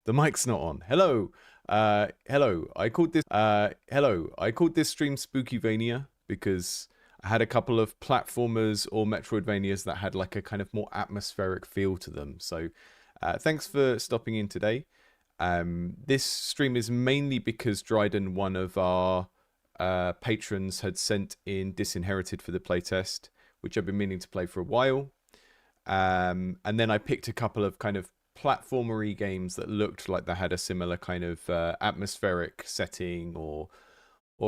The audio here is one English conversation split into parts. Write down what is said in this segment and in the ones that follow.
the mic's not on. Hello. Hello. I called this stream SpookyVania because I had a couple of platformers or Metroidvanias that had like a kind of more atmospheric feel to them. So thanks for stopping in today. This stream is mainly because Dryden, one of our patrons, had sent in Disinherited for the playtest, which I've been meaning to play for a while. And then I picked a couple of kind of platformery games that looked like they had a similar kind of atmospheric setting or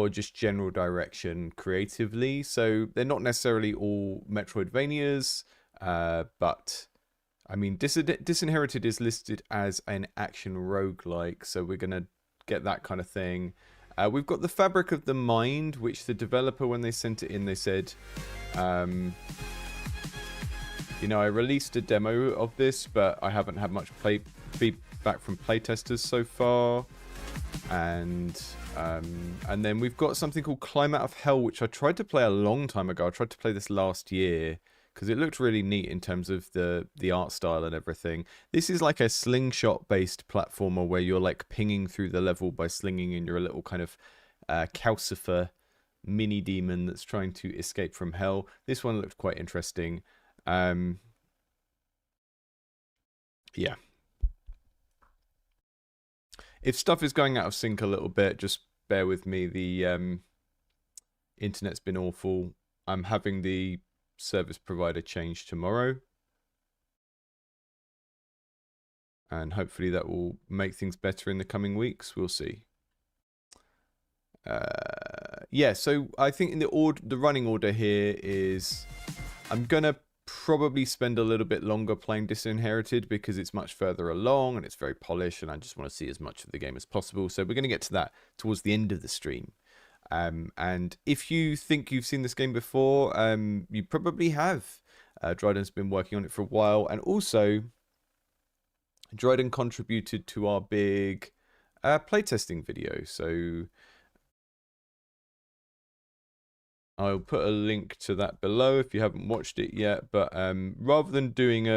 just general direction creatively. So they're not necessarily all Metroidvanias, but I mean, Disinherited is listed as an action roguelike, so we're going to get that kind of thing. We've got the Fabric of the Mind, which the developer, when they sent it in, they said, you know, I released a demo of this, but I haven't had much feedback from playtesters so far. And then we've got something called Climb Out of Hell, which I tried to play a long time ago. I tried to play this last year because it looked really neat in terms of the art style and everything. This is like a slingshot-based platformer where you're like pinging through the level by slinging, and you're a little kind of Calcifer mini demon that's trying to escape from hell. This one looked quite interesting. Yeah. If stuff is going out of sync a little bit, just bear with me. The internet's been awful. I'm having the service provider change tomorrow, and hopefully that will make things better in the coming weeks. We'll see. Yeah, so I think in the running order here is I'm gonna probably spend a little bit longer playing Disinherited because it's much further along and it's very polished, and I just want to see as much of the game as possible. So we're going to get to that towards the end of the stream. And if you think you've seen this game before, you probably have. Dryden's been working on it for a while, and also Dryden contributed to our big playtesting video. So I'll put a link to that below if you haven't watched it yet. But rather than doing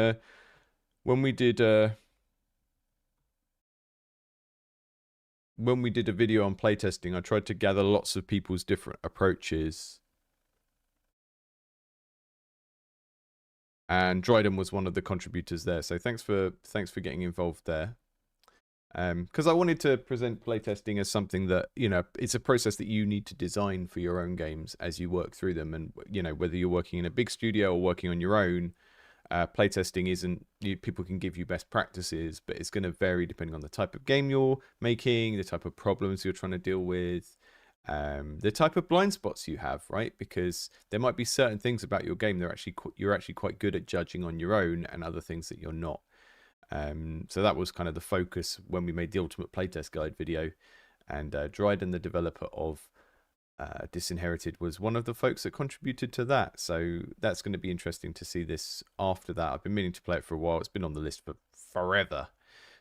when we did a video on playtesting, I tried to gather lots of people's different approaches, and Dryden was one of the contributors there. So thanks for getting involved there. Because I wanted to present playtesting as something that, you know, it's a process that you need to design for your own games as you work through them. And, you know, whether you're working in a big studio or working on your own, playtesting isn't, people can give you best practices, but it's going to vary depending on the type of game you're making, the type of problems you're trying to deal with, the type of blind spots you have, right? Because there might be certain things about your game that you're actually quite good at judging on your own, and other things that you're not. So that was kind of the focus when we made the Ultimate Playtest Guide video, and Dryden, the developer of Disinherited, was one of the folks that contributed to that. So that's going to be interesting to see this after that. I've been meaning to play it for a while. It's been on the list for forever.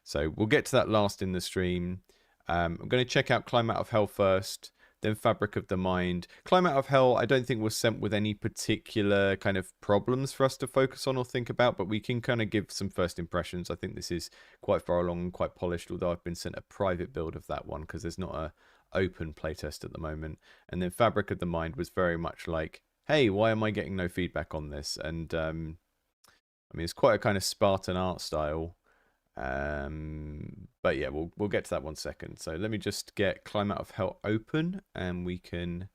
So we'll get to that last in the stream. I'm going to check out Climb Out of Hell first, then Fabric of the Mind. Climb Out of Hell, I don't think was sent with any particular kind of problems for us to focus on or think about, but we can kind of give some first impressions. I think this is quite far along and quite polished, although I've been sent a private build of that one because there's not a open playtest at the moment. And then Fabric of the Mind was very much like, hey, why am I getting no feedback on this? And I mean, it's quite a kind of Spartan art style. But yeah, we'll get to that one second. So let me just get Climb Out of Hell open, and we can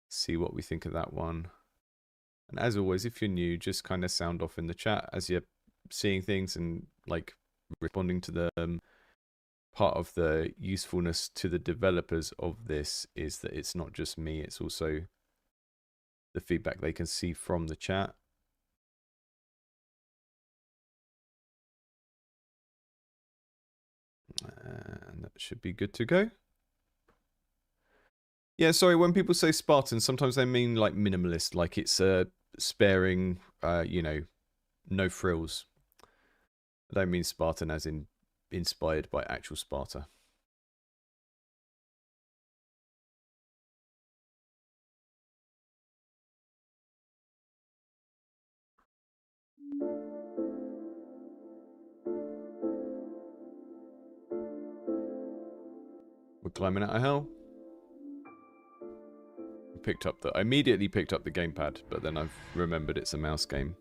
see what we think of that one. And as always, if you're new, just kind of sound off in the chat as you're seeing things and like responding to them. Part of the usefulness to the developers of this is that it's not just me, it's also the feedback they can see from the chat. And that should be good to go. Yeah, sorry, when people say Spartan, sometimes they mean like minimalist, like it's sparing, you know, no frills. I don't mean Spartan as in inspired by actual Sparta. We're climbing out of hell. I immediately picked up the gamepad, but then I've remembered it's a mouse game.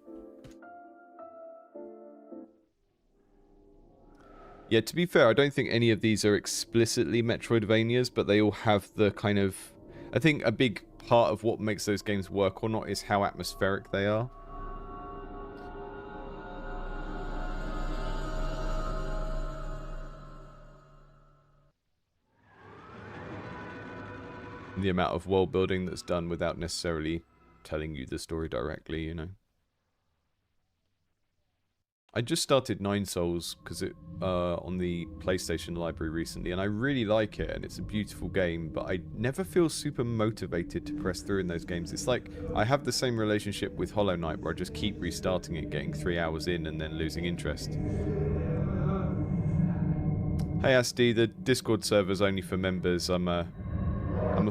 Yeah, to be fair, I don't think any of these are explicitly Metroidvanias, but they all have the kind of... I think a big part of what makes those games work or not is how atmospheric they are. The amount of world building that's done without necessarily telling you the story directly, you know. I just started Nine Souls because it on the PlayStation library recently, and I really like it, and it's a beautiful game, but I never feel super motivated to press through in those games. It's like I have the same relationship with Hollow Knight, where I just keep restarting it, getting 3 hours in, and then losing interest. Hey Asti, the Discord server's only for members. I'm a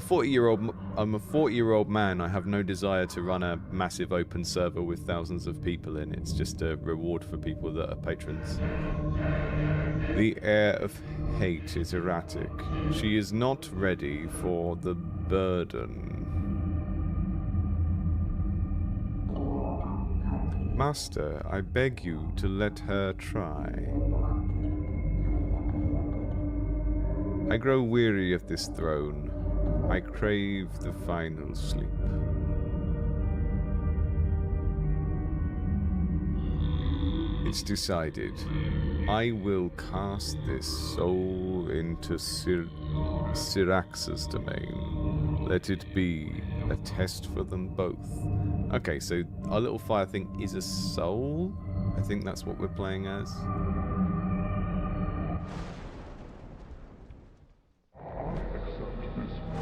40-year-old man. I have no desire to run a massive open server with thousands of people in. It's just a reward for people that are patrons. The air of hate is erratic. She is not ready for the burden. Master, I beg you to let her try. I grow weary of this throne. I crave the final sleep. It's decided. I will cast this soul into Syrax's domain. Let it be a test for them both. Okay, so our little fire thing is a soul? I think that's what we're playing as.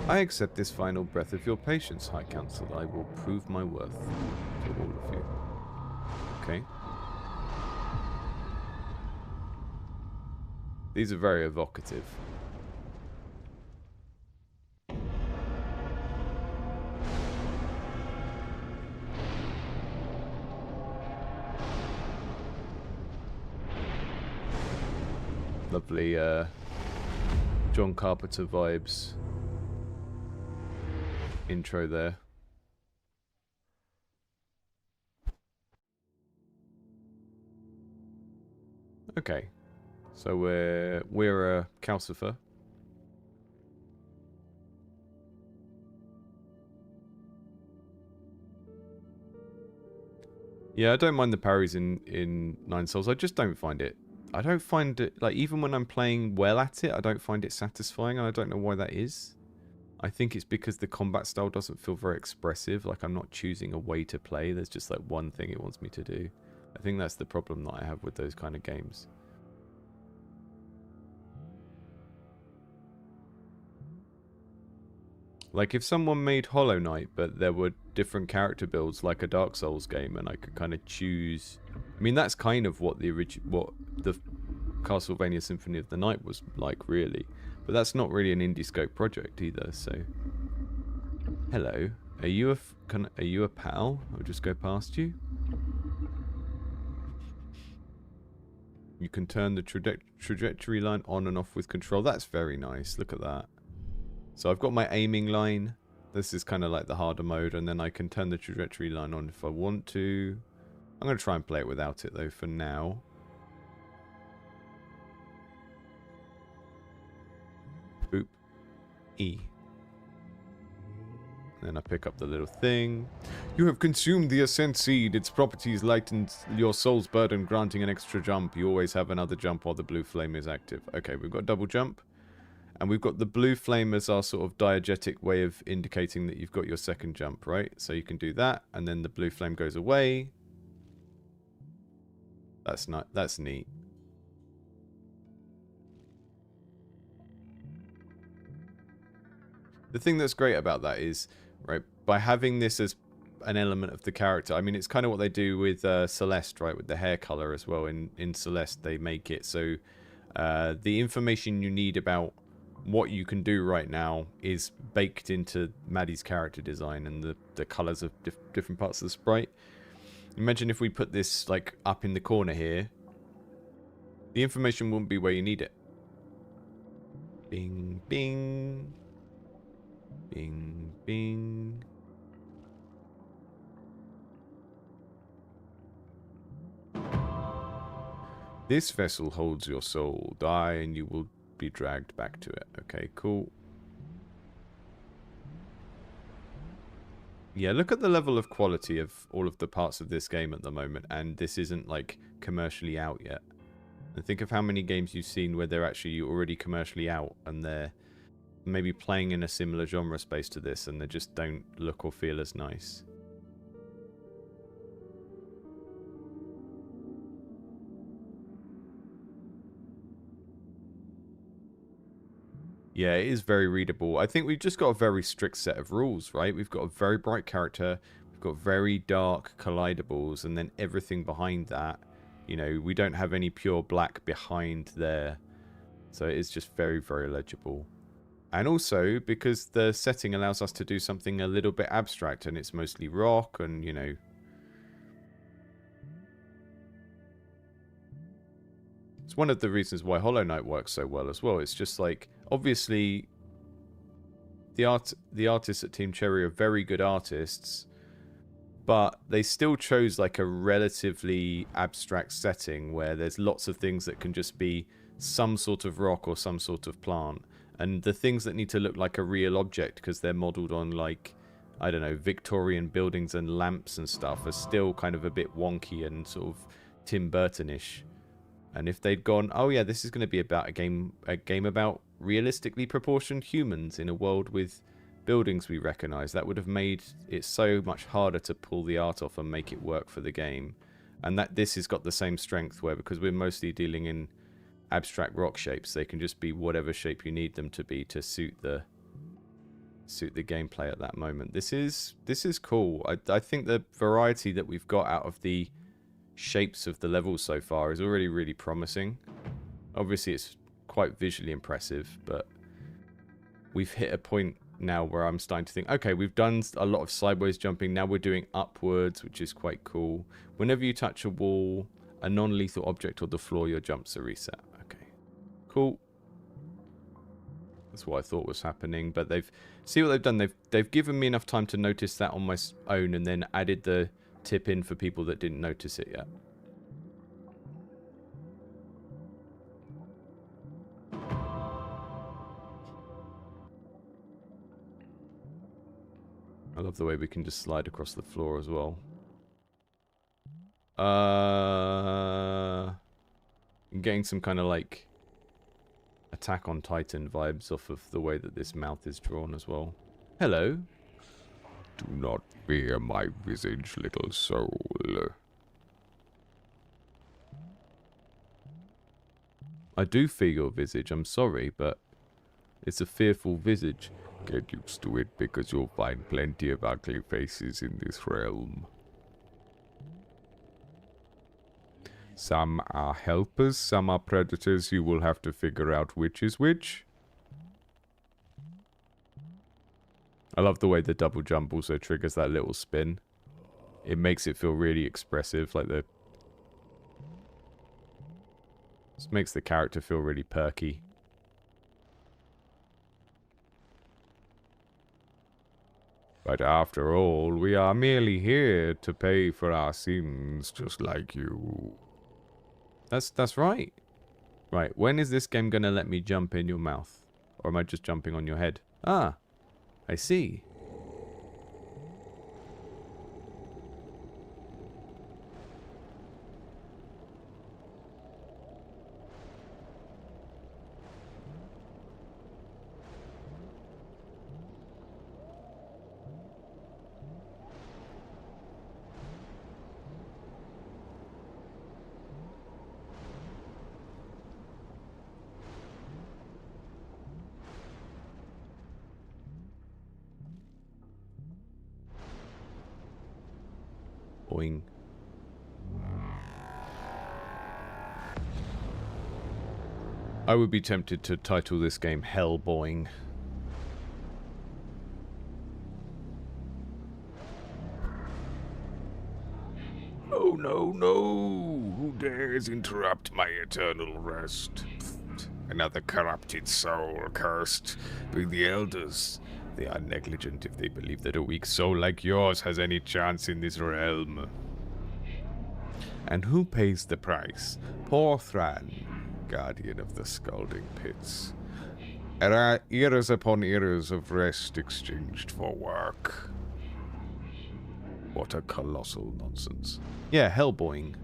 I accept this final breath of your patience, High Council. I will prove my worth to all of you. Okay. These are very evocative. Lovely John Carpenter vibes. Intro there. Okay, so we're a calcifer. Yeah, I don't mind the parries in Nine Souls. I just don't find it. I don't find it, like, even when I'm playing well at it, I don't find it satisfying, and I don't know why that is. I think it's because the combat style doesn't feel very expressive. Like, I'm not choosing a way to play. There's just like one thing it wants me to do. I think that's the problem that I have with those kind of games. Like, if someone made Hollow Knight, but there were different character builds, like a Dark Souls game, and I could kind of choose... I mean, that's kind of what the Castlevania Symphony of the Night was like, really. But that's not really an indie scope project either, so... Hello. Are you a pal? I'll just go past you. You can turn the trajectory line on and off with control. That's very nice. Look at that. So I've got my aiming line. This is kind of like the harder mode, and then I can turn the trajectory line on if I want to. I'm going to try and play it without it, though, for now. Boop. E. Then I pick up the little thing. You have consumed the Ascent Seed. Its properties lighten your soul's burden, granting an extra jump. You always have another jump while the blue flame is active. Okay, we've got double jump. And we've got the blue flame as our sort of diegetic way of indicating that you've got your second jump, right? So you can do that, and then the blue flame goes away. That's not, that's neat. The thing that's great about that is, right, by having this as an element of the character, I mean, it's kind of what they do with Celeste, right, with the hair color as well. In Celeste, they make it so the information you need about what you can do right now is baked into Maddie's character design and the colors of different parts of the sprite. Imagine if we put this like up in the corner here, the information wouldn't be where you need it. Bing, bing. Bing, bing. This vessel holds your soul. Die and you will be dragged back to it. Okay, cool. Yeah, look at the level of quality of all of the parts of this game at the moment, and this isn't, like, commercially out yet. And think of how many games you've seen where they're actually already commercially out, and they're maybe playing in a similar genre space to this, and they just don't look or feel as nice. Yeah, it is very readable. I think we've just got a very strict set of rules, right? We've got a very bright character, we've got very dark collidables, and then everything behind that, you know, we don't have any pure black behind there. So it is just very, very legible. And also, because the setting allows us to do something a little bit abstract, and it's mostly rock, and, you know... It's one of the reasons why Hollow Knight works so well as well. It's just like, obviously, the artists at Team Cherry are very good artists, but they still chose like a relatively abstract setting where there's lots of things that can just be some sort of rock or some sort of plant. And the things that need to look like a real object because they're modeled on, like, I don't know, Victorian buildings and lamps and stuff are still kind of a bit wonky and sort of Tim Burton-ish. And if they'd gone, oh yeah, this is going to be about a game about realistically proportioned humans in a world with buildings we recognize, that would have made it so much harder to pull the art off and make it work for the game. And that this has got the same strength where, because we're mostly dealing in abstract rock shapes, they can just be whatever shape you need them to be to suit the gameplay at that moment. This is cool. I think the variety that we've got out of the shapes of the levels so far is already really promising. Obviously it's quite visually impressive, but we've hit a point now where I'm starting to think, okay, we've done a lot of sideways jumping, now we're doing upwards, which is quite cool. Whenever you touch a wall, a non-lethal object or the floor, your jumps are reset. Okay, cool. That's what I thought was happening, but see what they've done, they've given me enough time to notice that on my own, and then added the tip in for people that didn't notice it yet. I love the way we can just slide across the floor as well. I'm getting some kind of like Attack on Titan vibes off of the way that this mouth is drawn as well. Hello. Do not fear my visage, little soul. I do fear your visage, I'm sorry, but it's a fearful visage. Get used to it, because you'll find plenty of ugly faces in this realm. Some are helpers, some are predators. You will have to figure out which is which. I love the way the double jump also triggers that little spin. It makes it feel really expressive, like just makes the character feel really perky. But after all, we are merely here to pay for our sins, just like you. That's right. Right, when is this game gonna let me jump in your mouth? Or am I just jumping on your head? Ah, I see. Boing. I would be tempted to title this game Hell Boing. Oh no, no! Who dares interrupt my eternal rest? Another corrupted soul cursed by the elders. They are negligent if they believe that a weak soul like yours has any chance in this realm. And who pays the price? Poor Thran, guardian of the scalding pits. Eras upon eras of rest exchanged for work. What a colossal nonsense. Yeah, hellboying.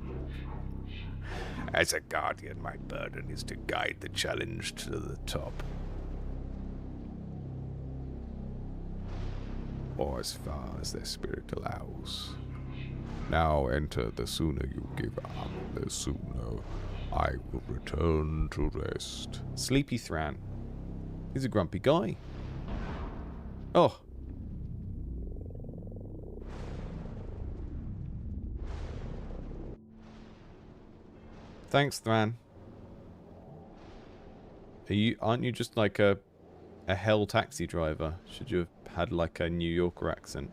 As a guardian, my burden is to guide the challenged to the top. Or as far as their spirit allows. Now enter, the sooner you give up, the sooner I will return to rest. Sleepy Thran. He's a grumpy guy. Oh. Thanks, Thran. Aren't you just like a hell taxi driver? Should you have had like a New Yorker accent?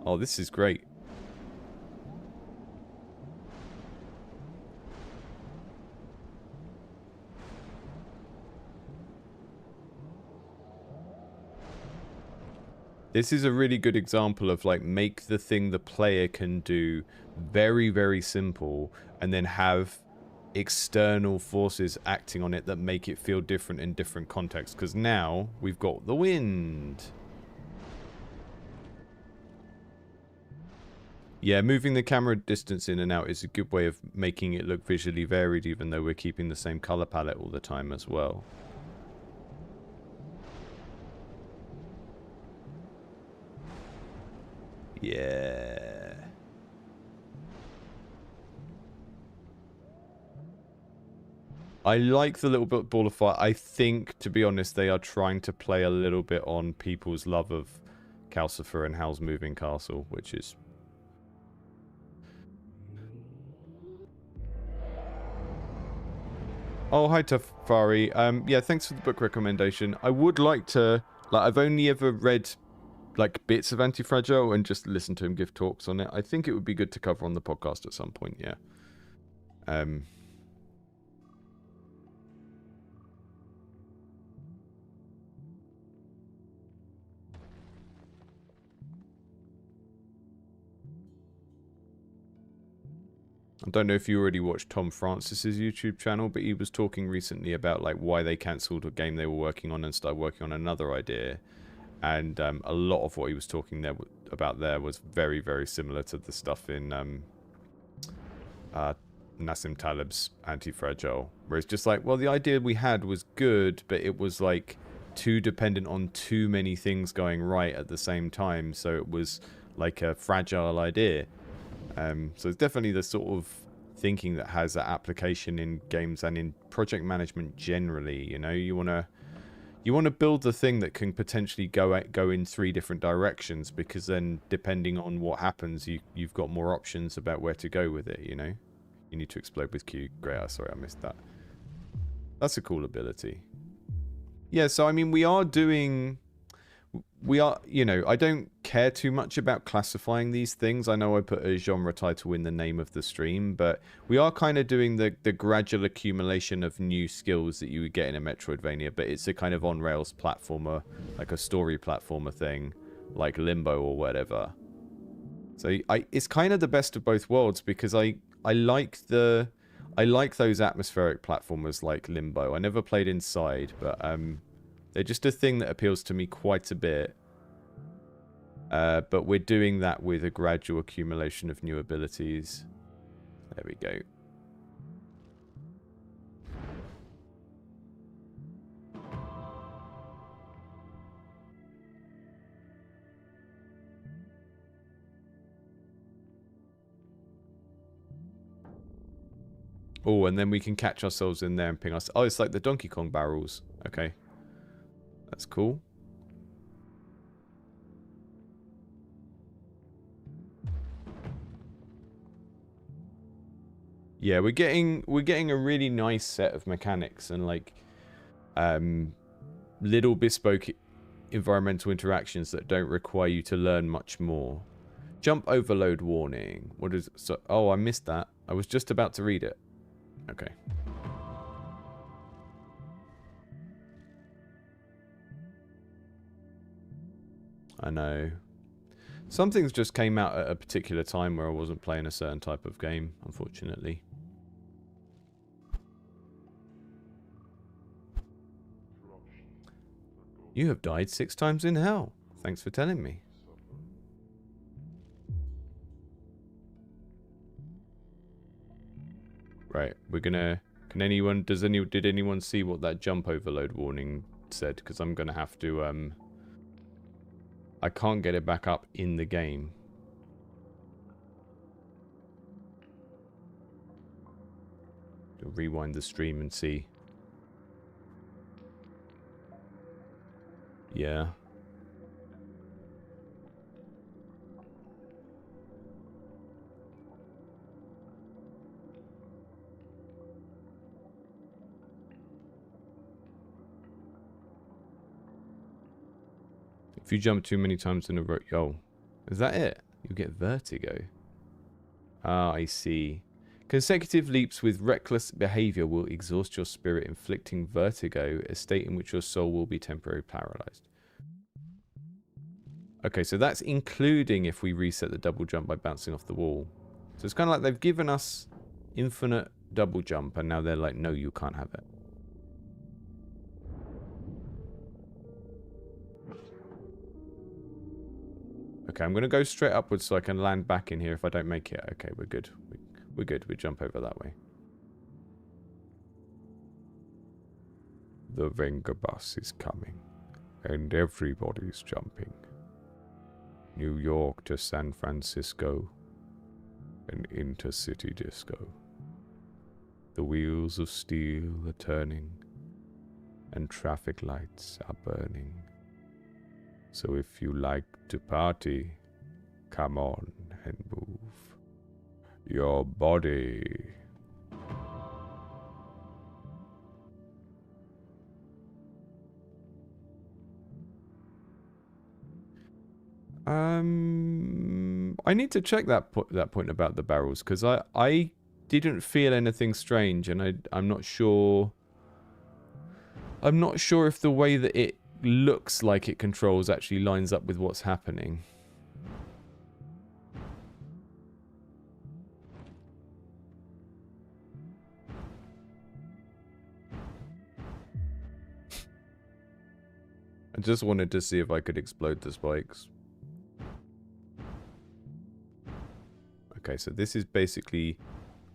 Oh, this is great. This is a really good example of like make the thing the player can do very, very simple and then have external forces acting on it that make it feel different in different contexts. Because now we've got the wind. Yeah, moving the camera distance in and out is a good way of making it look visually varied, even though we're keeping the same color palette all the time as well. Yeah. I like the little bit ball of fire. I think, to be honest, they are trying to play a little bit on people's love of Calcifer and Howl's Moving Castle, which is... Oh, hi Tafari. Yeah, thanks for the book recommendation. I would like to... Like, I've only ever read like bits of Anti-Fragile and just listen to him give talks on it. I think it would be good to cover on the podcast at some point, yeah. I don't know if you already watched Tom Francis's YouTube channel, but he was talking recently about like why they cancelled a game they were working on and started working on another idea. And a lot of what he was talking about there was very, very similar to the stuff in Nassim Taleb's Anti-Fragile. Where it's just like, well, the idea we had was good, but it was like too dependent on too many things going right at the same time. So it was like a fragile idea. So it's definitely the sort of thinking that has that application in games and in project management generally. You know, you want to build the thing that can potentially go in 3 different directions, because then depending on what happens, you've got more options about where to go with it. You know, you need to explode with Q. Great, sorry, I missed that. That's a cool ability. Yeah, so I mean, we are, you know, I don't care too much about classifying these things. I know I put a genre title in the name of the stream, but we are kind of doing the gradual accumulation of new skills that you would get in a Metroidvania, but it's a kind of on-rails platformer, like a story platformer thing, like Limbo or whatever. So it's kind of the best of both worlds, because I like those atmospheric platformers like Limbo. I never played Inside, but they're just a thing that appeals to me quite a bit. But we're doing that with a gradual accumulation of new abilities. There we go. Oh, and then we can catch ourselves in there and ping us. Oh, it's like the Donkey Kong barrels. Okay. That's cool. Yeah, we're getting a really nice set of mechanics and like little bespoke environmental interactions that don't require you to learn much more. Jump overload warning. What is so? Oh, I missed that. I was just about to read it. Okay. I know. Some things just came out at a particular time where I wasn't playing a certain type of game, unfortunately. You have died 6 times in hell. Thanks for telling me. Right, we're gonna... Did anyone see what that jump overload warning said? Because I'm gonna have to, I can't get it back up in the game. I'll rewind the stream and see. Yeah. If you jump too many times in a row... Oh, is that it? You get vertigo. Ah, I see. Consecutive leaps with reckless behavior will exhaust your spirit, inflicting vertigo, a state in which your soul will be temporarily paralyzed. Okay, so that's including if we reset the double jump by bouncing off the wall. So it's kind of like they've given us infinite double jump, and now they're like, no, you can't have it. Okay, I'm going to go straight upwards so I can land back in here if I don't make it. Okay, we're good. We're good. We jump over that way. The Venga bus is coming, and everybody's jumping. New York to San Francisco, an intercity disco. The wheels of steel are turning, and traffic lights are burning. So if you like to party, come on and move your body. I need to check that point about the barrels, because I didn't feel anything strange, and I'm not sure. I'm not sure if the way that it looks like it controls actually lines up with what's happening. I just wanted to see if I could explode the spikes. Okay, so this is basically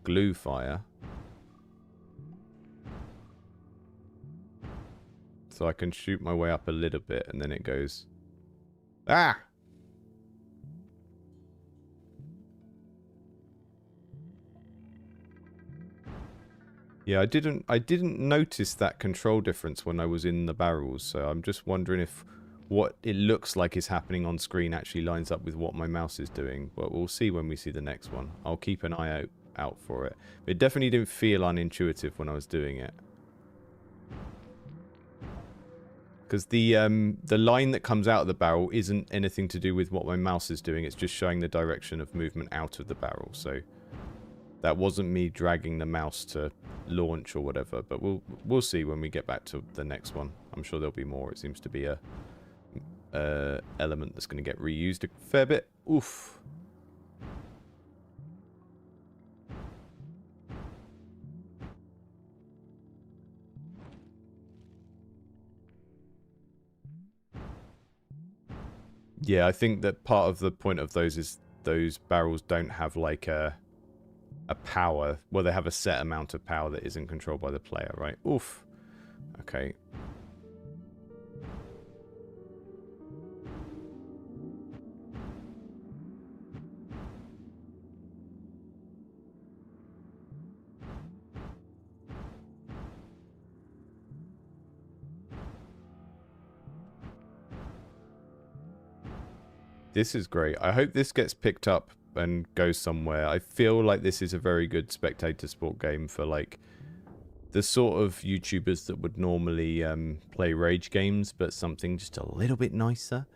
glue fire. So I can shoot my way up a little bit and then it goes... Ah! Yeah, I didn't notice that control difference when I was in the barrels, so I'm just wondering if what it looks like is happening on screen actually lines up with what my mouse is doing. But we'll see when we see the next one. I'll keep an eye out for it. It definitely didn't feel unintuitive when I was doing it. Because the line that comes out of the barrel isn't anything to do with what my mouse is doing. It's just showing the direction of movement out of the barrel. So that wasn't me dragging the mouse to launch or whatever. But we'll see when we get back to the next one. I'm sure there'll be more. It seems to be a element that's going to get reused a fair bit. Oof. Yeah, I think that part of the point of those is those barrels don't have like a power. Well, they have a set amount of power that isn't controlled by the player, right? Oof. Okay. This is great. I hope this gets picked up and goes somewhere. I feel like this is a very good spectator sport game for like the sort of YouTubers that would normally play rage games, but something just a little bit nicer.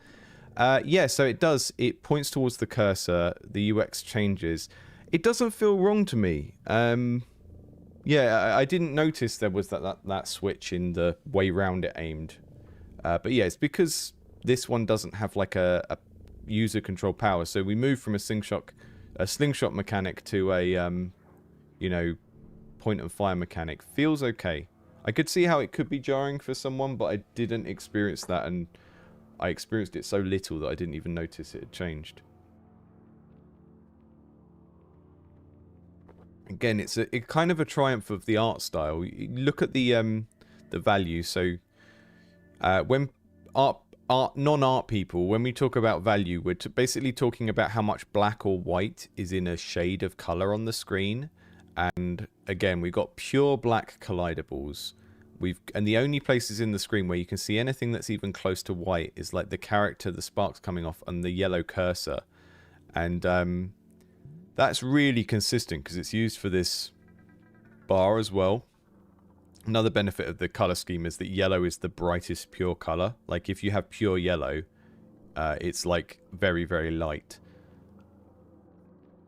Yeah, so it does. It points towards the cursor. The UX changes. It doesn't feel wrong to me. Yeah, I didn't notice there was that switch in the way round it aimed. But yeah, it's because this one doesn't have like a user control power. So we moved from a slingshot mechanic to a you know, point and fire mechanic. Feels okay. I could see how it could be jarring for someone, but I didn't experience that, and I experienced it so little that I didn't even notice it had changed. Again, it's kind of a triumph of the art style. You look at the value. So when non-art people, when we talk about value, we're basically talking about how much black or white is in a shade of color on the screen. And again, we've got pure black collidables. And the only places in the screen where you can see anything that's even close to white is like the character, the sparks coming off, and the yellow cursor. And that's really consistent because it's used for this bar as well. Another benefit of the color scheme is that yellow is the brightest pure color. Like if you have pure yellow, it's like very, very light.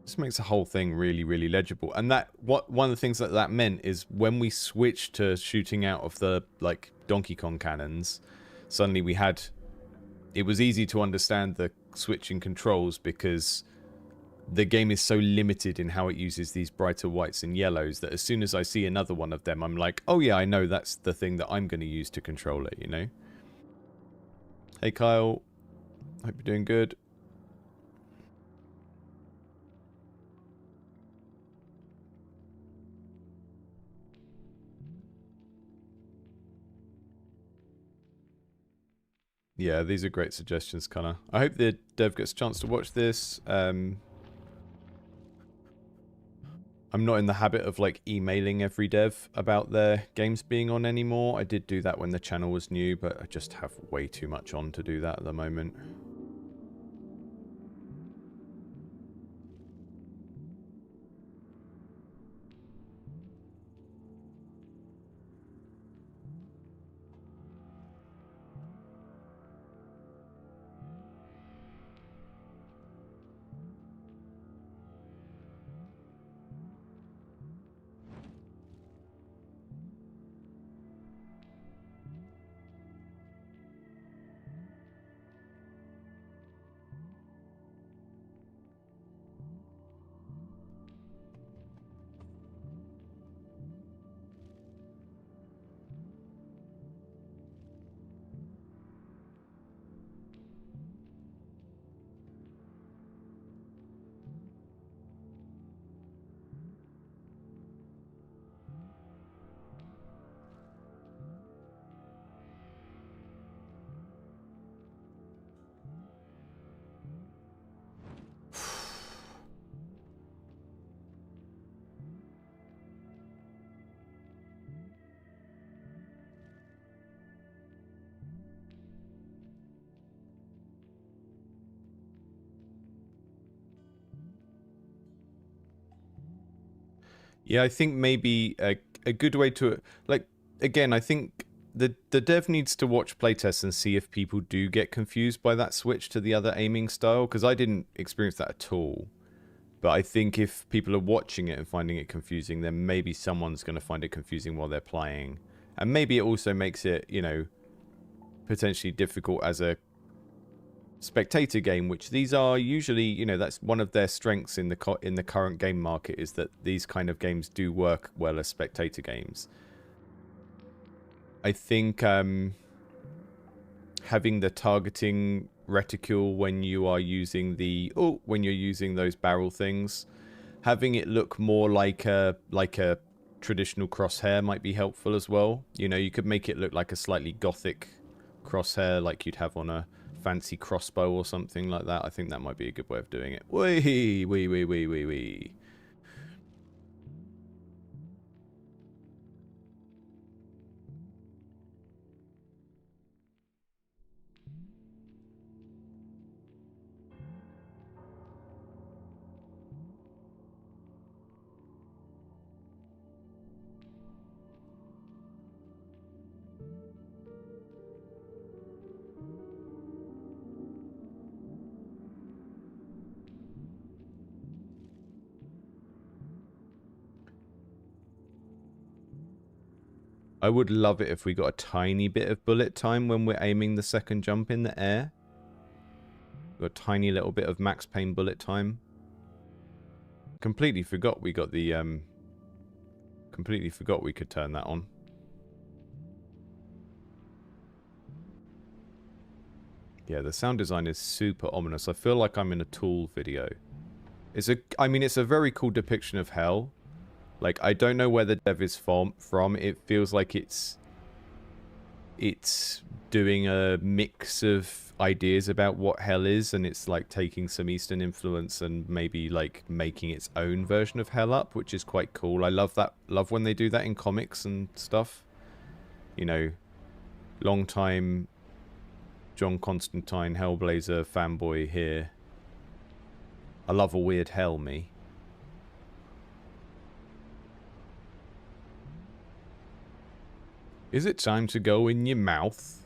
This makes the whole thing really, really legible. And one of the things that meant is when we switched to shooting out of the like Donkey Kong cannons, suddenly it was easy to understand the switching controls because the game is so limited in how it uses these brighter whites and yellows that as soon as I see another one of them, I'm like, oh yeah, I know that's the thing that I'm going to use to control it, you know? Hey Kyle, hope you're doing good. Yeah, these are great suggestions, Connor. I hope the dev gets a chance to watch this. I'm not in the habit of like emailing every dev about their games being on anymore. I did do that when the channel was new, but I just have way too much on to do that at the moment. Yeah, I think maybe a good way to, like, again, I think the dev needs to watch playtests and see if people do get confused by that switch to the other aiming style, because I didn't experience that at all. But I think if people are watching it and finding it confusing, then maybe someone's going to find it confusing while they're playing. And maybe it also makes it, you know, potentially difficult as a spectator game, which these are usually, you know, that's one of their strengths in the current game market, is that these kind of games do work well as spectator games. I think having the targeting reticule when you are using when you're using those barrel things, having it look more like a traditional crosshair might be helpful as well. You know, you could make it look like a slightly gothic crosshair like you'd have on a fancy crossbow or something like that. I think that might be a good way of doing it. Wee, wee, wee, wee, wee, wee. I would love it if we got a tiny bit of bullet time when we're aiming the second jump in the air. Got a tiny little bit of Max Payne bullet time. Completely forgot we got the completely forgot we could turn that on. Yeah, the sound design is super ominous. I feel like I'm in a Tool video. I mean, it's a very cool depiction of hell. Like, I don't know where the dev is from. It feels like it's doing a mix of ideas about what hell is, and it's like taking some Eastern influence and maybe like making its own version of hell up, which is quite cool. I love that. Love when they do that in comics and stuff. You know, long time John Constantine Hellblazer fanboy here. I love a weird hell, me. Is it time to go in your mouth?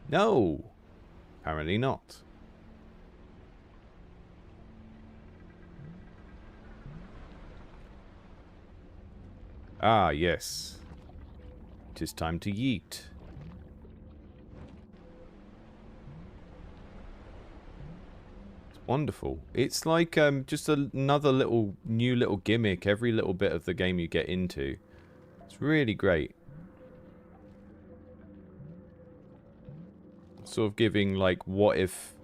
No. Apparently not. Ah, yes. It is time to yeet. Wonderful. It's like just another new little gimmick every little bit of the game you get into. It's really great. Sort of giving like what if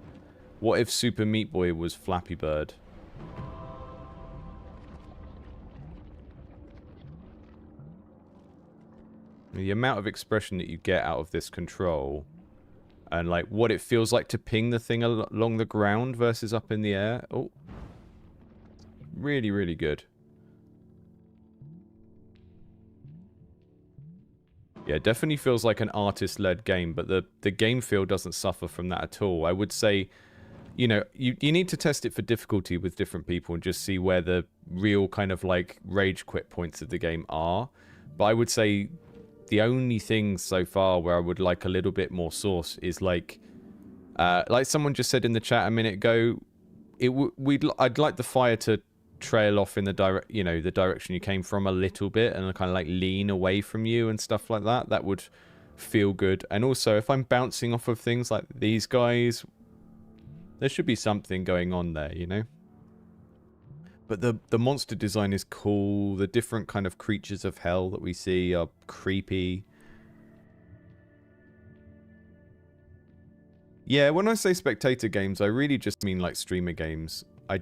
Super Meat Boy was Flappy Bird. The amount of expression that you get out of this control, and like what it feels like to ping the thing along the ground versus up in the air. Oh, really, really good. Yeah, definitely feels like an artist-led game, but the game feel doesn't suffer from that at all. I would say, you know, you need to test it for difficulty with different people and just see where the real kind of like rage quit points of the game are. But I would say the only thing so far where I would like a little bit more sauce is like someone just said in the chat a minute ago, I'd like the fire to trail off in the direction you came from a little bit and kind of like lean away from you and stuff like that. That would feel good. And also, if I'm bouncing off of things like these guys, there should be something going on there, you know? But the monster design is cool. The different kind of creatures of hell that we see are creepy. Yeah, when I say spectator games, I really just mean like streamer games. I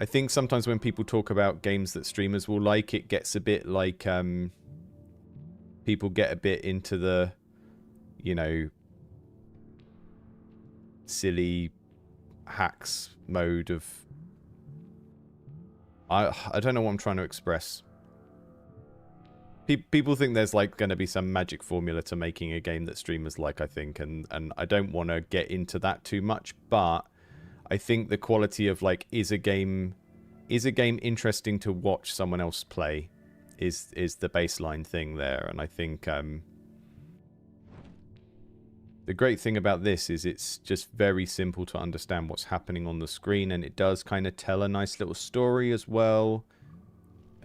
think sometimes when people talk about games that streamers will like, it gets a bit like, people get a bit into the, you know, silly hacks mode of, I don't know what I'm trying to express. People think there's like going to be some magic formula to making a game that streamers like, I think, and I don't want to get into that too much, but I think the quality of like, is a game interesting to watch someone else play is the baseline thing there. And I think the great thing about this is it's just very simple to understand what's happening on the screen, and it does kind of tell a nice little story as well.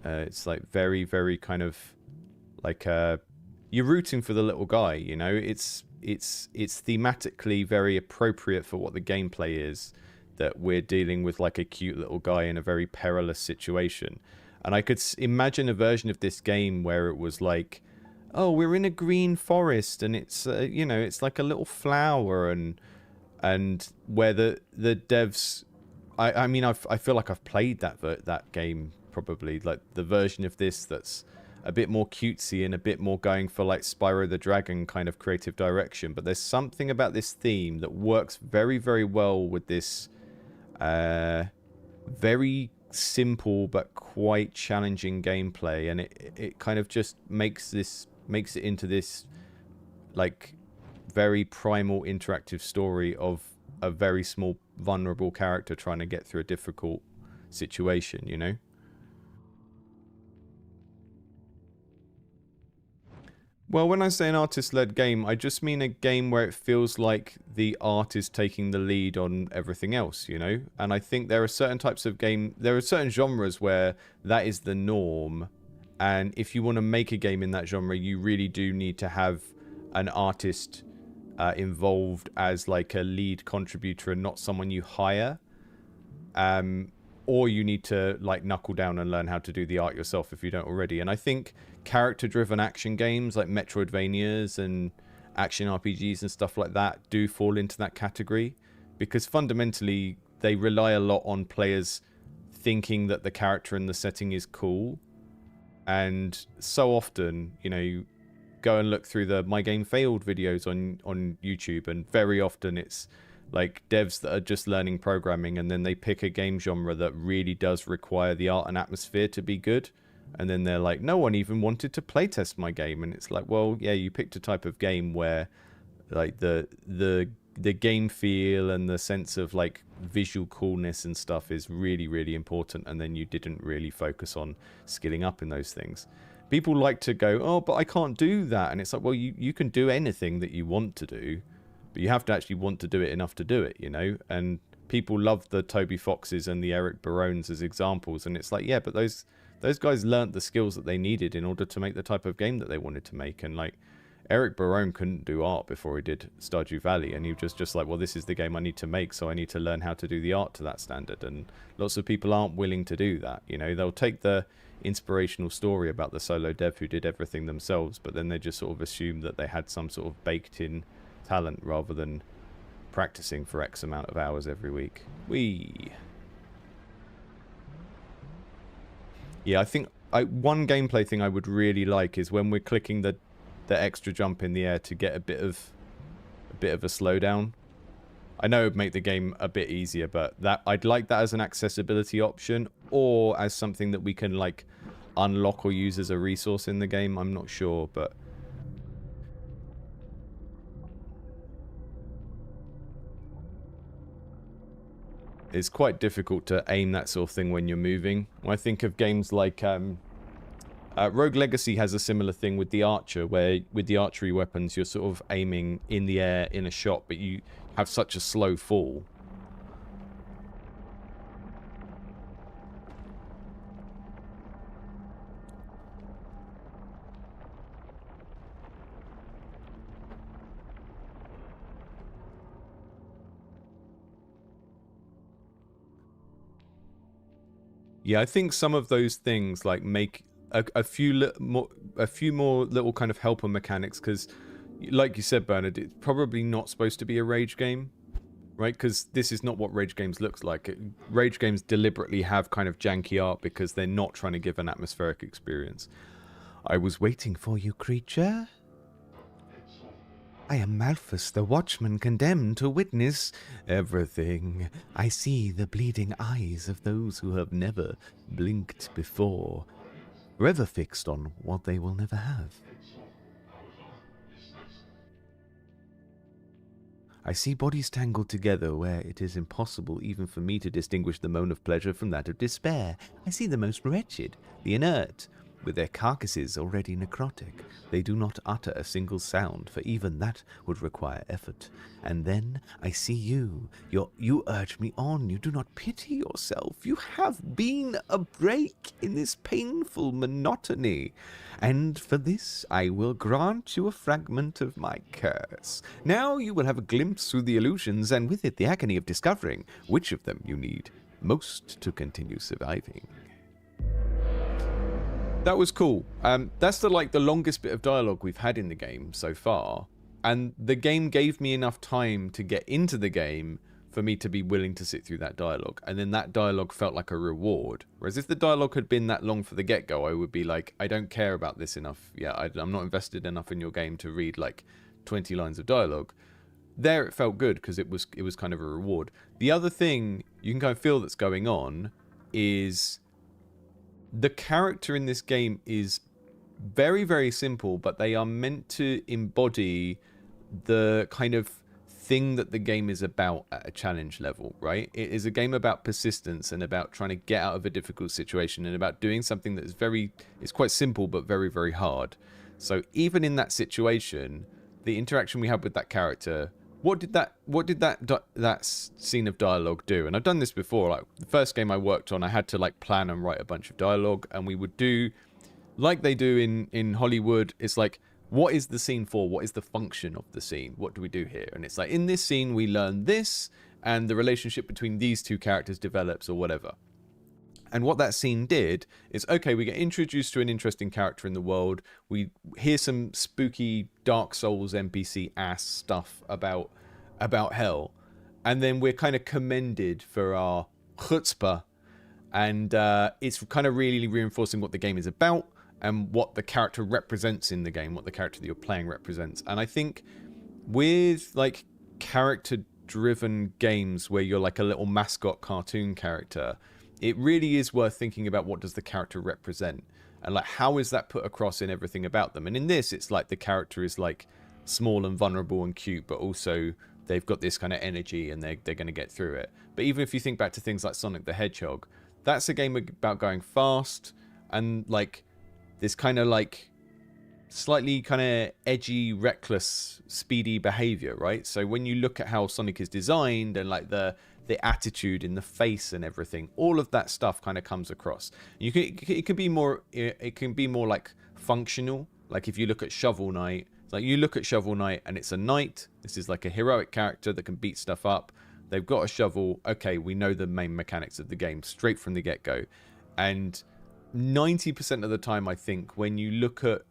It's like very, very kind of like you're rooting for the little guy, you know. It's thematically very appropriate for what the gameplay is, that we're dealing with like a cute little guy in a very perilous situation. And I could imagine a version of this game where it was like, oh, we're in a green forest and it's you know, it's like a little flower, and where the devs, I mean, I feel like I've played that game probably, like the version of this that's a bit more cutesy and a bit more going for like Spyro the Dragon kind of creative direction. But there's something about this theme that works very, very well with this very simple but quite challenging gameplay, and it kind of just makes it into this like very primal interactive story of a very small vulnerable character trying to get through a difficult situation, you know. Well, when I say an artist-led game, I just mean a game where it feels like the art is taking the lead on everything else, you know? And I think there are certain types of there are certain genres where that is the norm, And if you want to make a game in that genre, you really do need to have an artist involved as like a lead contributor and not someone you hire. Or you need to like knuckle down and learn how to do the art yourself if you don't already. And I think character-driven action games like Metroidvanias and action RPGs and stuff like that do fall into that category, because fundamentally they rely a lot on players thinking that the character and the setting is cool. And so often, you know, you go and look through the My Game Failed videos on YouTube, and very often it's like devs that are just learning programming, and then they pick a game genre that really does require the art and atmosphere to be good, and then they're like, no one even wanted to playtest my game. And it's like, well, yeah, you picked a type of game where like the game feel and the sense of like visual coolness and stuff is really, really important, and then you didn't really focus on skilling up in those things. People like to go, oh, but I can't do that. And it's like, well, you can do anything that you want to do, but you have to actually want to do it enough to do it, you know? And people love the Toby Foxes and the Eric Barones as examples. And it's like, yeah, but those guys learnt the skills that they needed in order to make the type of game that they wanted to make. And like, Eric Barone couldn't do art before he did Stardew Valley. And he was just like, well, this is the game I need to make, so I need to learn how to do the art to that standard. And lots of people aren't willing to do that. You know, they'll take the inspirational story about the solo dev who did everything themselves, but then they just sort of assume that they had some sort of baked-in talent rather than practicing for X amount of hours every week. Yeah, I think one gameplay thing I would really like is when we're clicking the extra jump in the air to get a bit of a slowdown. I know it would make the game a bit easier, but that I'd like that as an accessibility option, or as something that we can like unlock or use as a resource in the game. I'm not sure, but it's quite difficult to aim that sort of thing when you're moving. When I think of games like Rogue Legacy has a similar thing with the archer, where with the archery weapons you're sort of aiming in the air in a shot, but you have such a slow fall. Yeah, I think some of those things like make a few more little kind of helper mechanics, because like you said, Bernard, it's probably not supposed to be a rage game, right? Because this is not what rage games looks like. Rage games deliberately have kind of janky art because they're not trying to give an atmospheric experience. I was waiting for you, creature. I am Malthus, the watchman condemned to witness everything. I see the bleeding eyes of those who have never blinked before, forever fixed on what they will never have. I see bodies tangled together where it is impossible even for me to distinguish the moan of pleasure from that of despair. I see the most wretched, the inert, with their carcasses already necrotic. They do not utter a single sound, for even that would require effort. And then I see you. You urge me on. You do not pity yourself. You have been a break in this painful monotony. And for this I will grant you a fragment of my curse. Now you will have a glimpse through the illusions, and with it the agony of discovering which of them you need most to continue surviving. That was cool. That's the longest bit of dialogue we've had in the game so far, and the game gave me enough time to get into the game for me to be willing to sit through that dialogue, and then that dialogue felt like a reward. Whereas if the dialogue had been that long for the get-go, I would be like, I don't care about this enough. Yeah, I'm not invested enough in your game to read like 20 lines of dialogue. There it felt good because it was kind of a reward. The other thing you can kind of feel that's going on is the character in this game is very, very simple, but they are meant to embody the kind of thing that the game is about at a challenge level, right? It is a game about persistence and about trying to get out of a difficult situation and about doing something that is it's quite simple but very, very hard. So even in that situation, the interaction we had with that character, what did that scene of dialogue do? And I've done this before. Like the first game I worked on, I had to like plan and write a bunch of dialogue, and we would do like they do in Hollywood, it's like, what is the scene for? What is the function of the scene? What do we do here? And it's like, in this scene, we learn this, and the relationship between these two characters develops or whatever. And what that scene did is, okay, we get introduced to an interesting character in the world. We hear some spooky Dark Souls NPC ass stuff about hell. And then we're kind of commended for our chutzpah. And it's kind of really reinforcing what the game is about and what the character represents in the game, what the character that you're playing represents. And I think with like character-driven games where you're like a little mascot cartoon character, it really is worth thinking about what does the character represent and like how is that put across in everything about them. And in this, it's like the character is like small and vulnerable and cute, but also they've got this kind of energy and they're going to get through it. But even if you think back to things like Sonic the Hedgehog, that's a game about going fast and like this kind of like slightly kind of edgy, reckless, speedy behavior, right? So when you look at how Sonic is designed and like the attitude in the face and everything, all of that stuff kind of comes across. It can be more like functional. Like if you look at Shovel Knight, like you look at Shovel Knight and it's a knight. This is like a heroic character that can beat stuff up. They've got a shovel. Okay, we know the main mechanics of the game straight from the get-go. And 90% of the time, I think, when you look at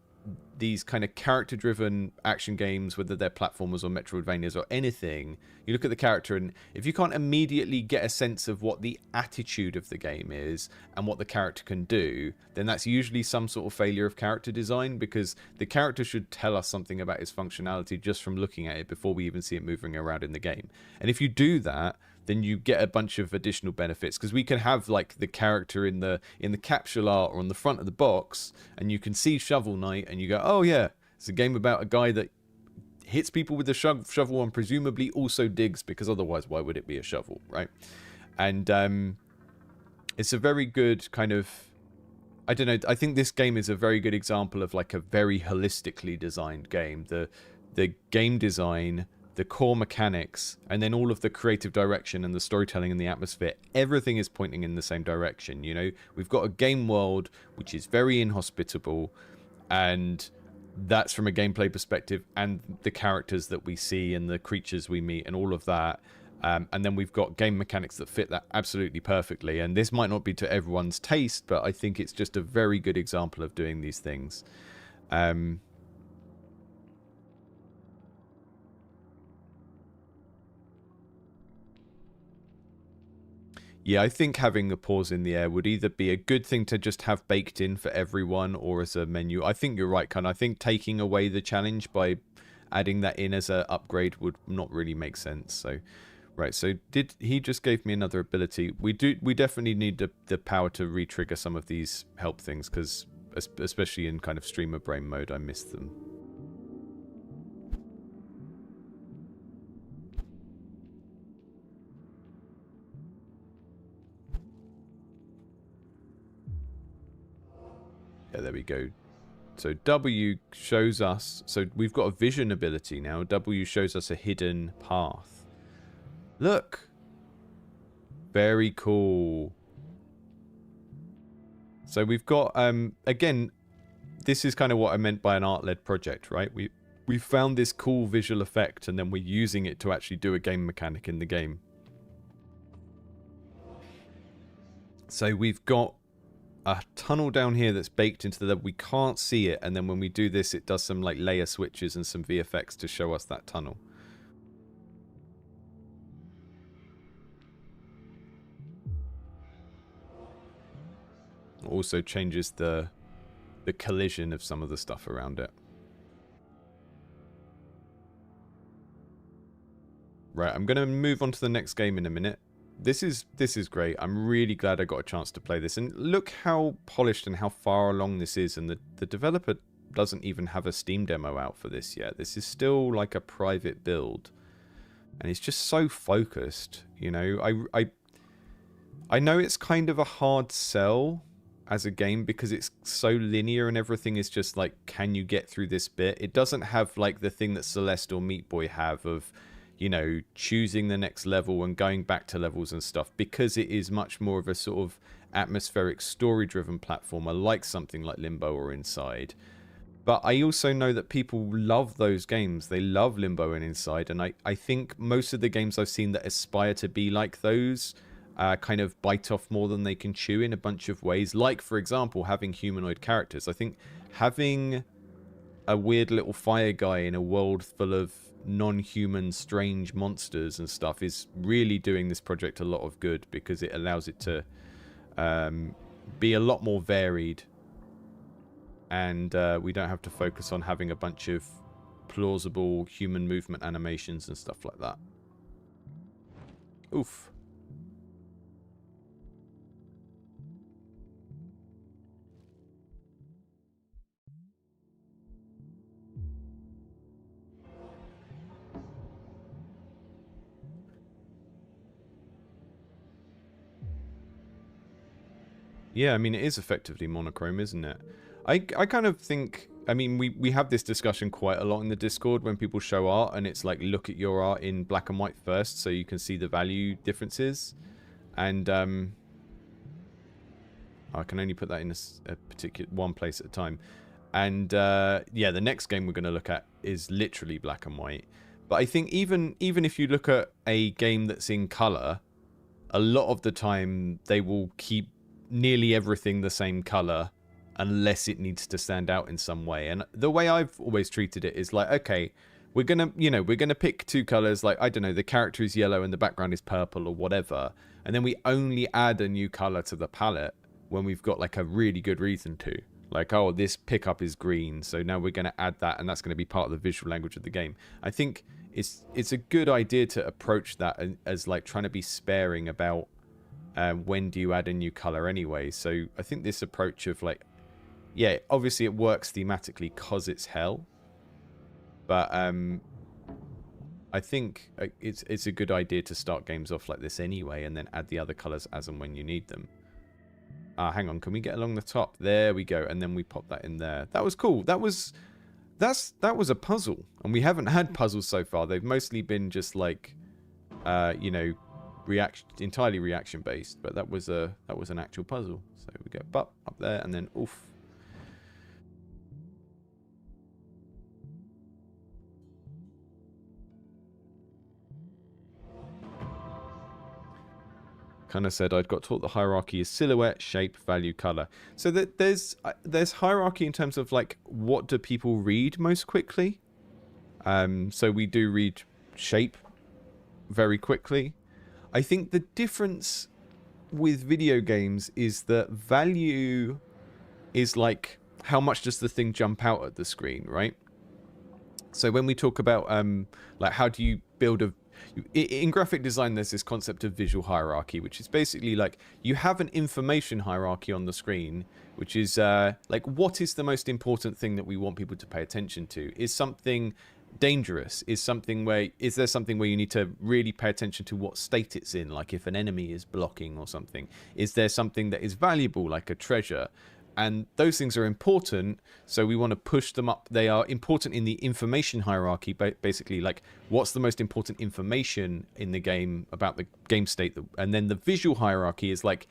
these kind of character-driven action games, whether they're platformers or Metroidvanias or anything, you look at the character, and if you can't immediately get a sense of what the attitude of the game is and what the character can do, then that's usually some sort of failure of character design, because the character should tell us something about its functionality just from looking at it before we even see it moving around in the game. And if you do that, then you get a bunch of additional benefits, because we can have like the character in the capsule art or on the front of the box, and you can see Shovel Knight and you go, oh yeah, it's a game about a guy that hits people with a shovel and presumably also digs, because otherwise why would it be a shovel, right? And it's a very good kind of, I don't know, I think this game is a very good example of like a very holistically designed game. The game design, the core mechanics, and then all of the creative direction and the storytelling and the atmosphere, everything is pointing in the same direction. You know, we've got a game world which is very inhospitable, and that's from a gameplay perspective, and the characters that we see and the creatures we meet and all of that. And then we've got game mechanics that fit that absolutely perfectly. And this might not be to everyone's taste, but I think it's just a very good example of doing these things. Yeah, I think having a pause in the air would either be a good thing to just have baked in for everyone or as a menu. I think you're right, Kun. I think taking away the challenge by adding that in as an upgrade would not really make sense. So, right, so he just gave me another ability. We definitely need the power to re-trigger some of these help things, because especially in kind of streamer brain mode, I miss them. Yeah, there we go. So W shows us, so we've got a vision ability now. W shows us a hidden path. Look. Very cool. So we've got, again, this is kind of what I meant by an art-led project, right? We found this cool visual effect, and then we're using it to actually do a game mechanic in the game. So we've got a tunnel down here that's baked into the level. We can't see it, and then when we do this, it does some like layer switches and some VFX to show us that tunnel. Also changes the collision of some of the stuff around it. Right, I'm going to move on to the next game in a minute. This is great. I'm really glad I got a chance to play this. And look how polished and how far along this is. And the developer doesn't even have a Steam demo out for this yet. This is still like a private build. And it's just so focused. You know, I know it's kind of a hard sell as a game because it's so linear and everything is just like, can you get through this bit? It doesn't have like the thing that Celeste or Meat Boy have of, you know, choosing the next level and going back to levels and stuff, because it is much more of a sort of atmospheric, story-driven platformer like something like Limbo or Inside. But I also know that people love those games. They love Limbo and Inside, and I think most of the games I've seen that aspire to be like those kind of bite off more than they can chew in a bunch of ways. Like, for example, having humanoid characters. I think having a weird little fire guy in a world full of non-human strange monsters and stuff is really doing this project a lot of good, because it allows it to be a lot more varied, and we don't have to focus on having a bunch of plausible human movement animations and stuff like that. Oof. Yeah, I mean, it is effectively monochrome, isn't it? I kind of think, I mean, we have this discussion quite a lot in the Discord when people show art, and it's like, look at your art in black and white first so you can see the value differences. And I can only put that in a particular one place at a time. And yeah, the next game we're going to look at is literally black and white. But I think even if you look at a game that's in color, a lot of the time they will keep nearly everything the same color unless it needs to stand out in some way. And the way I've always treated it is like, okay, we're gonna pick two colors, like, I don't know, the character is yellow and the background is purple or whatever, and then we only add a new color to the palette when we've got like a really good reason to. Like, oh, this pickup is green, so now we're going to add that, and that's going to be part of the visual language of the game. I think it's a good idea to approach that as like trying to be sparing about when do you add a new color anyway. So I think this approach of like, yeah, obviously it works thematically because it's hell, but I think it's a good idea to start games off like this anyway, and then add the other colors as and when you need them. Hang on, can we get along the top? There we go, and then we pop that in there. That was cool. That was a puzzle, and we haven't had puzzles so far. They've mostly been just like, you know, entirely reaction based. But that was an actual puzzle. So we go up there, and then oof. Kind of said I'd got taught the hierarchy is silhouette, shape, value, color. So that there's hierarchy in terms of like, what do people read most quickly? So we do read shape very quickly. I think the difference with video games is that value is like, how much does the thing jump out at the screen, right? So when we talk about like, how do you build a... In graphic design, there's this concept of visual hierarchy, which is basically like, you have an information hierarchy on the screen, which is like, what is the most important thing that we want people to pay attention to? Is something dangerous? Is there something where you need to really pay attention to what state it's in, like if an enemy is blocking or something? Is there something that is valuable, like a treasure? And those things are important, so we want to push them up. They are important in the information hierarchy, basically, like, what's the most important information in the game about the game state? And then the visual hierarchy is like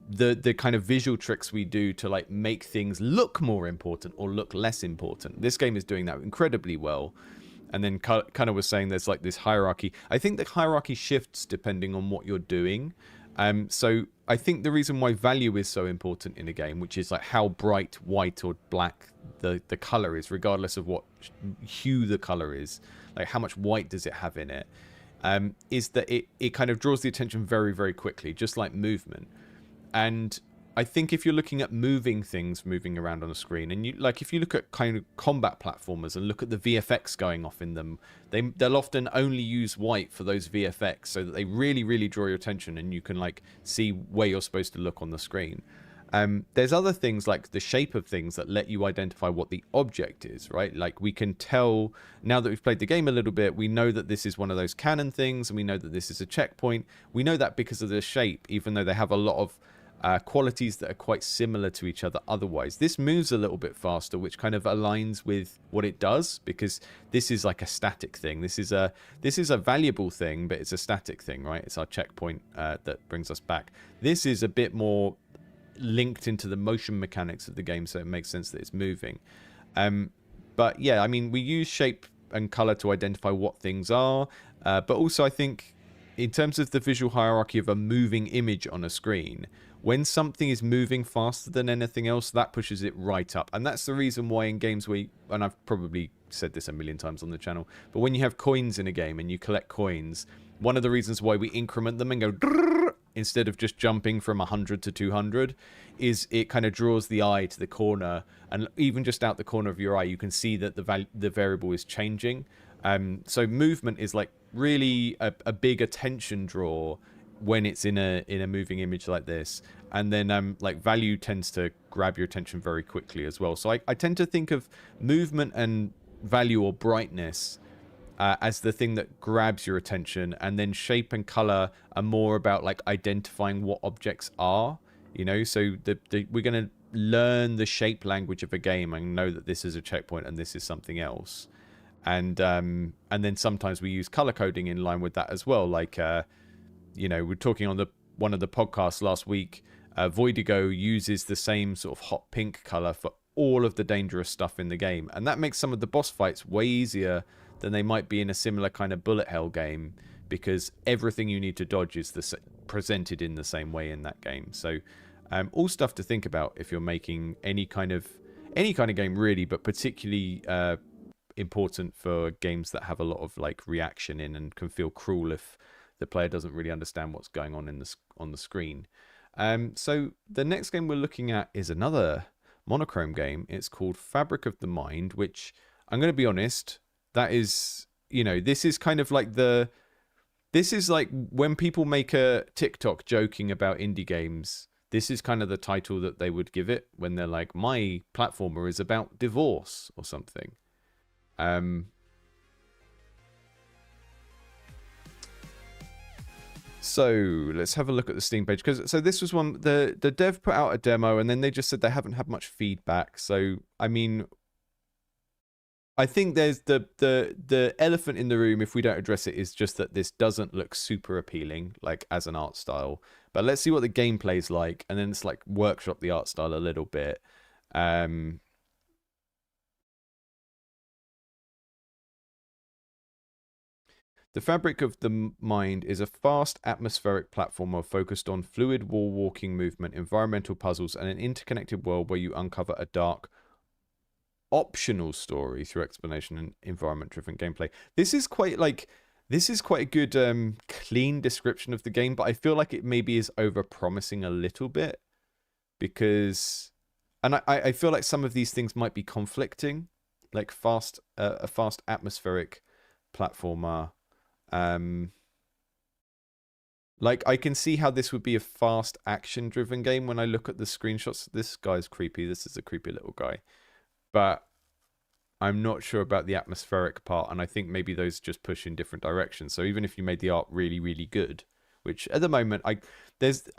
the kind of visual tricks we do to like make things look more important or look less important. This game is doing that incredibly well. And then kind of was saying there's like this hierarchy. I think the hierarchy shifts depending on what you're doing. So I think the reason why value is so important in a game, which is like how bright white or black the color is, regardless of what hue the color is, like how much white does it have in it, is that it kind of draws the attention very, very quickly, just like movement. And I think if you're looking at moving things moving around on a screen, and if you look at kind of combat platformers and look at the VFX going off in them, they'll often only use white for those VFX so that they really, really draw your attention and you can like see where you're supposed to look on the screen. There's other things like the shape of things that let you identify what the object is, right? Like we can tell, now that we've played the game a little bit, we know that this is one of those cannon things, and we know that this is a checkpoint. We know that because of the shape, even though they have a lot of qualities that are quite similar to each other otherwise. This moves a little bit faster, which kind of aligns with what it does, because this is like a static thing. This is a valuable thing, but it's a static thing, right? It's our checkpoint that brings us back. This is a bit more linked into the motion mechanics of the game, so it makes sense that it's moving. But yeah, I mean, we use shape and color to identify what things are, but also I think in terms of the visual hierarchy of a moving image on a screen, when something is moving faster than anything else, that pushes it right up. And that's the reason why in games where, and I've probably said this a million times on the channel, but when you have coins in a game and you collect coins, one of the reasons why we increment them and go instead of just jumping from 100 to 200 is it kind of draws the eye to the corner, and even just out the corner of your eye you can see that the variable is changing. So movement is like really a big attention draw when it's in a moving image like this, and then like value tends to grab your attention very quickly as well. So I tend to think of movement and value or brightness as the thing that grabs your attention, and then shape and color are more about like identifying what objects are, you know. So we're going to learn the shape language of a game and know that this is a checkpoint and this is something else, and then sometimes we use color coding in line with that as well. Like you know, we're talking on one of the podcasts last week, Voidigo uses the same sort of hot pink color for all of the dangerous stuff in the game, and that makes some of the boss fights way easier than they might be in a similar kind of bullet hell game, because everything you need to dodge is presented in the same way in that game. So all stuff to think about if you're making any kind of game really, but particularly important for games that have a lot of like reaction in and can feel cruel if the player doesn't really understand what's going on on the screen. So the next game we're looking at is another monochrome game. It's called Fabric of the Mind, which I'm going to be honest, that is, you know, this is kind of like this is like when people make a TikTok joking about indie games, this is kind of the title that they would give it when they're like, my platformer is about divorce or something. So let's have a look at the Steam page, because so this was one, the dev put out a demo and then they just said they haven't had much feedback. So I mean, I think there's the elephant in the room, if we don't address it, is just that this doesn't look super appealing, like as an art style. But let's see what the gameplay's like, and then it's like workshop the art style a little bit. The Fabric of the Mind is a fast, atmospheric platformer focused on fluid wall-walking movement, environmental puzzles, and an interconnected world where you uncover a dark, optional story through explanation and environment-driven gameplay. This is quite a good, clean description of the game, but I feel like it maybe is over-promising a little bit, because, and I feel like some of these things might be conflicting, like a fast atmospheric platformer. Like I can see how this would be a fast action-driven game when I look at the screenshots. This guy's creepy. This is a creepy little guy. But I'm not sure about the atmospheric part, and I think maybe those just push in different directions. So even if you made the art really, really good, which at the moment I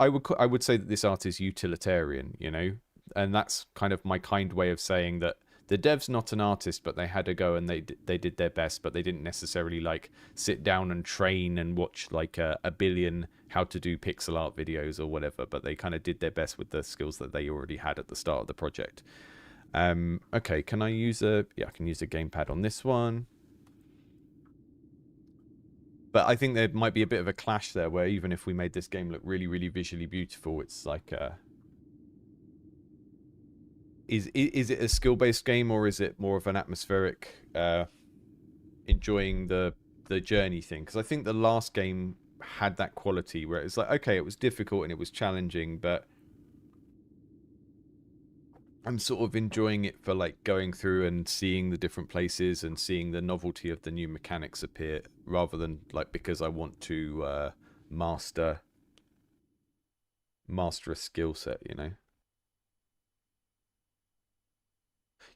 would say that this art is utilitarian, you know, and that's kind of my kind way of saying that the dev's not an artist, but they had a go and they did their best, but they didn't necessarily like sit down and train and watch like a billion how to do pixel art videos or whatever, but they kind of did their best with the skills that they already had at the start of the project. Okay, can I use I can use a gamepad on this one. But I think there might be a bit of a clash there, where even if we made this game look really, really visually beautiful, it's like is it a skill-based game, or is it more of an atmospheric enjoying the journey thing? Because I think the last game had that quality where it's like, okay, it was difficult and it was challenging, but I'm sort of enjoying it for like going through and seeing the different places and seeing the novelty of the new mechanics appear, rather than like because I want to master a skill set, you know.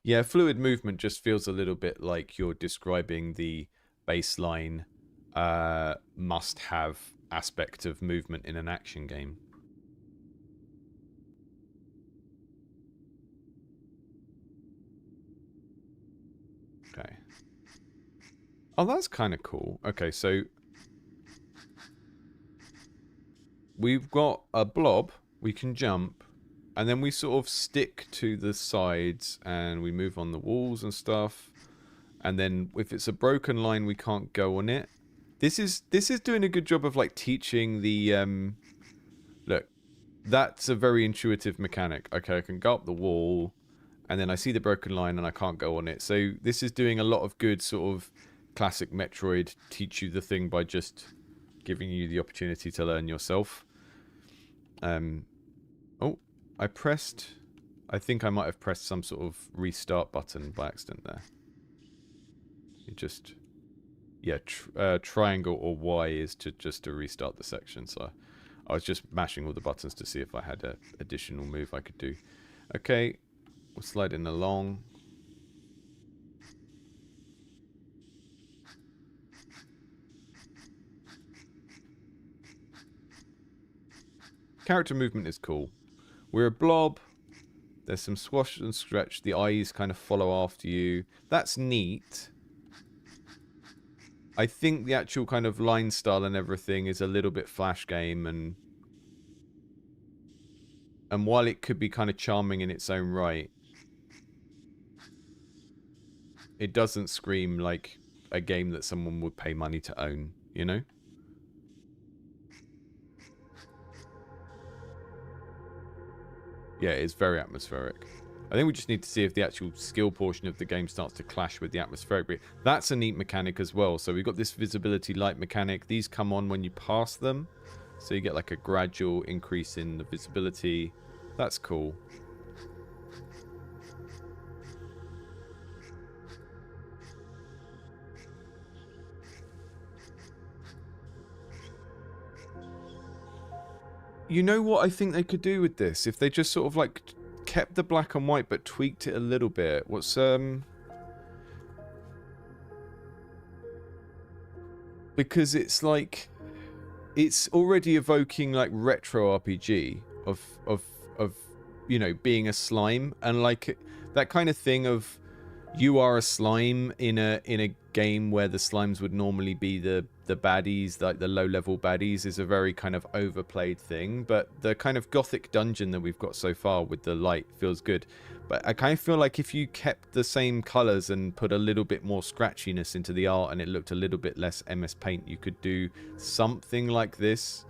Yeah, fluid movement just feels a little bit like you're describing the baseline must-have aspect of movement in an action game. Okay. Oh, that's kind of cool. Okay, so we've got a blob, we can jump, and then we sort of stick to the sides and we move on the walls and stuff. And then if it's a broken line, we can't go on it. This is doing a good job of like teaching the look, that's a very intuitive mechanic. Okay, I can go up the wall and then I see the broken line and I can't go on it. So this is doing a lot of good sort of classic Metroid teach you the thing by just giving you the opportunity to learn yourself. Oh, I think I might have pressed some sort of restart button by accident there. It just, yeah, triangle or Y is just to restart the section. So I was just mashing all the buttons to see if I had an additional move I could do. Okay, we're sliding along. Character movement is cool. We're a blob. There's some swash and stretch. The eyes kind of follow after you. That's neat. I think the actual kind of line style and everything is a little bit flash game, and while it could be kind of charming in its own right, it doesn't scream like a game that someone would pay money to own, you know? Yeah, it's very atmospheric. I think we just need to see if the actual skill portion of the game starts to clash with the atmospheric bit. That's a neat mechanic as well. So we've got this visibility light mechanic. These come on when you pass them. So you get like a gradual increase in the visibility. That's cool. You know what I think they could do with this? If they just sort of like kept the black and white but tweaked it a little bit. Because it's like, it's already evoking like retro RPG of you know, being a slime, and like that kind of thing of you are a slime in a game where the slimes would normally be the baddies, like the low level baddies, is a very kind of overplayed thing. But the kind of gothic dungeon that we've got so far with the light feels good. But I kind of feel like if you kept the same colors and put a little bit more scratchiness into the art and it looked a little bit less MS Paint, you could do something like this.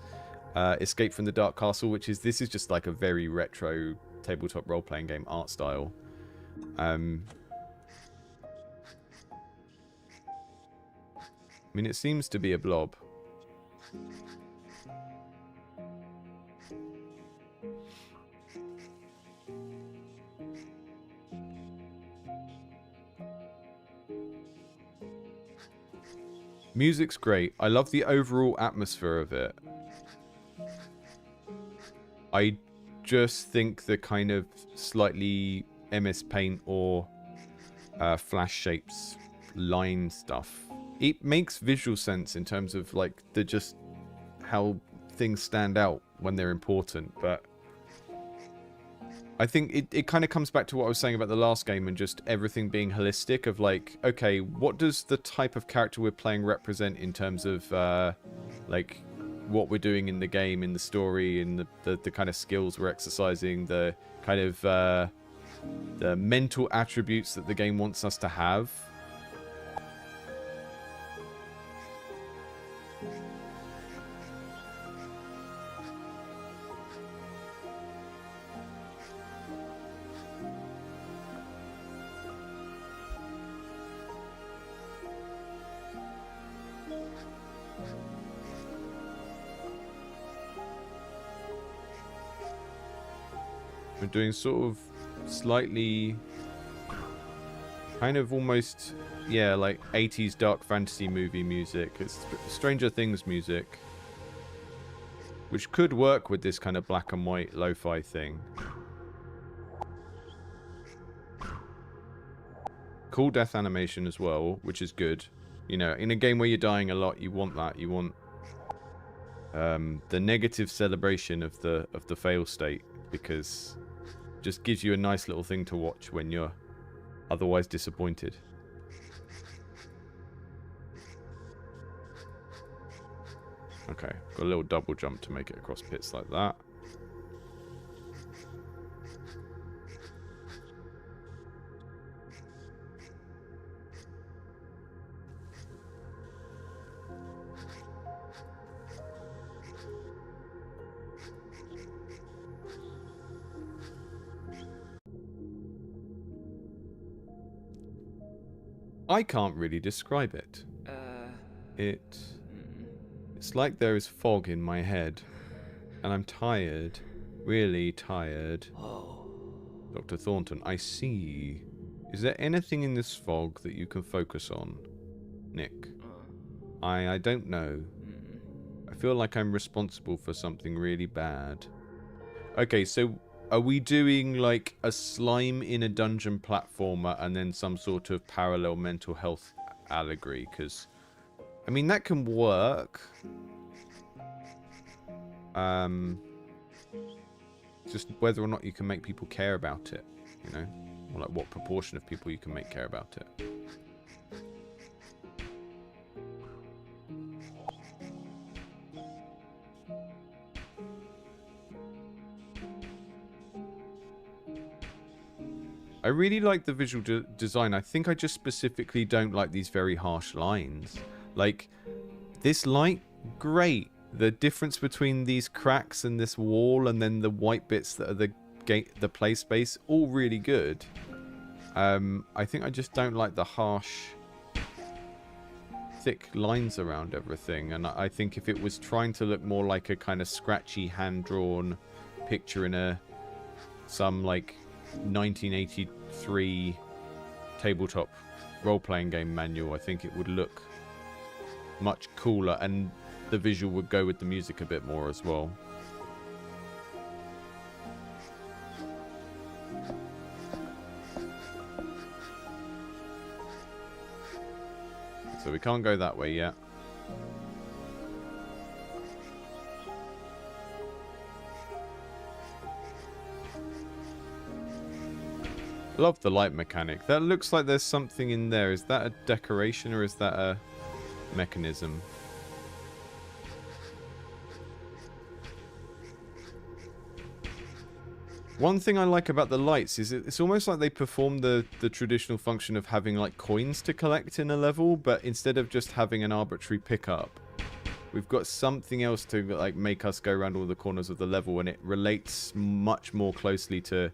Escape from the Dark Castle, this is just like a very retro tabletop role-playing game art style. I mean, it seems to be a blob. Music's great. I love the overall atmosphere of it. I just think the kind of slightly MS Paint or Flash Shapes line stuff, it makes visual sense in terms of like just how things stand out when they're important, but I think it kind of comes back to what I was saying about the last game and just everything being holistic of like, okay, what does the type of character we're playing represent in terms of like what we're doing in the game, in the story, in the kind of skills we're exercising, the kind of the mental attributes that the game wants us to have. We're doing sort of slightly kind of almost, yeah, like 80s dark fantasy movie music. It's Stranger Things music, which could work with this kind of black and white lo-fi thing. Cool death animation as well, which is good. You know, in a game where you're dying a lot, you want that. You want the negative celebration of the fail state, because it just gives you a nice little thing to watch when you're otherwise disappointed. Got a little double jump to make it across pits like that. I can't really describe it. It's like there is fog in my head, and I'm tired, really tired. Dr. Thornton, I see. Is there anything in this fog that you can focus on, Nick? I don't know. I feel like I'm responsible for something really bad. Okay, so are we doing like a slime in a dungeon platformer and then some sort of parallel mental health allegory? Because, I mean, that can work. Just whether or not you can make people care about it, you know? Or like what proportion of people you can make care about it. I really like the visual design. I think I just specifically don't like these very harsh lines. Like, this light, great. The difference between these cracks and this wall and then the white bits that are the play space, all really good. I think I just don't like the harsh, thick lines around everything. And I think if it was trying to look more like a kind of scratchy, hand-drawn picture in some, like, 1983 tabletop role-playing game manual, I think it would look much cooler, and the visual would go with the music a bit more as well. So we can't go that way yet. Love the light mechanic. That looks like there's something in there. Is that a decoration or is that a mechanism? One thing I like about the lights is it's almost like they perform the traditional function of having like coins to collect in a level, but instead of just having an arbitrary pickup, we've got something else to like make us go around all the corners of the level, and it relates much more closely to,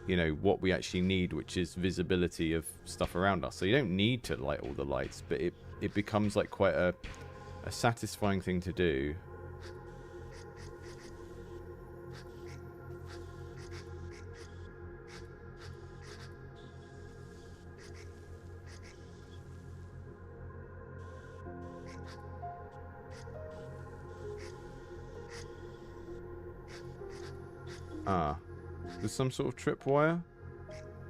you know, what we actually need, which is visibility of stuff around us. So you don't need to light all the lights, but it becomes like quite a satisfying thing to do. Ah. There's some sort of tripwire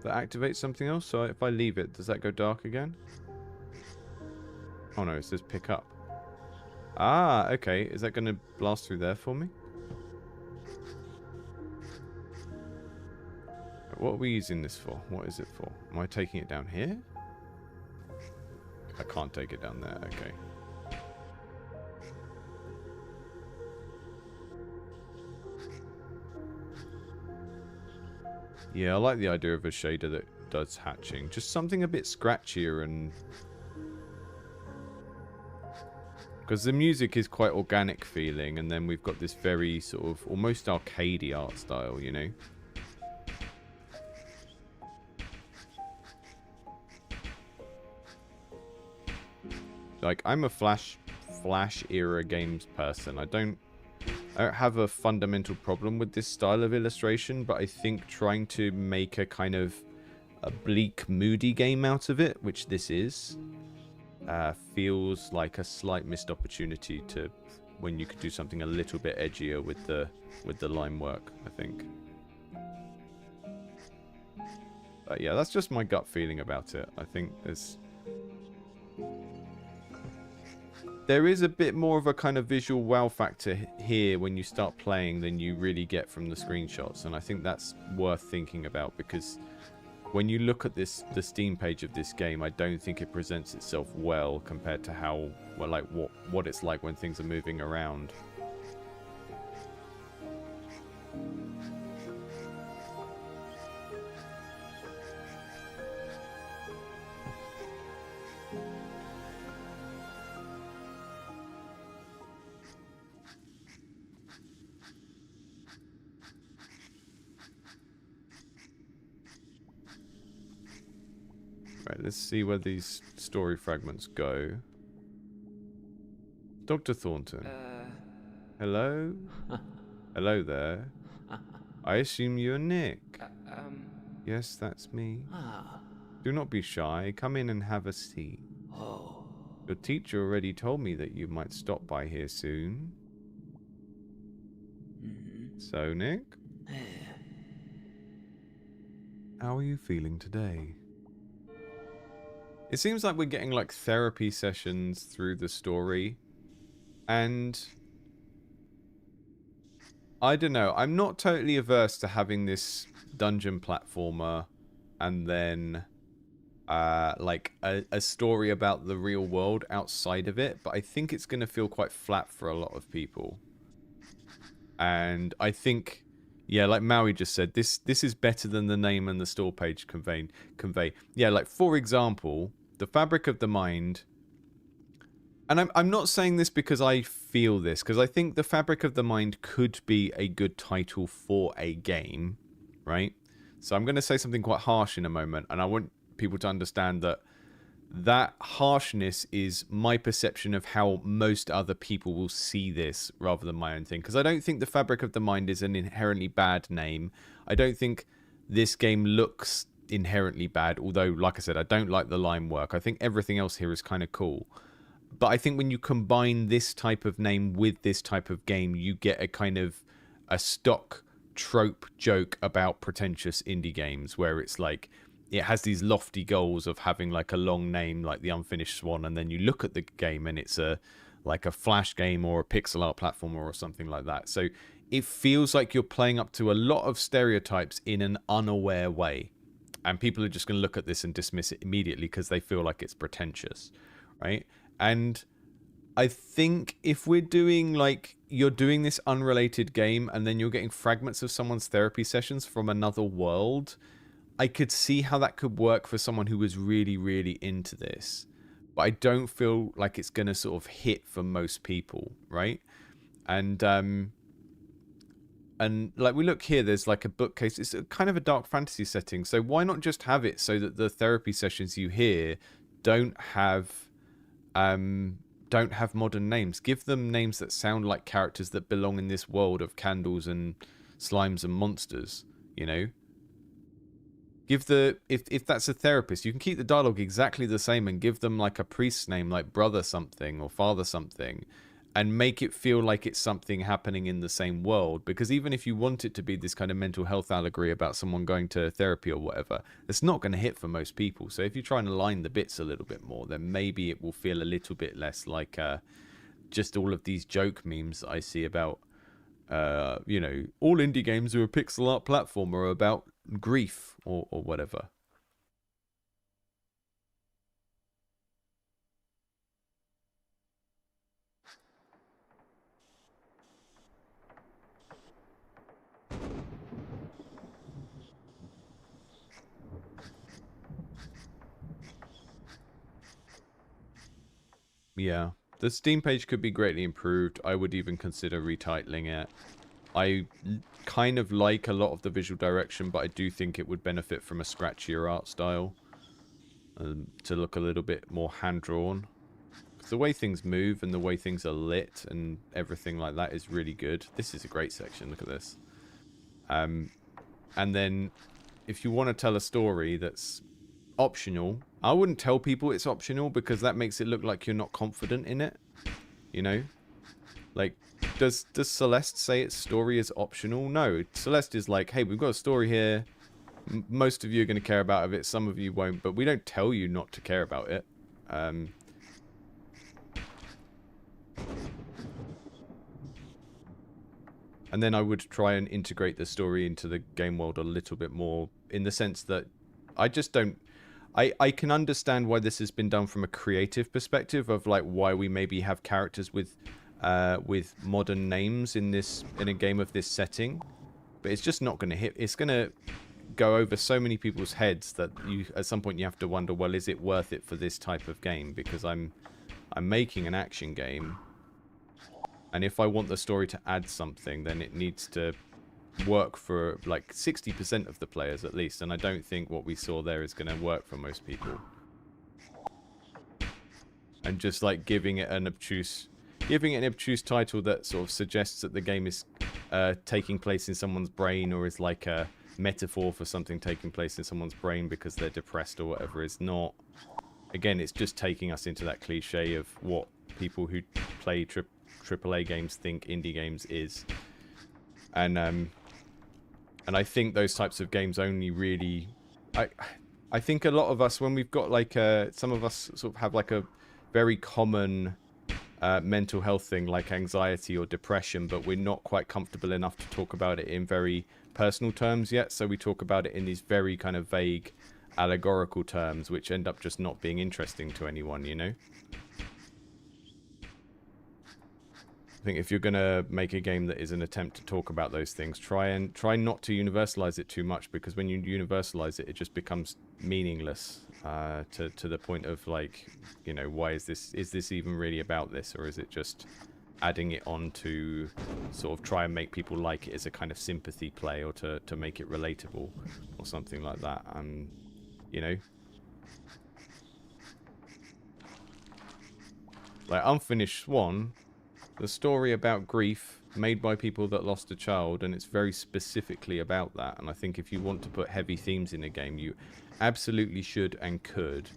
that activates something else. So if I leave it, does that go dark again? Oh no, it says pick up. Ah, okay. Is that going to blast through there for me? What are we using this for? What is it for? Am I taking it down here? I can't take it down there. Okay. Yeah, I like the idea of a shader that does hatching. Just something a bit scratchier, and because the music is quite organic feeling, and then we've got this very sort of almost arcadey art style, you know? Like, I'm a Flash era games person. I don't have a fundamental problem with this style of illustration, but I think trying to make a kind of a bleak, moody game out of it, which this is, feels like a slight missed opportunity to when you could do something a little bit edgier with the line work, I think. But yeah, that's just my gut feeling about it. I think there is a bit more of a kind of visual wow factor here when you start playing than you really get from the screenshots, and I think that's worth thinking about, because when you look at this, the Steam page of this game, I don't think it presents itself well compared to how, well, like what it's like when things are moving around. Right, let's see where these story fragments go. Dr. Thornton. Hello? Hello there. I assume you're Nick. Yes, that's me. Do not be shy. Come in and have a seat. Oh. Your teacher already told me that you might stop by here soon. So, Nick? How are you feeling today? It seems like we're getting like therapy sessions through the story. And I don't know. I'm not totally averse to having this dungeon platformer and then like a story about the real world outside of it. But I think it's going to feel quite flat for a lot of people. And I think, yeah, like Maui just said, this is better than the name and the store page convey. Yeah, like for example, the Fabric of the Mind. And I'm not saying this because I feel this, because I think the Fabric of the Mind could be a good title for a game, right? So I'm going to say something quite harsh in a moment, and I want people to understand that that harshness is my perception of how most other people will see this rather than my own thing. Because I don't think the Fabric of the Mind is an inherently bad name. I don't think this game looks inherently bad, although, like I said, I don't like the line work. I think everything else here is kind of cool. But I think when you combine this type of name with this type of game, you get a kind of a stock trope joke about pretentious indie games where it's like, it has these lofty goals of having like a long name like The Unfinished Swan, and then you look at the game and it's like a Flash game or a pixel art platformer or something like that. So it feels like you're playing up to a lot of stereotypes in an unaware way. And people are just going to look at this and dismiss it immediately because they feel like it's pretentious, right? And I think if we're doing like, you're doing this unrelated game and then you're getting fragments of someone's therapy sessions from another world, I could see how that could work for someone who was really, really into this. But I don't feel like it's going to sort of hit for most people, right? And like we look here, there's like a bookcase. It's a kind of a dark fantasy setting. So why not just have it so that the therapy sessions you hear don't have modern names? Give them names that sound like characters that belong in this world of candles and slimes and monsters, you know? Give the, if that's a therapist, you can keep the dialogue exactly the same and give them like a priest's name, like brother something or father something, and make it feel like it's something happening in the same world. Because even if you want it to be this kind of mental health allegory about someone going to therapy or whatever, it's not going to hit for most people. So if you try and align the bits a little bit more, then maybe it will feel a little bit less like just all of these joke memes that I see about, you know, all indie games are a pixel art platformer about grief or whatever. Yeah, the Steam page could be greatly improved. I would even consider retitling it. I kind of like a lot of the visual direction, but I do think it would benefit from a scratchier art style to look a little bit more hand-drawn. The way things move and the way things are lit and everything like that is really good. This is a great section. Look at this. And then if you want to tell a story that's optional, I wouldn't tell people it's optional because that makes it look like you're not confident in it. You know? Like, does Celeste say its story is optional? No. Celeste is like, hey, we've got a story here. Most of you are going to care about it. Some of you won't. But we don't tell you not to care about it. And then I would try and integrate the story into the game world a little bit more, in the sense that I just don't. I can understand why this has been done from a creative perspective of like why we maybe have characters with modern names in a game of this setting, but it's just not going to hit. It's going to go over so many people's heads that you at some point you have to wonder, well, is it worth it for this type of game? Because I'm making an action game, and if I want the story to add something, then it needs to work for like 60% of the players at least, and I don't think what we saw there is going to work for most people. And just like giving it an obtuse title that sort of suggests that the game is taking place in someone's brain, or is like a metaphor for something taking place in someone's brain because they're depressed or whatever, is not. Again, it's just taking us into that cliche of what people who play AAA games think indie games is. And I think those types of games only really... I think a lot of us, when we've got like some of us sort of have like a very common mental health thing like anxiety or depression, but we're not quite comfortable enough to talk about it in very personal terms yet, so we talk about it in these very kind of vague allegorical terms, which end up just not being interesting to anyone, you know? I think if you're going to make a game that is an attempt to talk about those things, try not to universalize it too much, because when you universalize it, it just becomes meaningless to the point of like, you know, why is this even really about this, or is it just adding it on to sort of try and make people like it as a kind of sympathy play, or to make it relatable or something like that, and you know, like Unfinished Swan. The story about grief made by people that lost a child, and it's very specifically about that. And I think if you want to put heavy themes in a game, you absolutely should and could.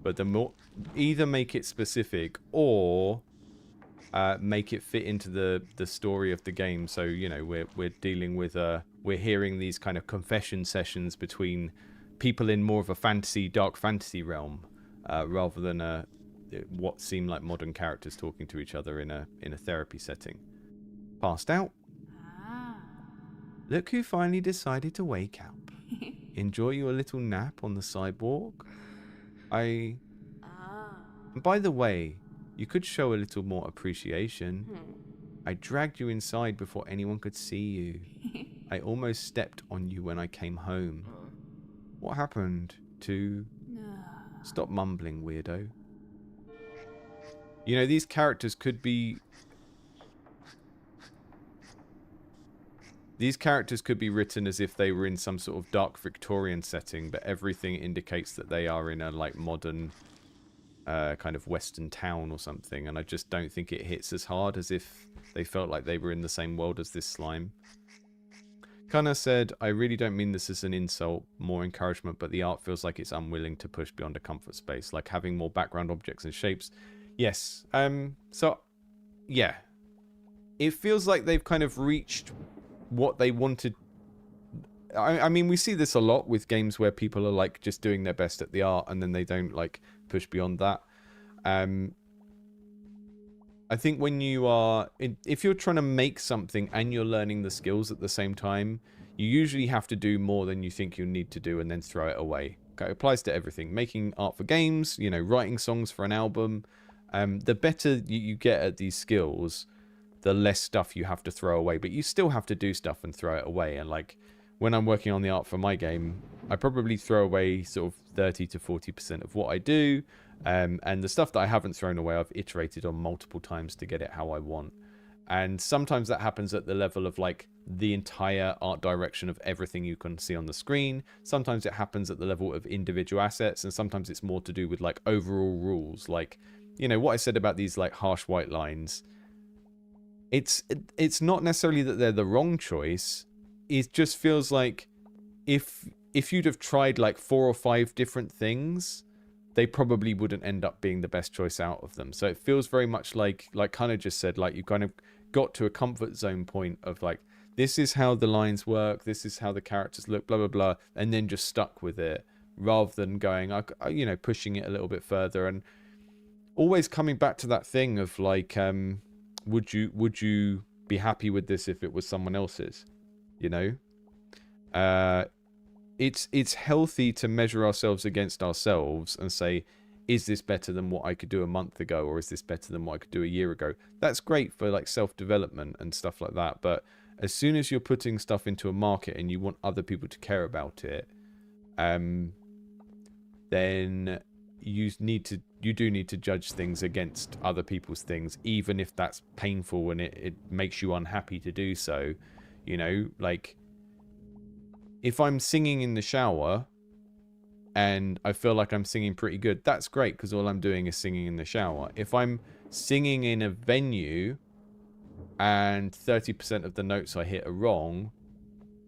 But the more, either make it specific or make it fit into the story of the game. So, you know, we're dealing with we're hearing these kind of confession sessions between people in more of a dark fantasy realm, rather than what seem like modern characters talking to each other in a therapy setting. Passed out. Look who finally decided to wake up. Enjoy your little nap on the sidewalk. And by the way, you could show a little more appreciation. I dragged you inside before anyone could see you. I almost stepped on you when I came home. What happened to... Stop mumbling, weirdo. You know, these characters could be... These characters could be written as if they were in some sort of dark Victorian setting, but everything indicates that they are in a, like, modern kind of Western town or something, and I just don't think it hits as hard as if they felt like they were in the same world as this slime. Kana said, I really don't mean this as an insult, more encouragement, but the art feels like it's unwilling to push beyond a comfort space, like having more background objects and shapes. Yes. So, yeah. It feels like they've kind of reached what they wanted. I mean, we see this a lot with games where people are, like, just doing their best at the art and then they don't, like, push beyond that. I think when you are... If you're trying to make something and you're learning the skills at the same time, you usually have to do more than you think you need to do and then throw it away. Okay, it applies to everything. Making art for games, you know, writing songs for an album... the better you get at these skills, the less stuff you have to throw away. But you still have to do stuff and throw it away. And like, when I'm working on the art for my game, I probably throw away sort of 30 to 40% of what I do. And the stuff that I haven't thrown away, I've iterated on multiple times to get it how I want. And sometimes that happens at the level of like the entire art direction of everything you can see on the screen. Sometimes it happens at the level of individual assets. And sometimes it's more to do with like overall rules, like... You know, what I said about these, like, harsh white lines, it's not necessarily that they're the wrong choice. It just feels like if you'd have tried, like, 4 or 5 different things, they probably wouldn't end up being the best choice out of them. So it feels very much like Connor just said, like, you kind of got to a comfort zone point of, like, this is how the lines work, this is how the characters look, blah, blah, blah, and then just stuck with it, rather than going, you know, pushing it a little bit further. And always coming back to that thing of like, would you be happy with this if it was someone else's? You know, it's healthy to measure ourselves against ourselves and say, is this better than what I could do a month ago, or is this better than what I could do a year ago? That's great for like self-development and stuff like that, but as soon as you're putting stuff into a market and you want other people to care about it, then you do need to judge things against other people's things, even if that's painful and it makes you unhappy to do so. You know, like, if I'm singing in the shower and I feel like I'm singing pretty good, that's great, because all I'm doing is singing in the shower. If I'm singing in a venue and 30% of the notes I hit are wrong,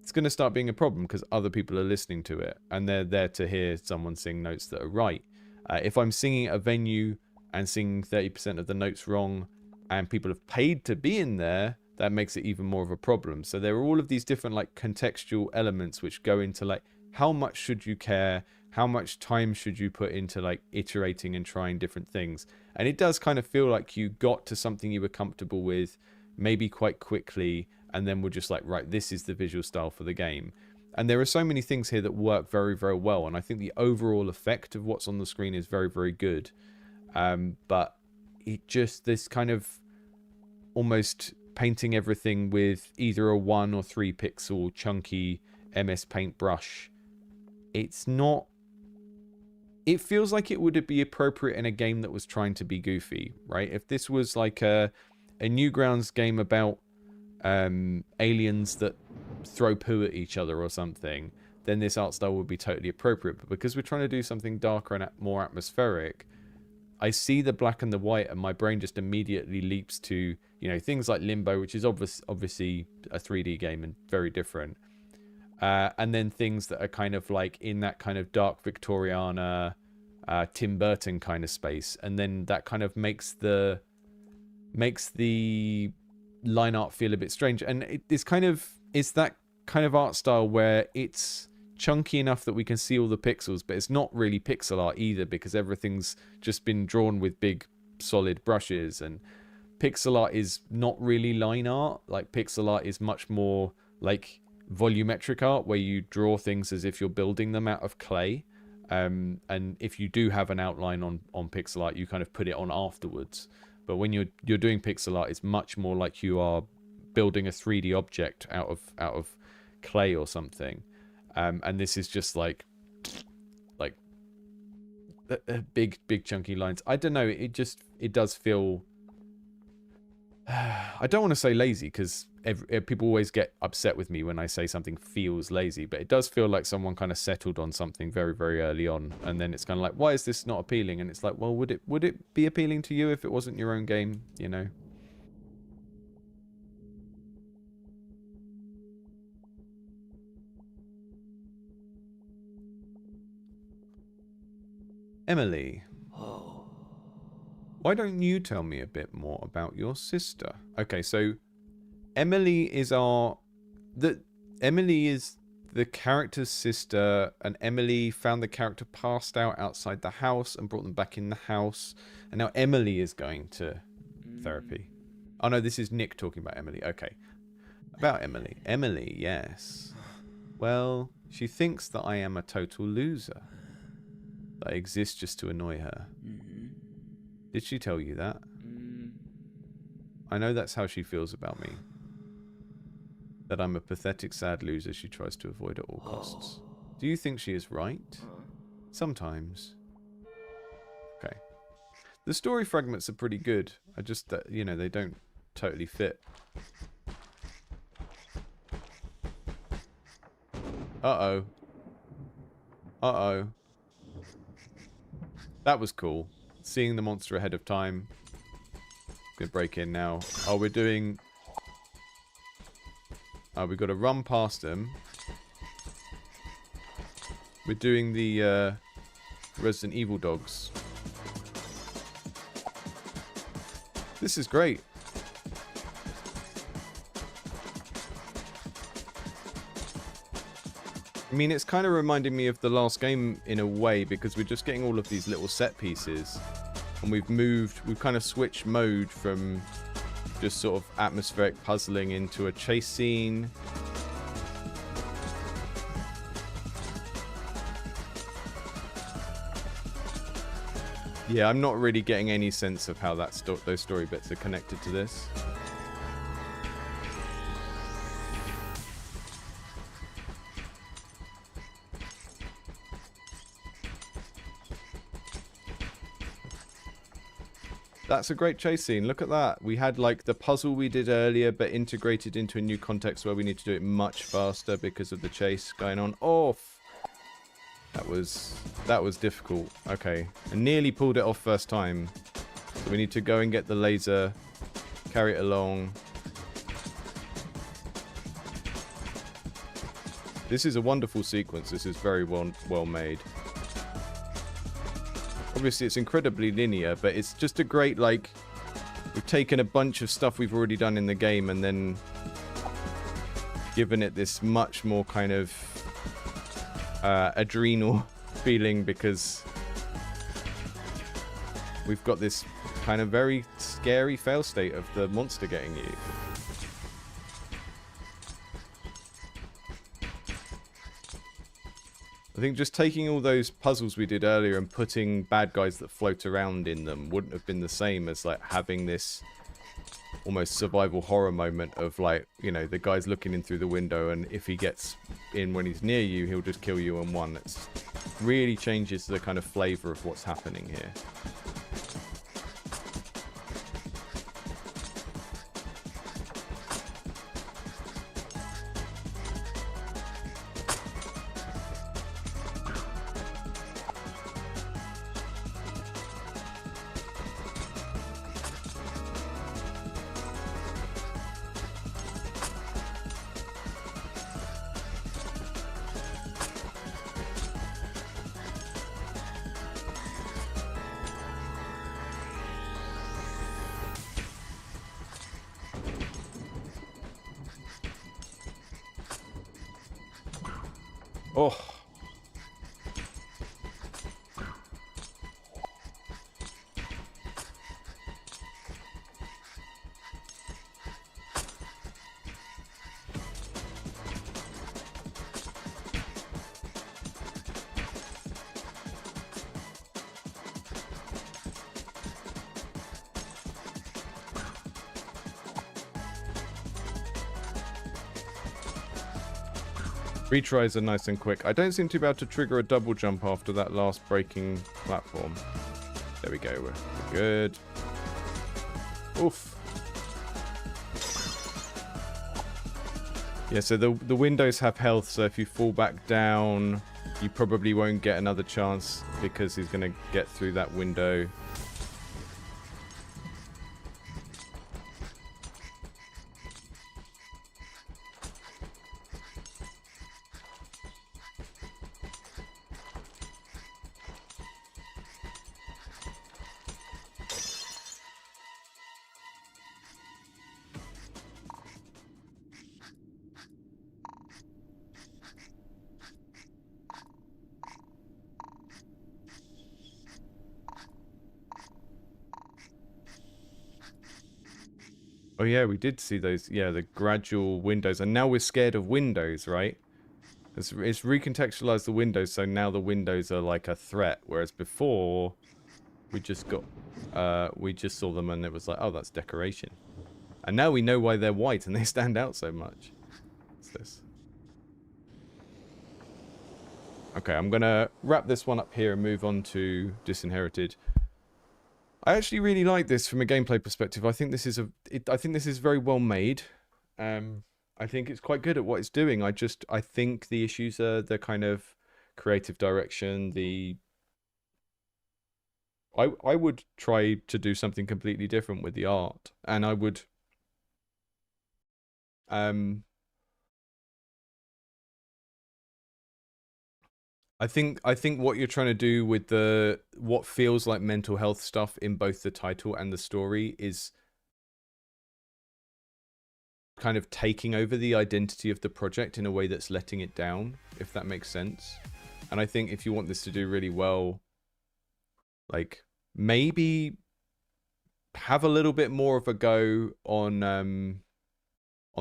it's going to start being a problem, because other people are listening to it and they're there to hear someone sing notes that are right. If I'm singing at a venue and singing 30% of the notes wrong and people have paid to be in there, that makes it even more of a problem. So there are all of these different like contextual elements which go into like, how much should you care? How much time should you put into like iterating and trying different things? And it does kind of feel like you got to something you were comfortable with maybe quite quickly, and then we're just like, right, this is the visual style for the game. And there are so many things here that work very, very well. And I think the overall effect of what's on the screen is very, very good. But it just, this kind of almost painting everything with either a 1 or 3 pixel chunky MS Paint brush, it's not, it feels like it would be appropriate in a game that was trying to be goofy, right? If this was like a Newgrounds game about aliens that throw poo at each other or something, then this art style would be totally appropriate. But because we're trying to do something darker and more atmospheric, I see the black and the white and my brain just immediately leaps to, you know, things like Limbo, which is obviously a 3D game and very different. And then things that are kind of like in that kind of dark Victoriana, Tim Burton kind of space. And then that kind of makes the line art feel a bit strange. And it's that kind of art style where it's chunky enough that we can see all the pixels, but it's not really pixel art either, because everything's just been drawn with big solid brushes. And pixel art is not really line art. Like, pixel art is much more like volumetric art, where you draw things as if you're building them out of clay. And if you do have an outline on pixel art, you kind of put it on afterwards. But when you're doing pixel art, it's much more like you are building a 3D object out of clay or something. And this is just like big chunky lines. I don't know. It does feel. I don't want to say lazy, because people always get upset with me when I say something feels lazy, but it does feel like someone kind of settled on something very, very early on, and then it's kind of like, why is this not appealing? And it's like, well, would it be appealing to you if it wasn't your own game, you know? Emily. Why don't you tell me a bit more about your sister? Okay, so Emily is Emily is the character's sister, and Emily found the character passed out outside the house and brought them back in the house, and now Emily is going to therapy. Oh no, this is Nick talking about Emily. Okay. About Emily. Emily, yes. Well, she thinks that I am a total loser. That I exist just to annoy her. Did she tell you that? I know that's how she feels about me. That I'm a pathetic, sad loser she tries to avoid at all costs. Do you think she is right? Sometimes. Okay. The story fragments are pretty good. I just, you know, they don't totally fit. Uh-oh. Uh-oh. That was cool. Seeing the monster ahead of time. Gonna break in now. Oh, we're doing... Oh, we've got to run past them. We're doing the Resident Evil dogs. This is great. I mean, it's kind of reminding me of the last game in a way, because we're just getting all of these little set pieces. And we've kind of switched mode from just sort of atmospheric puzzling into a chase scene. Yeah, I'm not really getting any sense of how those story bits are connected to this. That's a great chase scene. Look at that. We had like the puzzle we did earlier, but integrated into a new context where we need to do it much faster because of the chase going on. Oh, that was difficult. Okay, I nearly pulled it off first time. So we need to go and get the laser, carry it along. This is a wonderful sequence. This is very well made. Obviously, it's incredibly linear, but it's just a great, like, we've taken a bunch of stuff we've already done in the game and then given it this much more kind of adrenal feeling because we've got this kind of very scary fail state of the monster getting you. I think just taking all those puzzles we did earlier and putting bad guys that float around in them wouldn't have been the same as like having this almost survival horror moment of like, you know, the guy's looking in through the window and if he gets in when he's near you, he'll just kill you in one. It really changes the kind of flavor of what's happening here. Oh. Retries are nice and quick. I don't seem to be able to trigger a double jump after that last breaking platform. There we go. We're good. Oof. Yeah, so the windows have health, so if you fall back down, you probably won't get another chance because he's going to get through that window. Oh yeah, we did see those, yeah, the gradual windows, and now we're scared of windows, right? It's recontextualized the windows, so now the windows are like a threat, whereas before we just saw them and it was like, oh, that's decoration. And now we know why they're white and they stand out so much. What's this? Okay, I'm gonna wrap this one up here and move on to Disinherited. I actually really like this from a gameplay perspective. I think this is I think this is very well made. I think it's quite good at what it's doing. I think the issues are the kind of creative direction. I would try to do something completely different with the art, and I would I think what you're trying to do with what feels like mental health stuff in both the title and the story is kind of taking over the identity of the project in a way that's letting it down, if that makes sense. And I think if you want this to do really well, like maybe have a little bit more of a go on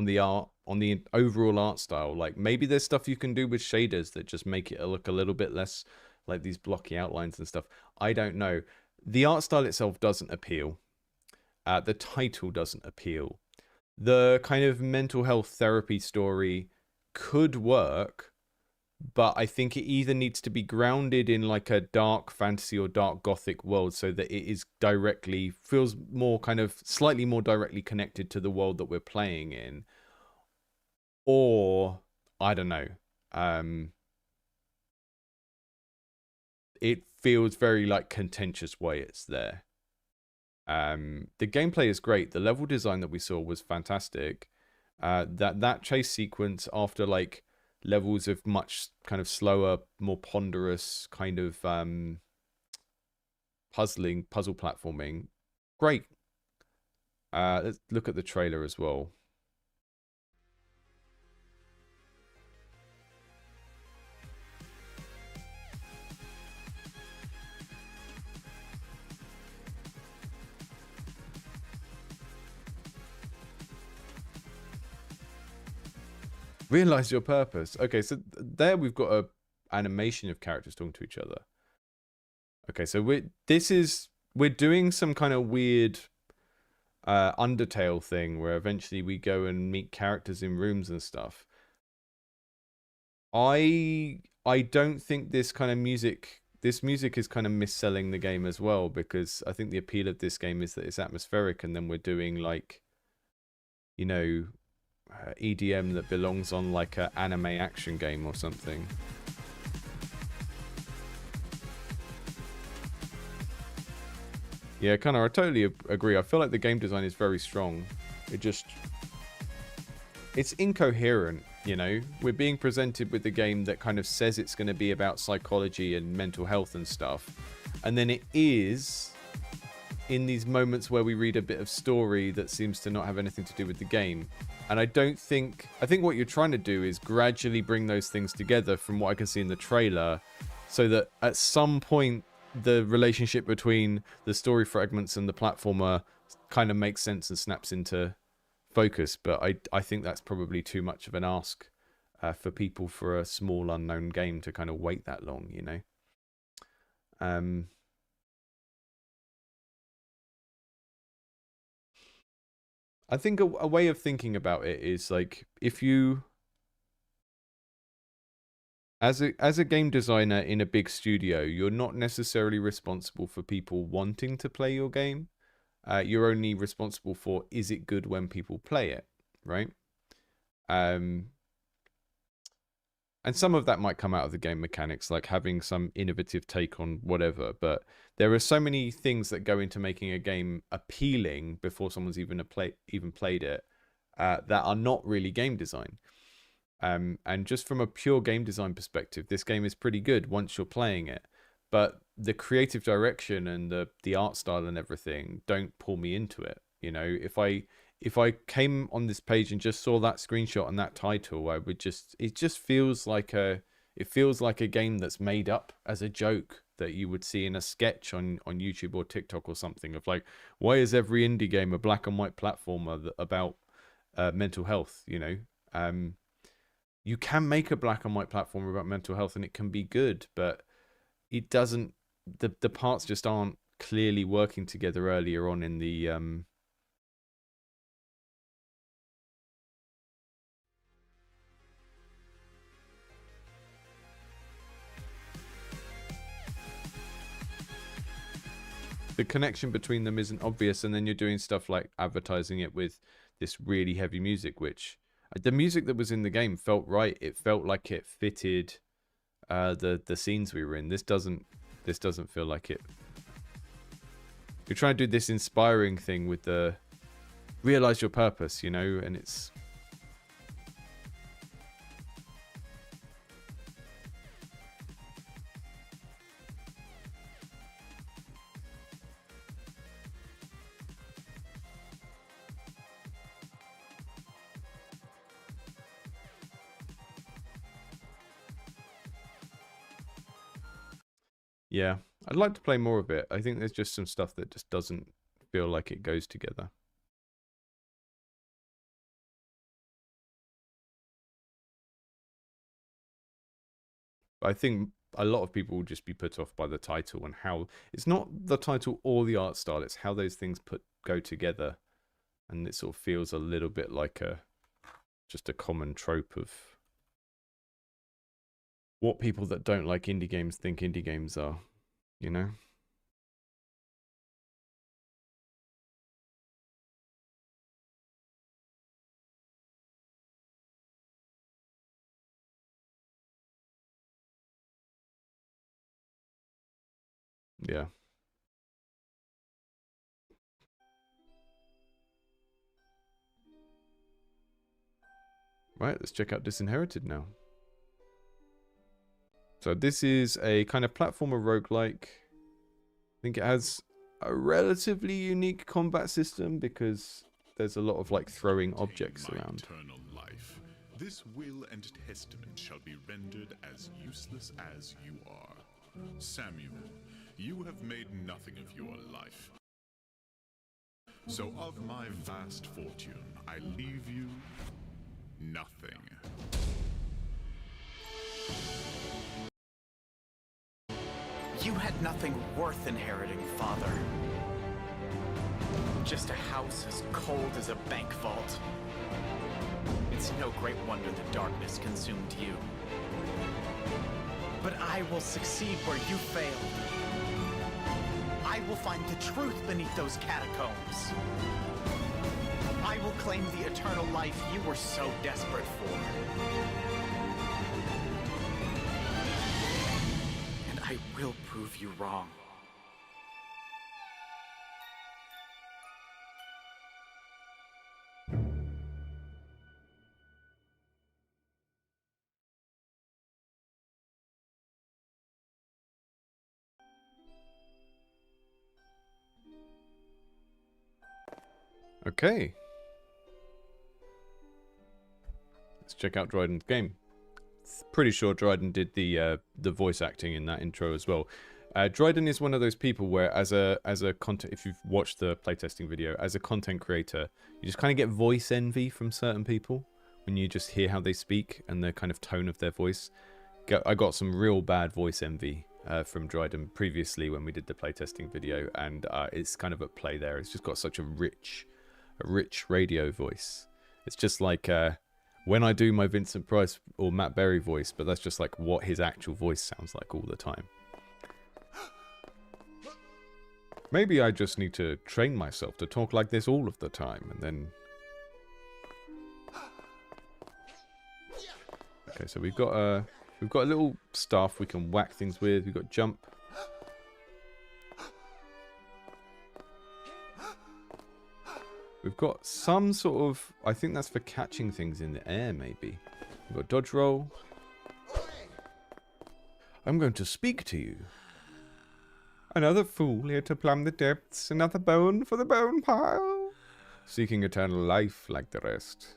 the art, on the overall art style. Like maybe there's stuff you can do with shaders that just make it look a little bit less like these blocky outlines and stuff. I don't know. The art style itself doesn't appeal. The title doesn't appeal. The kind of mental health therapy story could work, but I think it either needs to be grounded in like a dark fantasy or dark gothic world so that it is directly, feels more kind of slightly more directly connected to the world that we're playing in. Or, I don't know, it feels very like contentious way it's there. The gameplay is great. The level design that we saw was fantastic. That chase sequence after like levels of much kind of slower, more ponderous kind of puzzle platforming, great. Let's look at the trailer as well. Realize your purpose. Okay, so there we've got a animation of characters talking to each other. Okay, so we're doing some kind of weird Undertale thing where eventually we go and meet characters in rooms and stuff. I don't think this music is kind of mis-selling the game as well, because I think the appeal of this game is that it's atmospheric, and then we're doing like, you know, EDM that belongs on like an anime action game or something. Yeah, Connor, I totally agree. I feel like the game design is very strong. It's incoherent, you know? We're being presented with a game that kind of says it's going to be about psychology and mental health and stuff. And then it is in these moments where we read a bit of story that seems to not have anything to do with the game. And I think what you're trying to do is gradually bring those things together from what I can see in the trailer, so that at some point the relationship between the story fragments and the platformer kind of makes sense and snaps into focus. But I think that's probably too much of an ask for people for a small unknown game to kind of wait that long, you know? I think a way of thinking about it is like, if you, as a game designer in a big studio, you're not necessarily responsible for people wanting to play your game. You're only responsible for, is it good when people play it, right? And some of that might come out of the game mechanics, like having some innovative take on whatever. But there are so many things that go into making a game appealing before someone's even played it, that are not really game design. And just from a pure game design perspective, this game is pretty good once you're playing it. But the creative direction and the art style and everything don't pull me into it. You know, if I came on this page and just saw that screenshot and that title, it just feels like a game that's made up as a joke that you would see in a sketch on YouTube or TikTok or something, of like, why is every indie game a black and white platformer about mental health? You know, you can make a black and white platformer about mental health and it can be good, but it doesn't. The parts just aren't clearly working together earlier on in the connection between them isn't obvious, and then you're doing stuff like advertising it with this really heavy music, which the music that was in the game felt right. It felt like it fitted the scenes we were in. This doesn't feel like it. You're trying to do this inspiring thing with the realize your purpose, you know, and it's yeah. I'd like to play more of it. I think there's just some stuff that just doesn't feel like it goes together. I think a lot of people will just be put off by the title and how it's not the title or the art style, it's how those things go together, and it sort of feels a little bit like just a common trope of what people that don't like indie games think indie games are, you know? Yeah. Right, let's check out Disinherited now. So this is a kind of platformer roguelike. I think it has a relatively unique combat system because there's a lot of like throwing objects around. Eternal life. This will and testament shall be rendered as useless as you are. Samuel, you have made nothing of your life. So of my vast fortune, I leave you nothing. You had nothing worth inheriting, Father. Just a house as cold as a bank vault. It's no great wonder the darkness consumed you. But I will succeed where you failed. I will find the truth beneath those catacombs. I will claim the eternal life you were so desperate for. And I will prove you wrong. Okay. Let's check out Dryden's game. Pretty sure Dryden did the voice acting in that intro as well. Dryden is one of those people where as a content, if you've watched the playtesting video, as a content creator, you just kind of get voice envy from certain people when you just hear how they speak and the kind of tone of their voice. I got some real bad voice envy from Dryden previously when we did the playtesting video, and it's kind of at play there. It's just got such a rich radio voice. It's just like when I do my Vincent Price or Matt Berry voice, but that's just like what his actual voice sounds like all the time. Maybe I just need to train myself to talk like this all of the time, and then... Okay, so we've got a little staff we can whack things with. We've got jump. We've got some sort of... I think that's for catching things in the air, maybe. We've got dodge roll. I'm going to speak to you. Another fool here to plumb the depths. Another bone for the bone pile. Seeking eternal life like the rest.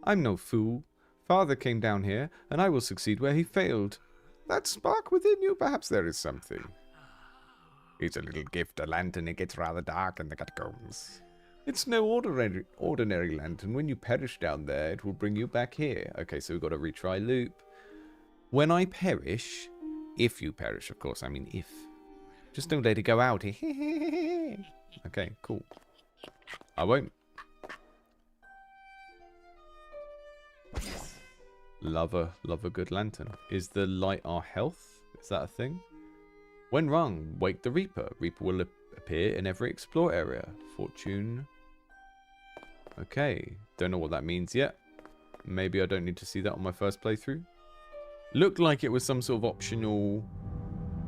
I'm no fool. Father came down here, and I will succeed where he failed. That spark within you, perhaps there is something. It's a little gift, a lantern. It gets rather dark in the catacombs. It's no ordinary lantern. When you perish down there, it will bring you back here. Okay, so we've got a retry loop. When I perish, if you perish, of course, I mean if. Just don't let it go out. Okay, cool. I won't. Love a good lantern. Is the light our health? Is that a thing? When rung, wake the Reaper. Reaper will appear in every explore area. Fortune. Okay. Don't know what that means yet. Maybe I don't need to see that on my first playthrough. Looked like it was some sort of optional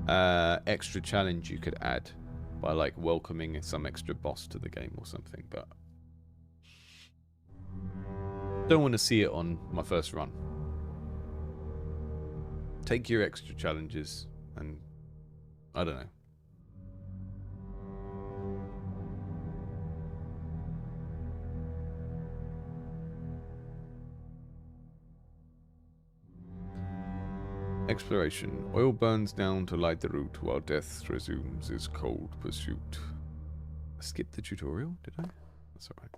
extra challenge you could add by like welcoming some extra boss to the game or something, but don't want to see it on my first run. Take your extra challenges and I don't know. Exploration. Oil burns down to light the route while death resumes its cold pursuit. I skipped the tutorial, did I? That's alright.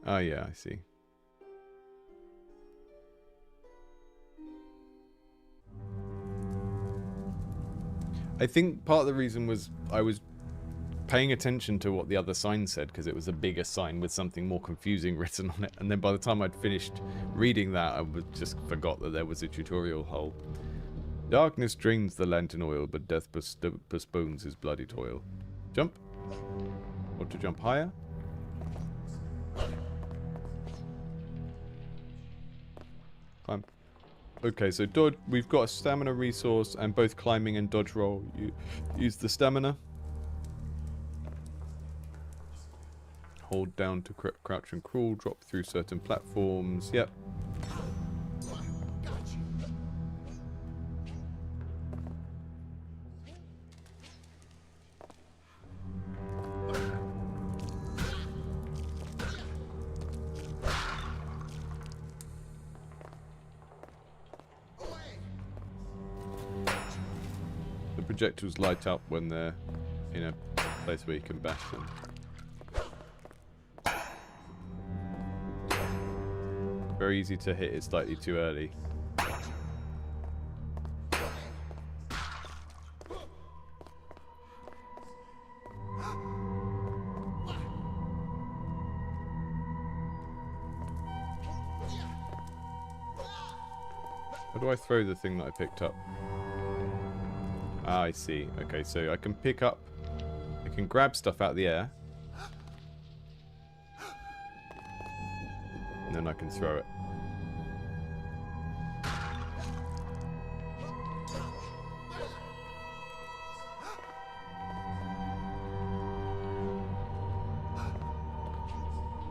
Oh yeah, I see. I think part of the reason was I was paying attention to what the other sign said because it was a bigger sign with something more confusing written on it, and then by the time I'd finished reading that, I just forgot that there was a tutorial hole. Darkness drains the lantern oil, but death postpones his bloody toil. Jump. Or to jump higher. Climb. Okay, so dodge. We've got a stamina resource, and both climbing and dodge roll. You use the stamina. Hold down to crouch and crawl. Drop through certain platforms. Yep. Projectiles light up when they're in a place where you can bash them. Very easy to hit it slightly too early. How do I throw the thing that I picked up? Ah, I see. Okay, so I can pick up... I can grab stuff out of the air. And then I can throw it.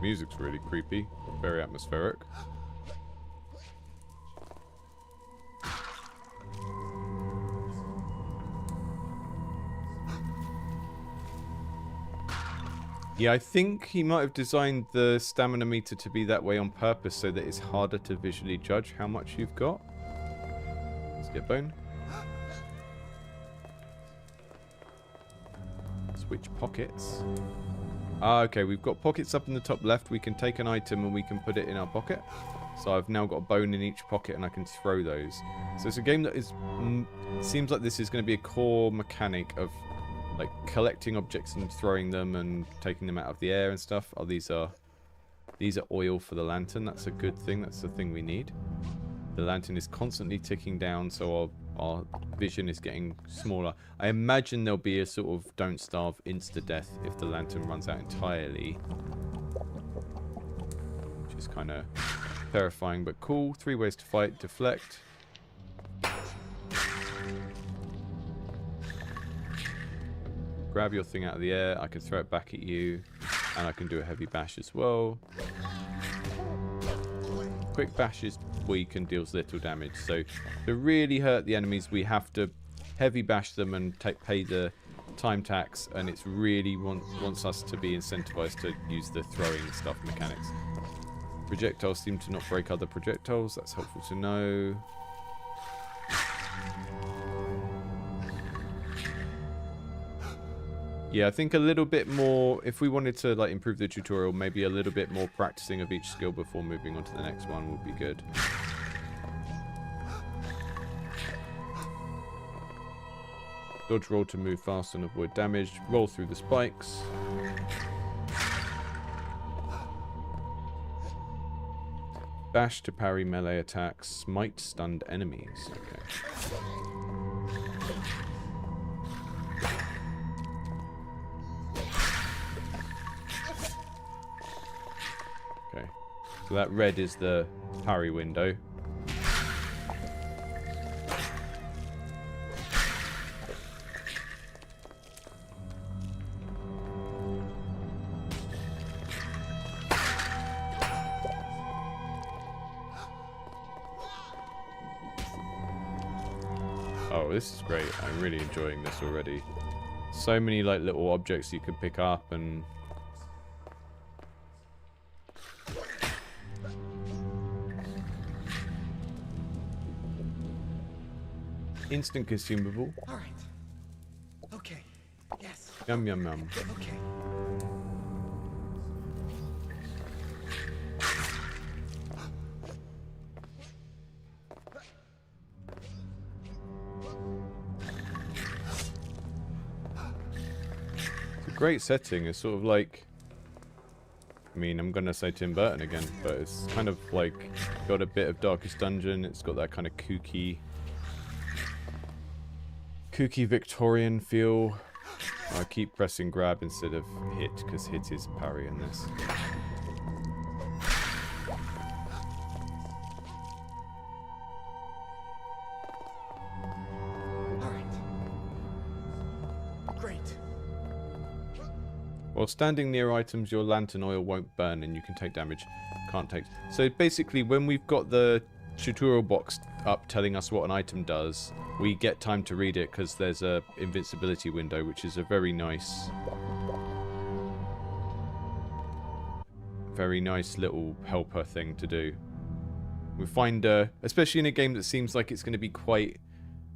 Music's really creepy. Very atmospheric. Yeah, I think he might have designed the stamina meter to be that way on purpose so that it's harder to visually judge how much you've got. Let's get bone. Switch pockets. Ah, okay, we've got pockets up in the top left. We can take an item and we can put it in our pocket. So I've now got a bone in each pocket and I can throw those. So it's a game that is... seems like this is going to be a core mechanic of like collecting objects and throwing them and taking them out of the air and stuff. Oh, these are oil for the lantern. That's a good thing. That's the thing we need. The lantern is constantly ticking down, so our vision is getting smaller. I imagine there'll be a sort of don't starve insta-death if the lantern runs out entirely. Which is kind of terrifying but cool. 3 ways to fight. Deflect. Grab your thing out of the air. I can throw it back at you. And I can do a heavy bash as well. Quick bash is weak and deals little damage. So to really hurt the enemies, we have to heavy bash them and pay the time tax. And it's really wants us to be incentivized to use the throwing stuff mechanics. Projectiles seem to not break other projectiles. That's helpful to know. Yeah, I think a little bit more, if we wanted to like improve the tutorial, maybe a little bit more practicing of each skill before moving on to the next one would be good. Dodge roll to move fast and avoid damage. Roll through the spikes. Bash to parry melee attacks. Smite stunned enemies. Okay. So that red is the parry window. Oh, this is great. I'm really enjoying this already. So many like little objects you can pick up and... Instant consumable. All right. Okay. Yes. Yum yum yum. Okay. great setting. It's sort of like, I mean, I'm gonna say Tim Burton again, but it's kind of like got a bit of Darkest Dungeon. It's got that kind of kooky Victorian feel. I keep pressing grab instead of hit, because hit is parry in this. While standing near items, your lantern oil won't burn and you can take damage. Can't take. So basically, when we've got the tutorial box up telling us what an item does, we get time to read it because there's a invincibility window, which is a very nice little helper thing to do. We find, especially in a game that seems like it's going to be quite,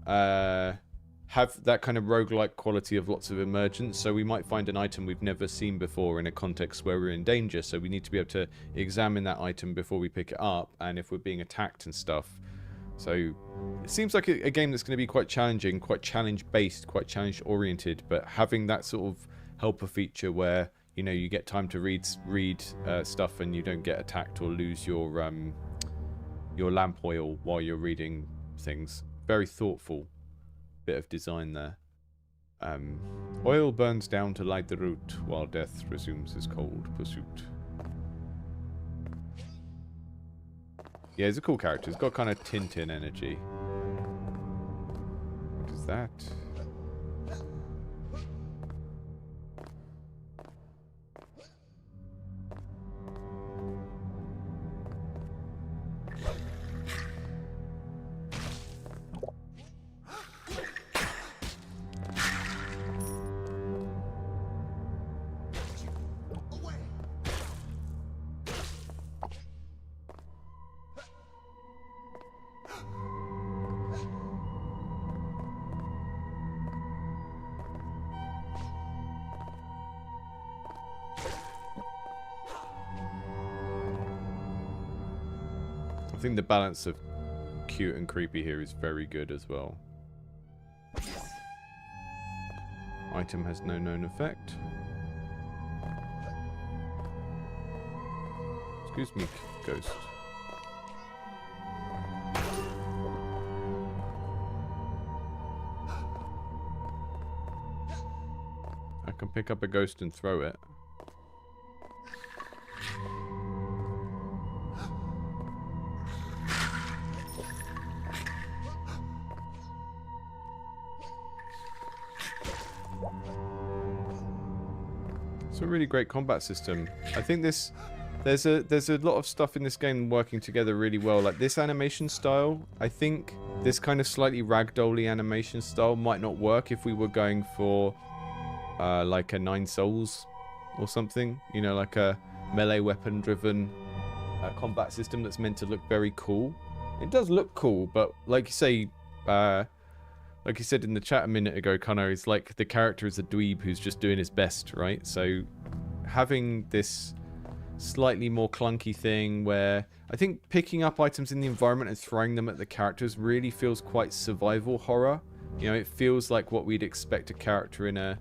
have that kind of roguelike quality of lots of emergence, so we might find an item we've never seen before in a context where we're in danger, so we need to be able to examine that item before we pick it up, and if we're being attacked and stuff. So it seems like a game that's going to be quite challenging, quite challenge-based, quite challenge-oriented, but having that sort of helper feature where, you know, you get time to read stuff and you don't get attacked or lose your lamp oil while you're reading things. Very thoughtful bit of design there. Oil burns down to light the route while death resumes his cold pursuit. Yeah, he's a cool character. He's got kind of Tintin energy. What is that? I think the balance of cute and creepy here is very good as well. Item has no known effect. Excuse me, ghost. I can pick up a ghost and throw it. A really great combat system. I think there's a lot of stuff in this game working together really well. Like this animation style, I think this kind of slightly ragdolly animation style might not work if we were going for like a Nine Souls or something. You know, like a melee weapon driven combat system that's meant to look very cool. It does look cool, but like you say, like you said in the chat a minute ago, Connor, it's like the character is a dweeb who's just doing his best, right? So having this slightly more clunky thing where I think picking up items in the environment and throwing them at the characters really feels quite survival horror. You know, it feels like what we'd expect a character in a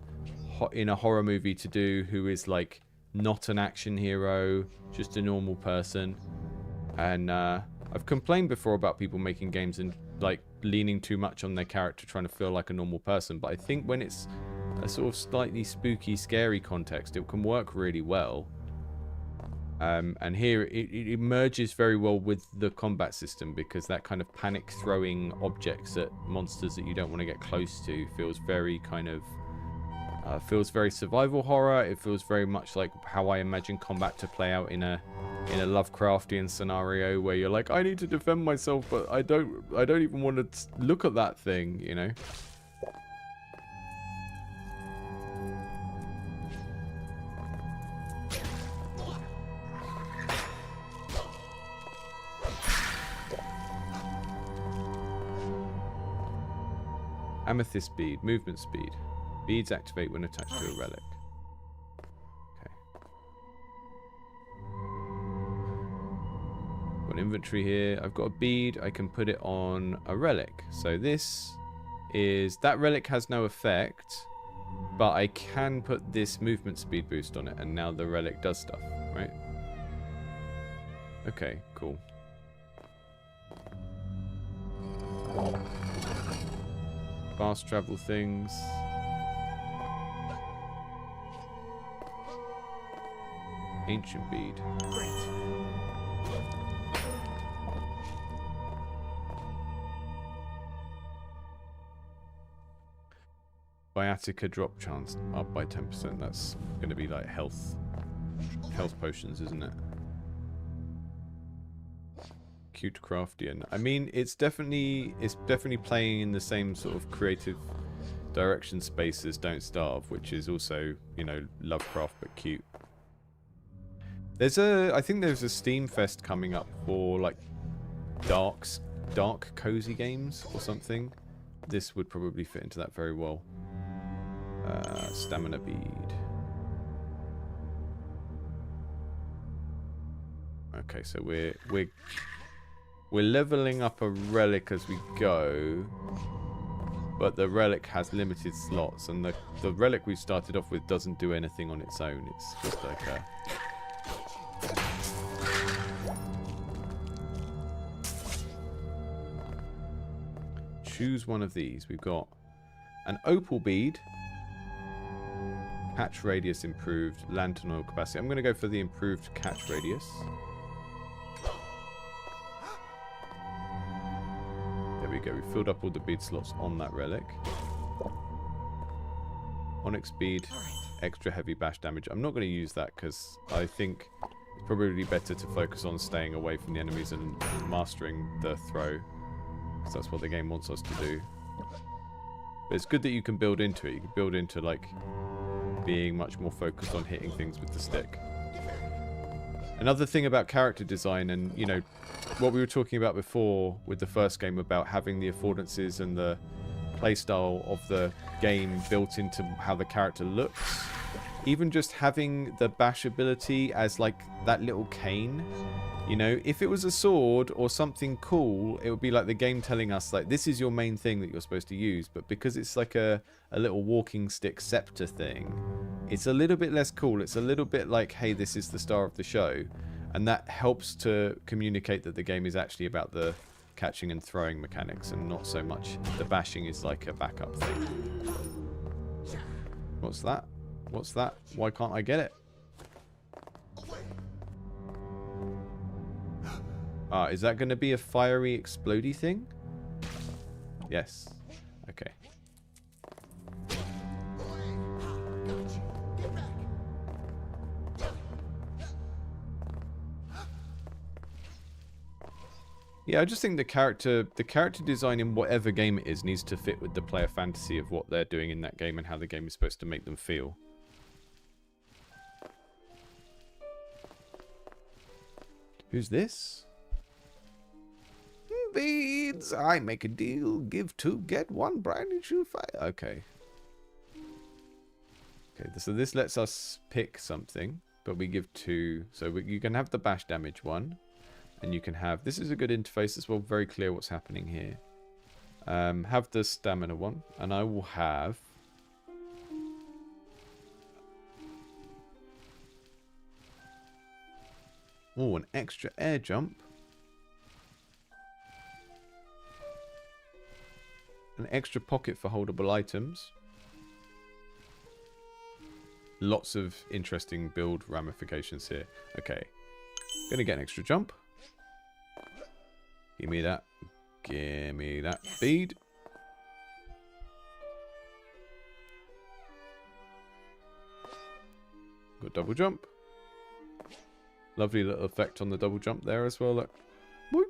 horror movie to do, who is like not an action hero, just a normal person. And I've complained before about people making games and like leaning too much on their character trying to feel like a normal person, but I think when it's a sort of slightly spooky, scary context, it can work really well. And here it merges very well with the combat system, because that kind of panic throwing objects at monsters that you don't want to get close to feels very kind of feels very survival horror. It feels very much like how I imagine combat to play out in a Lovecraftian scenario where you're like, I need to defend myself, but I don't even want to look at that thing, you know. Amethyst bead, movement speed. Beads activate when attached to a relic. Okay. Got inventory here. I've got a bead. I can put it on a relic. So this is... That relic has no effect. But I can put this movement speed boost on it, and now the relic does stuff, right? Okay, cool. Fast travel things. Ancient bead. Great. Sciatica drop chance up by 10%. That's going to be like health potions, isn't it? Cute Craftian. I mean, it's definitely playing in the same sort of creative direction space as Don't Starve, which is also, you know, Lovecraft but cute. I think there's a Steam Fest coming up for like dark cozy games or something. This would probably fit into that very well. Stamina bead. Okay, so we're leveling up a relic as we go, but the relic has limited slots, and the relic we started off with doesn't do anything on its own. It's just like a choose one of these. We've got an opal bead. Catch radius improved. Lantern oil capacity. I'm going to go for the improved catch radius. There we go. We filled up all the bead slots on that relic. Onyx bead. Extra heavy bash damage. I'm not going to use that because I think it's probably better to focus on staying away from the enemies and mastering the throw. Because that's what the game wants us to do. But it's good that you can build into it. You can build into like being much more focused on hitting things with the stick. Another thing about character design, and you know what we were talking about before with the first game about having the affordances and the playstyle of the game built into how the character looks. Even just having the bash ability as like that little cane. You know, if it was a sword or something cool, it would be like the game telling us, like, this is your main thing that you're supposed to use. But because it's like a little walking stick scepter thing, it's a little bit less cool. It's a little bit like, hey, this is the star of the show. And that helps to communicate that the game is actually about the catching and throwing mechanics and not so much the bashing is like a backup thing. What's that? What's that? Why can't I get it? Ah, is that going to be a fiery explodey thing? Yes. Okay. Yeah, I just think the character design in whatever game it is needs to fit with the player fantasy of what they're doing in that game and how the game is supposed to make them feel. Who's this? Beads. I make a deal. Give 2, get 1. Brand new fire. Okay. Okay, so this lets us pick something, but we give 2. So you can have the bash damage one, and you can have... This is a good interface as well. Very clear what's happening here. Have the stamina one, and I will have... Oh, an extra air jump. An extra pocket for holdable items. Lots of interesting build ramifications here. Okay. Gonna get an extra jump. Give me that. Give me that bead. Got double jump. Lovely little effect on the double jump there as well. Look. Woo.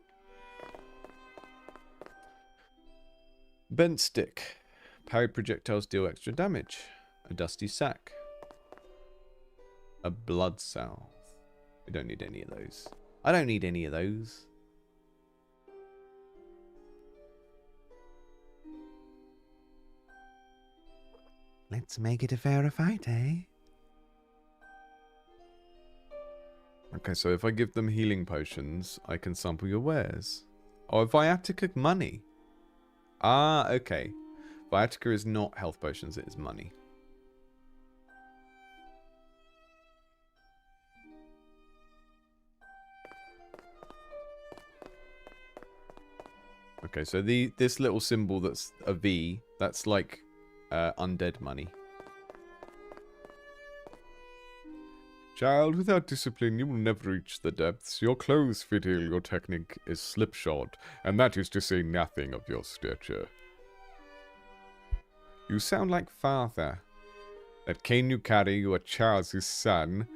Bent stick. Parry projectiles, deal extra damage. A dusty sack. A blood salve. We don't need any of those. I don't need any of those. Let's make it a fairer fight, eh? Okay, so if I give them healing potions, I can sample your wares. Oh, Viatica money. Ah, okay. Viatica is not health potions, it is money. Okay, so this little symbol that's a V, that's like undead money. Child, without discipline, you will never reach the depths. Your clothes fit ill, your technique is slipshod, and that is to say nothing of your stature. You sound like father. That cane you carry, you are Charles's son.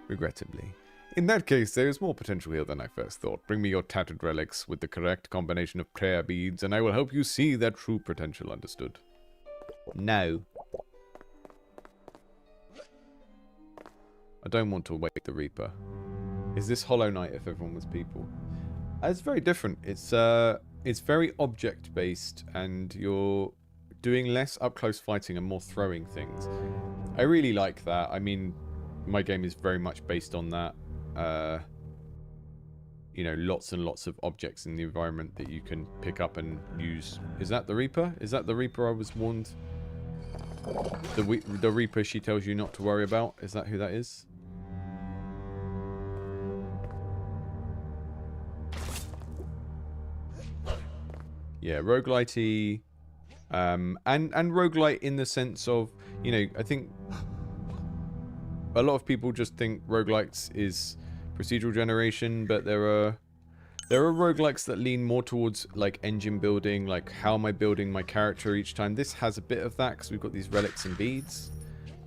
Regrettably. In that case, there is more potential here than I first thought. Bring me your tattered relics with the correct combination of prayer beads, and I will help you see their true potential. Understood? No. I don't want to wake the Reaper. Is this Hollow Knight if everyone was people? It's very different. It's very object-based, and you're doing less up-close fighting and more throwing things. I really like that. I mean, my game is very much based on that. You know, lots and lots of objects in the environment that you can pick up and use. Is that the Reaper? Is that the Reaper I was warned? The Reaper she tells you not to worry about? Is that who that is? Yeah, roguelite-y. And roguelite in the sense of, you know, I think a lot of people just think roguelites is procedural generation, but there are roguelikes that lean more towards like engine building, like how am I building my character each time. This has a bit of that because we've got these relics and beads,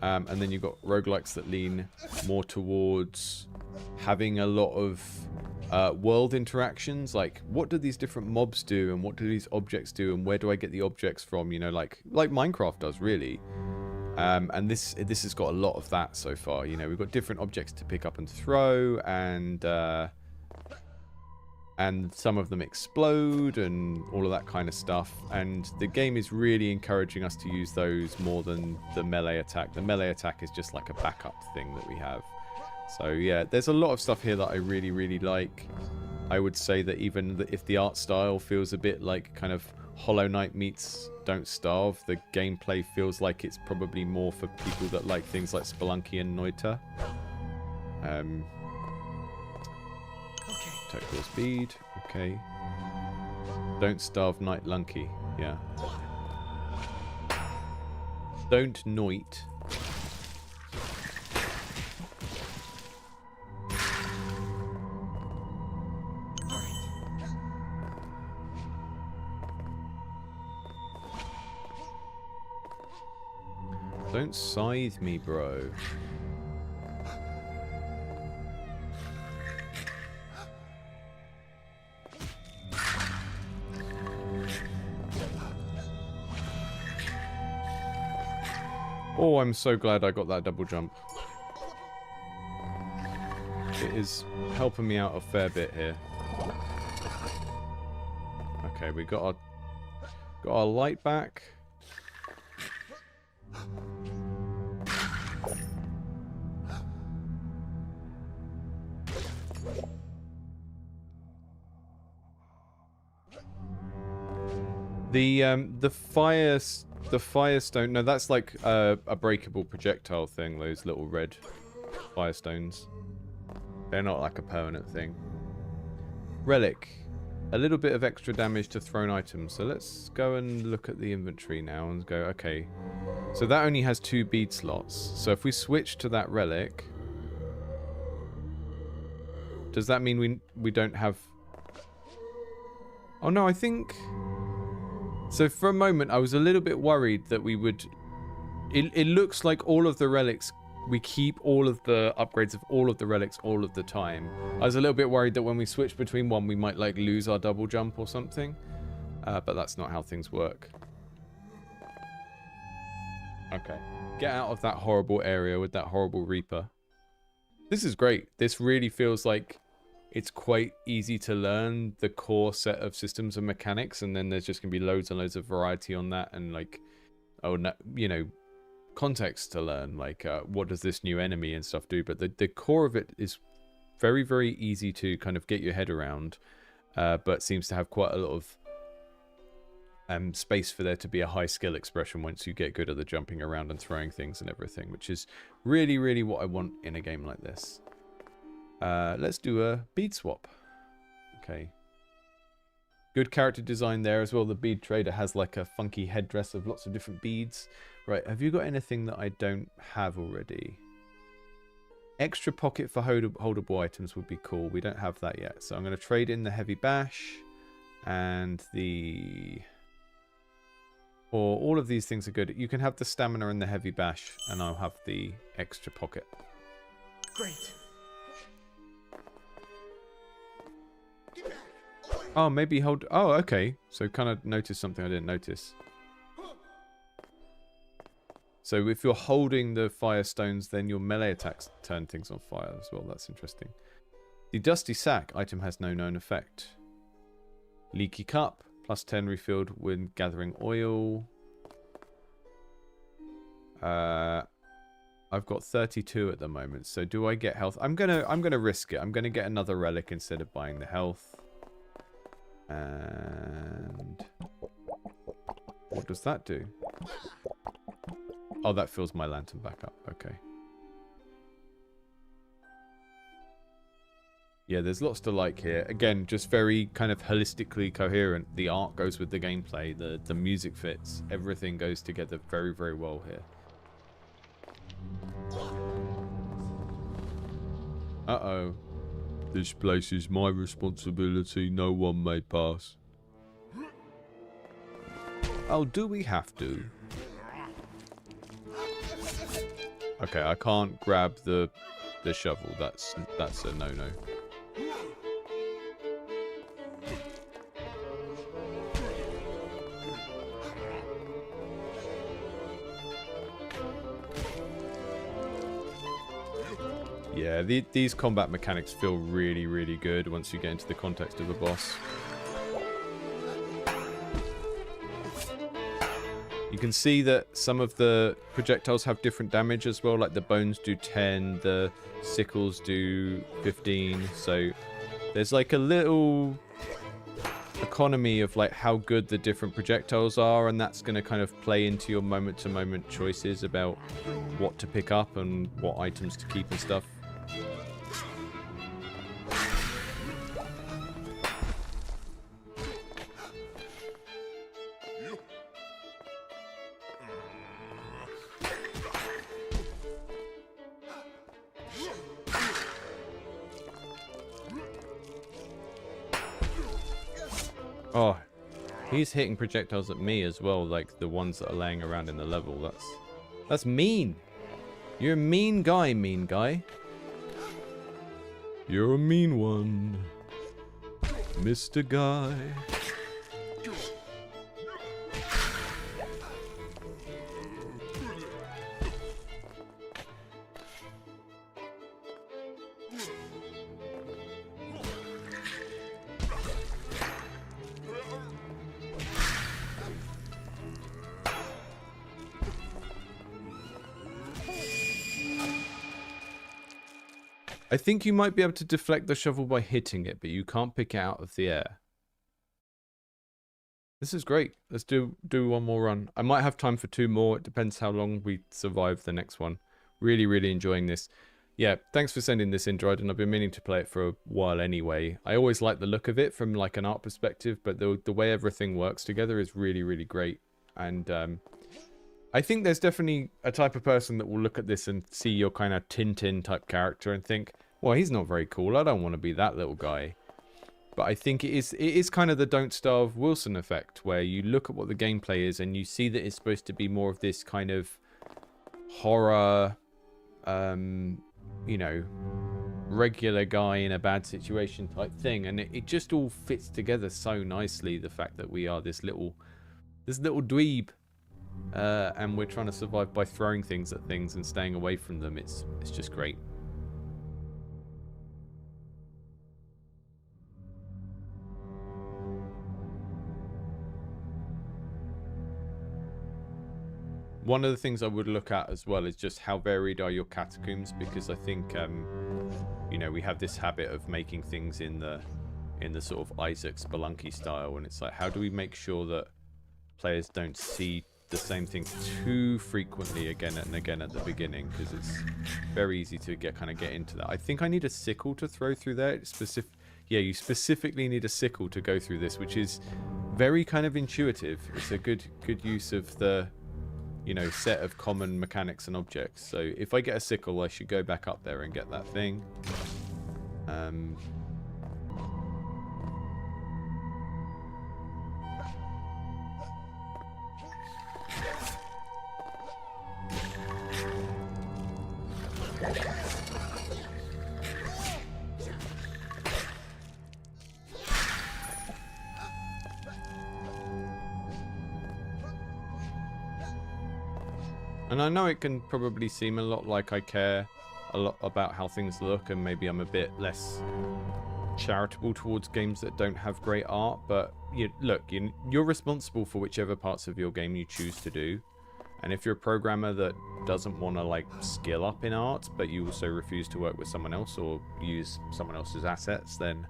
and then you've got roguelikes that lean more towards having a lot of world interactions, like what do these different mobs do and what do these objects do and where do I get the objects from, you know, like Minecraft does really. And this has got a lot of that so far. You know, we've got different objects to pick up and throw, and some of them explode and all of that kind of stuff. And the game is really encouraging us to use those more than the melee attack. The melee attack is just like a backup thing that we have. So yeah, there's a lot of stuff here that I really, really like. I would say that even if the art style feels a bit like kind of Hollow Knight meets Don't Starve, the gameplay feels like it's probably more for people that like things like Spelunky and Noita. Okay. Tactical speed, okay. Don't Starve Night Lunky, yeah. Don't Noit. Don't scythe me, bro. Oh, I'm so glad I got that double jump. It is helping me out a fair bit here. Okay, we got our light back. The firestone. No, that's like a breakable projectile thing. Those little red firestones. They're not like a permanent thing. Relic. A little bit of extra damage to thrown items. So let's go and look at the inventory now and go, okay. So that only has 2 bead slots. So if we switch to that relic, does that mean we don't have... Oh no, I think... So for a moment, I was a little bit worried that we would... It looks like all of the relics, we keep all of the upgrades of all of the relics all of the time. I was a little bit worried that when we switch between one, we might like lose our double jump or something. But that's not how things work. Okay. Get out of that horrible area with that horrible Reaper. This is great. This really feels like it's quite easy to learn the core set of systems and mechanics, and then there's just going to be loads and loads of variety on that, and like, oh no, you know, context to learn, like what does this new enemy and stuff do. But the core of it is very, very easy to kind of get your head around, but seems to have quite a lot of space for there to be a high skill expression once you get good at the jumping around and throwing things and everything, which is really, really what I want in a game like this. Let's do a bead swap. Okay. Good character design there as well. The bead trader has like a funky headdress of lots of different beads. Right, have you got anything that I don't have already? Extra pocket for holdable items would be cool. We don't have that yet. So I'm going to trade in the heavy bash and the... Or all of these things are good. You can have the stamina and the heavy bash, and I'll have the extra pocket. Great. Oh, maybe hold... Oh, okay. So kind of notice something I didn't notice. So if you're holding the fire stones, then your melee attacks turn things on fire as well. That's interesting. The dusty sack item has no known effect. Leaky cup, plus 10 refilled when gathering oil. I've got 32 at the moment. So do I get health? I'm gonna risk it. I'm gonna get another relic instead of buying the health. And what does that do? Oh, that fills my lantern back up. Okay. Yeah, there's lots to like here. Again, just very kind of holistically coherent. The art goes with the gameplay. The music fits. Everything goes together very, very well here. Uh-oh. This place is my responsibility. No one may pass. Oh, do we have to? Okay, I can't grab the shovel. That's a no-no. Yeah, these combat mechanics feel really, really good once you get into the context of a boss. You can see that some of the projectiles have different damage as well, like the bones do 10, the sickles do 15, so there's like a little economy of like how good the different projectiles are, and that's going to kind of play into your moment-to-moment choices about what to pick up and what items to keep and stuff. Oh, he's hitting projectiles at me as well, like the ones that are laying around in the level. That's mean. You're a mean guy, mean guy. You're a mean one, Mr. Guy. I think you might be able to deflect the shovel by hitting it, but you can't pick it out of the air. This is great. Let's do one more run. I might have time for 2 more. It depends how long we survive the next one. Really, really enjoying this. Yeah, thanks for sending this in, Dryden. I've been meaning to play it for a while anyway. I always like the look of it from like an art perspective, but the way everything works together is really, really great. And I think there's definitely a type of person that will look at this and see your kind of Tintin type character and think, well, he's not very cool. I don't want to be that little guy. But I think it is kind of the Don't Starve Wilson effect, where you look at what the gameplay is and you see that it's supposed to be more of this kind of horror, you know, regular guy in a bad situation type thing. And it just all fits together so nicely, the fact that we are this little dweeb. And we're trying to survive by throwing things at things and staying away from them. It's just great. One of the things I would look at as well is just how varied are your catacombs, because I think you know, we have this habit of making things in the sort of Isaac Spelunky style, and it's like, how do we make sure that players don't see the same thing too frequently again and again at the beginning, because it's very easy to get into that. I think I need a sickle to throw through there. yeah, you specifically need a sickle to go through this, which is very kind of intuitive. It's a good use of the, you know, set of common mechanics and objects. So if I get a sickle, I should go back up there and get that thing. And I know it can probably seem a lot like I care a lot about how things look, and maybe I'm a bit less charitable towards games that don't have great art, but you're responsible for whichever parts of your game you choose to do. And if you're a programmer that doesn't want to like skill up in art, but you also refuse to work with someone else or use someone else's assets, then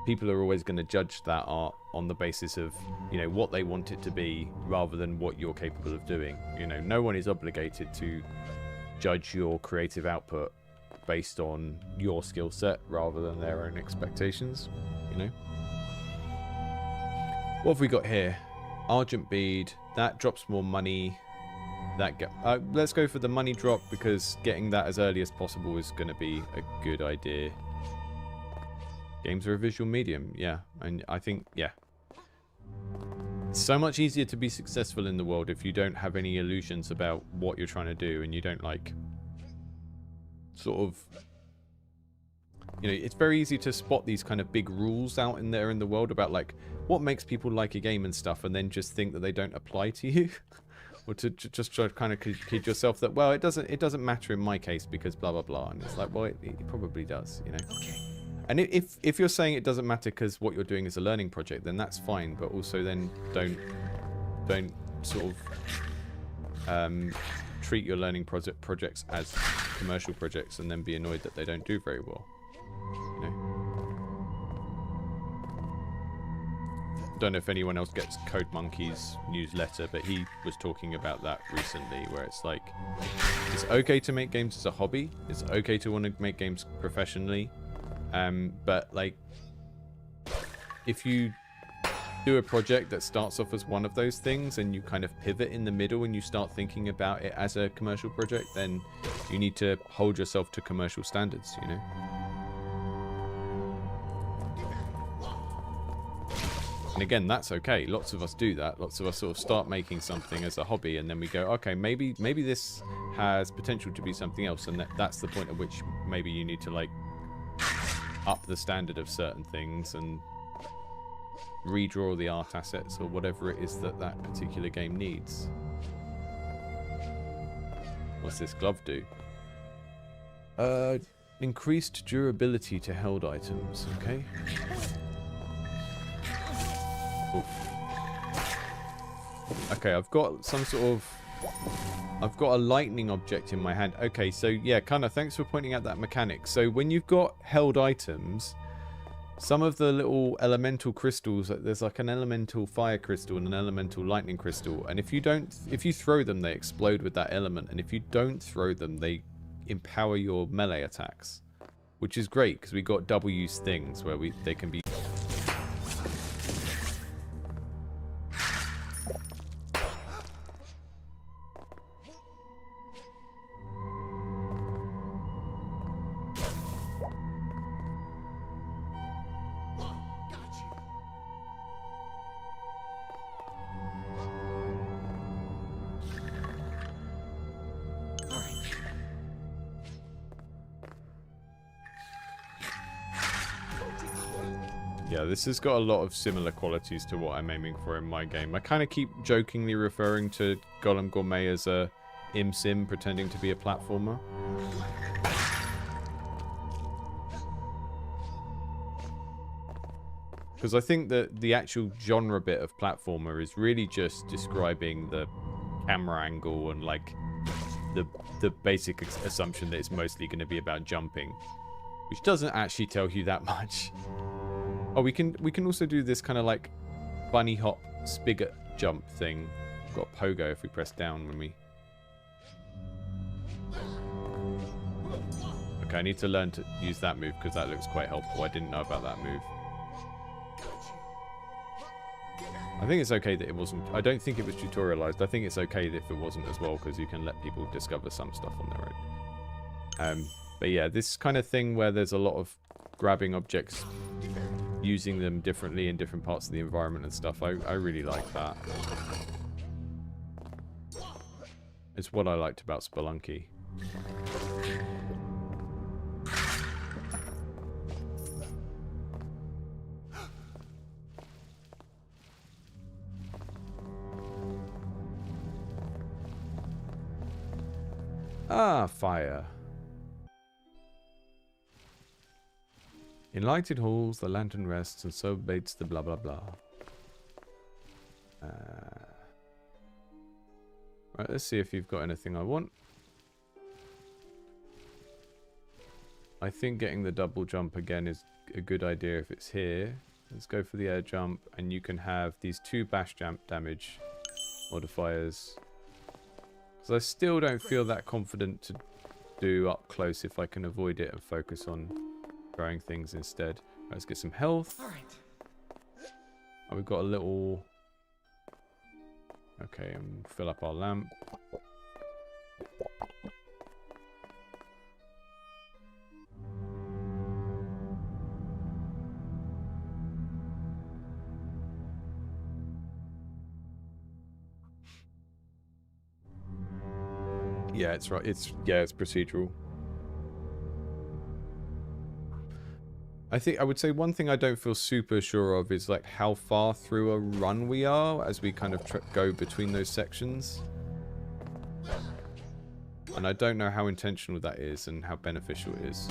people are always going to judge that art on the basis of, you know, what they want it to be rather than what you're capable of doing. You know, no one is obligated to judge your creative output based on your skill set rather than their own expectations, you know. What have we got here? Argent bead. That drops more money. Let's go for the money drop, because getting that as early as possible is going to be a good idea. Games are a visual medium, yeah. And I think, yeah. It's so much easier to be successful in the world if you don't have any illusions about what you're trying to do, and you don't like sort of, you know, it's very easy to spot these kind of big rules out in there in the world about like what makes people like a game and stuff, and then just think that they don't apply to you. Or to just try to kind of kid yourself that, well, it doesn't matter in my case because blah blah blah, and it's like, well, it probably does, you know. Okay. And if you're saying it doesn't matter because what you're doing is a learning project, then that's fine. But also then don't sort of treat your learning projects as commercial projects and then be annoyed that they don't do very well. You know. Don't know if anyone else gets Code Monkey's newsletter, but he was talking about that recently, where it's like, it's okay to make games as a hobby. It's okay to want to make games professionally. But like, if you do a project that starts off as one of those things and you kind of pivot in the middle and you start thinking about it as a commercial project, then you need to hold yourself to commercial standards, you know? And again, that's okay. Lots of us do that. Lots of us sort of start making something as a hobby, and then we go, okay, maybe this has potential to be something else, and that's the point at which maybe you need to like up the standard of certain things and redraw the art assets or whatever it is that that particular game needs. What's this glove do? Increased durability to held items. Okay. Oof. Okay, I've got some sort of... I've got a lightning object in my hand. Okay, so yeah, Kana, thanks for pointing out that mechanic. So when you've got held items, some of the little elemental crystals, there's like an elemental fire crystal and an elemental lightning crystal, and if you throw them, they explode with that element, and if you don't throw them, they empower your melee attacks, which is great because we got double use things where they can be... Yeah, this has got a lot of similar qualities to what I'm aiming for in my game. I kind of keep jokingly referring to Golem Gourmet as a sim pretending to be a platformer. Because I think that the actual genre bit of platformer is really just describing the camera angle and like the basic assumption that it's mostly going to be about jumping, which doesn't actually tell you that much. Oh, we can also do this kind of like bunny hop spigot jump thing. We've got pogo if we press down when we... Okay, I need to learn to use that move because that looks quite helpful. I didn't know about that move. I think it's okay that it wasn't. I don't think it was tutorialized. I think it's okay if it wasn't as well, because you can let people discover some stuff on their own. But yeah, this kind of thing where there's a lot of grabbing objects, using them differently in different parts of the environment and stuff, I really like that. It's what I liked about Spelunky. Ah, fire. In lighted halls, the lantern rests, and so abates the blah blah blah. Right, let's see if you've got anything I want. I think getting the double jump again is a good idea if it's here. Let's go for the air jump, and you can have these 2 bash jump damage modifiers. Because I still don't feel that confident to do up close if I can avoid it and focus on throwing things instead. Right, let's get some health. All right. Oh, we've got a little... Okay, and fill up our lamp. Yeah, it's right. It's procedural. I would say one thing I don't feel super sure of is like how far through a run we are as we kind of go between those sections. And I don't know how intentional that is and how beneficial it is.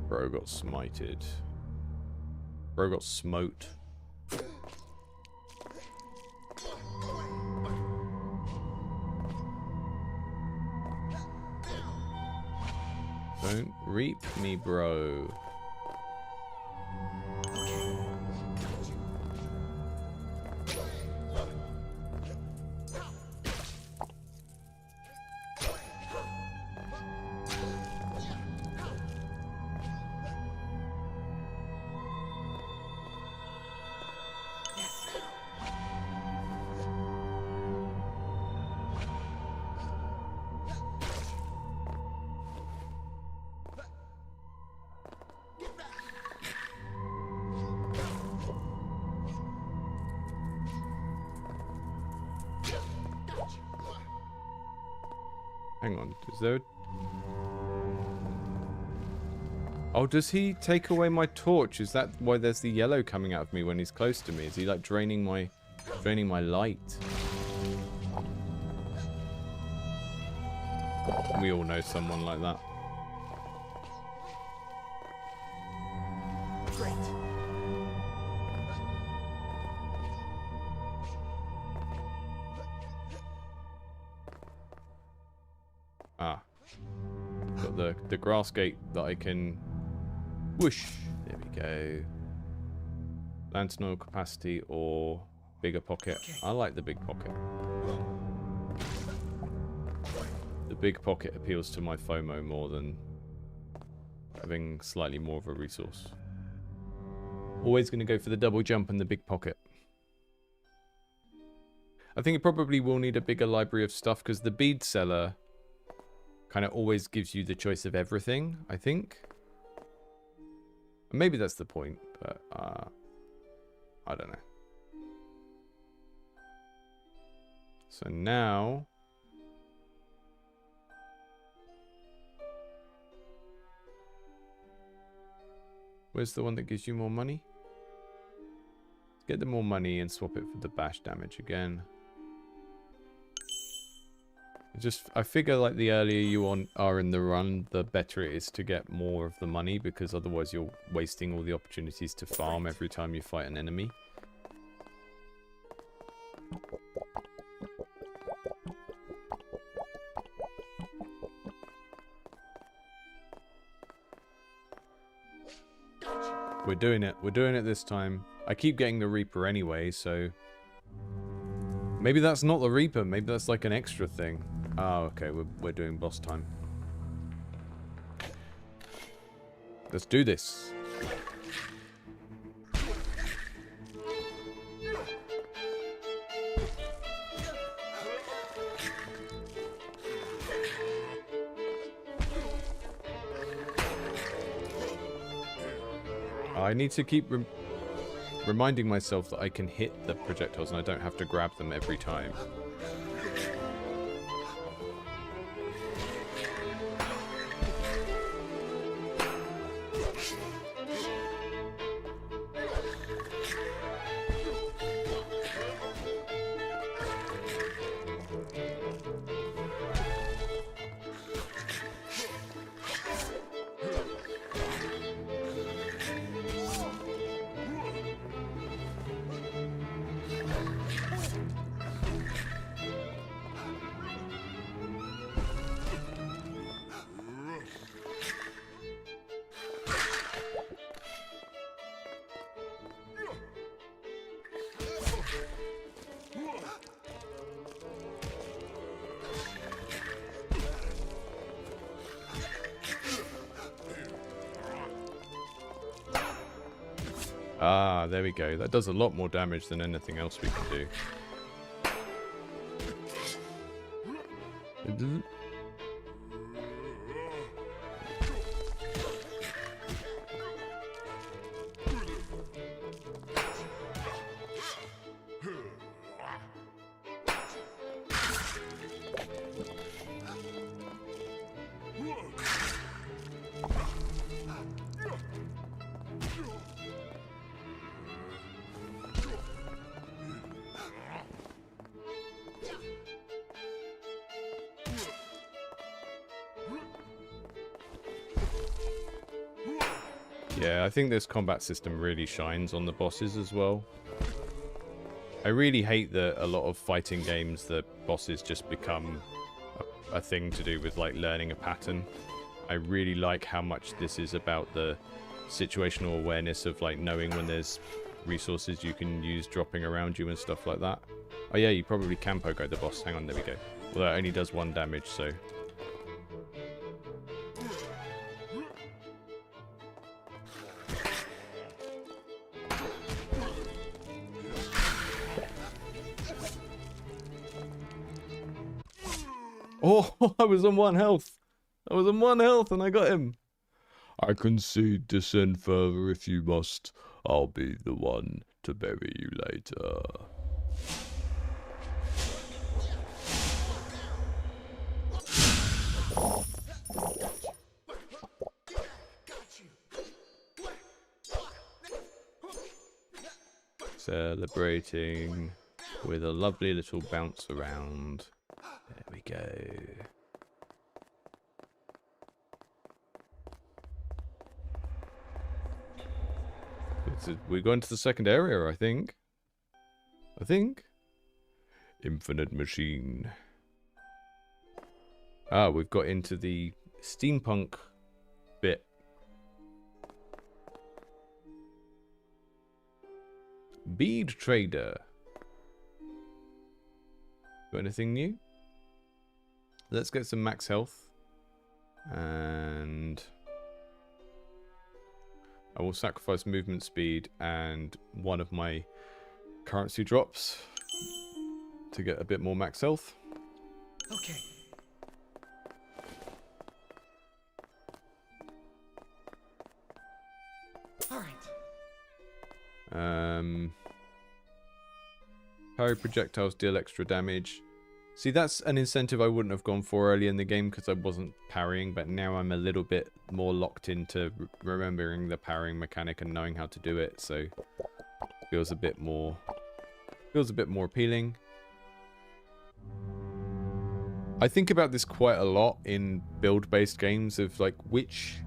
Bro got smited. Bro got smote. Don't reap me, bro. Hang on, is there... Oh, does he take away my torch? Is that why there's the yellow coming out of me when he's close to me? Is he like draining my light? We all know someone like that. Great. Ah. Got the grass gate that I can... Whoosh! There we go. Lantern oil capacity or bigger pocket. Okay. I like the big pocket. The big pocket appeals to my FOMO more than having slightly more of a resource. Always going to go for the double jump and the big pocket. I think it probably will need a bigger library of stuff because the bead seller kind of always gives you the choice of everything, I think. Maybe that's the point, but I don't know. So now... Where's the one that gives you more money? Get the more money and swap it for the bash damage again. I figure like the earlier you are in the run, the better it is to get more of the money, because otherwise you're wasting all the opportunities to farm every time you fight an enemy. We're doing it. We're doing it this time. I keep getting the Reaper anyway, so... Maybe that's not the Reaper. Maybe that's like an extra thing. Oh, okay. We're doing boss time. Let's do this. I need to keep reminding myself that I can hit the projectiles and I don't have to grab them every time. Ah, there we go. That does a lot more damage than anything else we can do. Yeah, I think this combat system really shines on the bosses as well. I really hate that a lot of fighting games, the bosses just become a thing to do with like learning a pattern. I really like how much this is about the situational awareness of like knowing when there's resources you can use dropping around you and stuff like that. Oh yeah, you probably can poke out the boss. Hang on, there we go. Well, that only does 1 damage, so... Oh, I was on 1 health. I was on 1 health and I got him. I concede, descend further if you must. I'll be the one to bury you later. Celebrating with a lovely little bounce around. There we go. We're going to the second area, I think. Infinite machine. Ah, we've got into the steampunk bit. Bead trader. Got anything new? Let's get some max health. And I will sacrifice movement speed and one of my currency drops to get a bit more max health. Okay. All right. Parry projectiles deal extra damage. See, that's an incentive I wouldn't have gone for early in the game because I wasn't parrying, but now I'm a little bit more locked into remembering the parrying mechanic and knowing how to do it, so feels a bit more appealing. I think about this quite a lot in build-based games of like which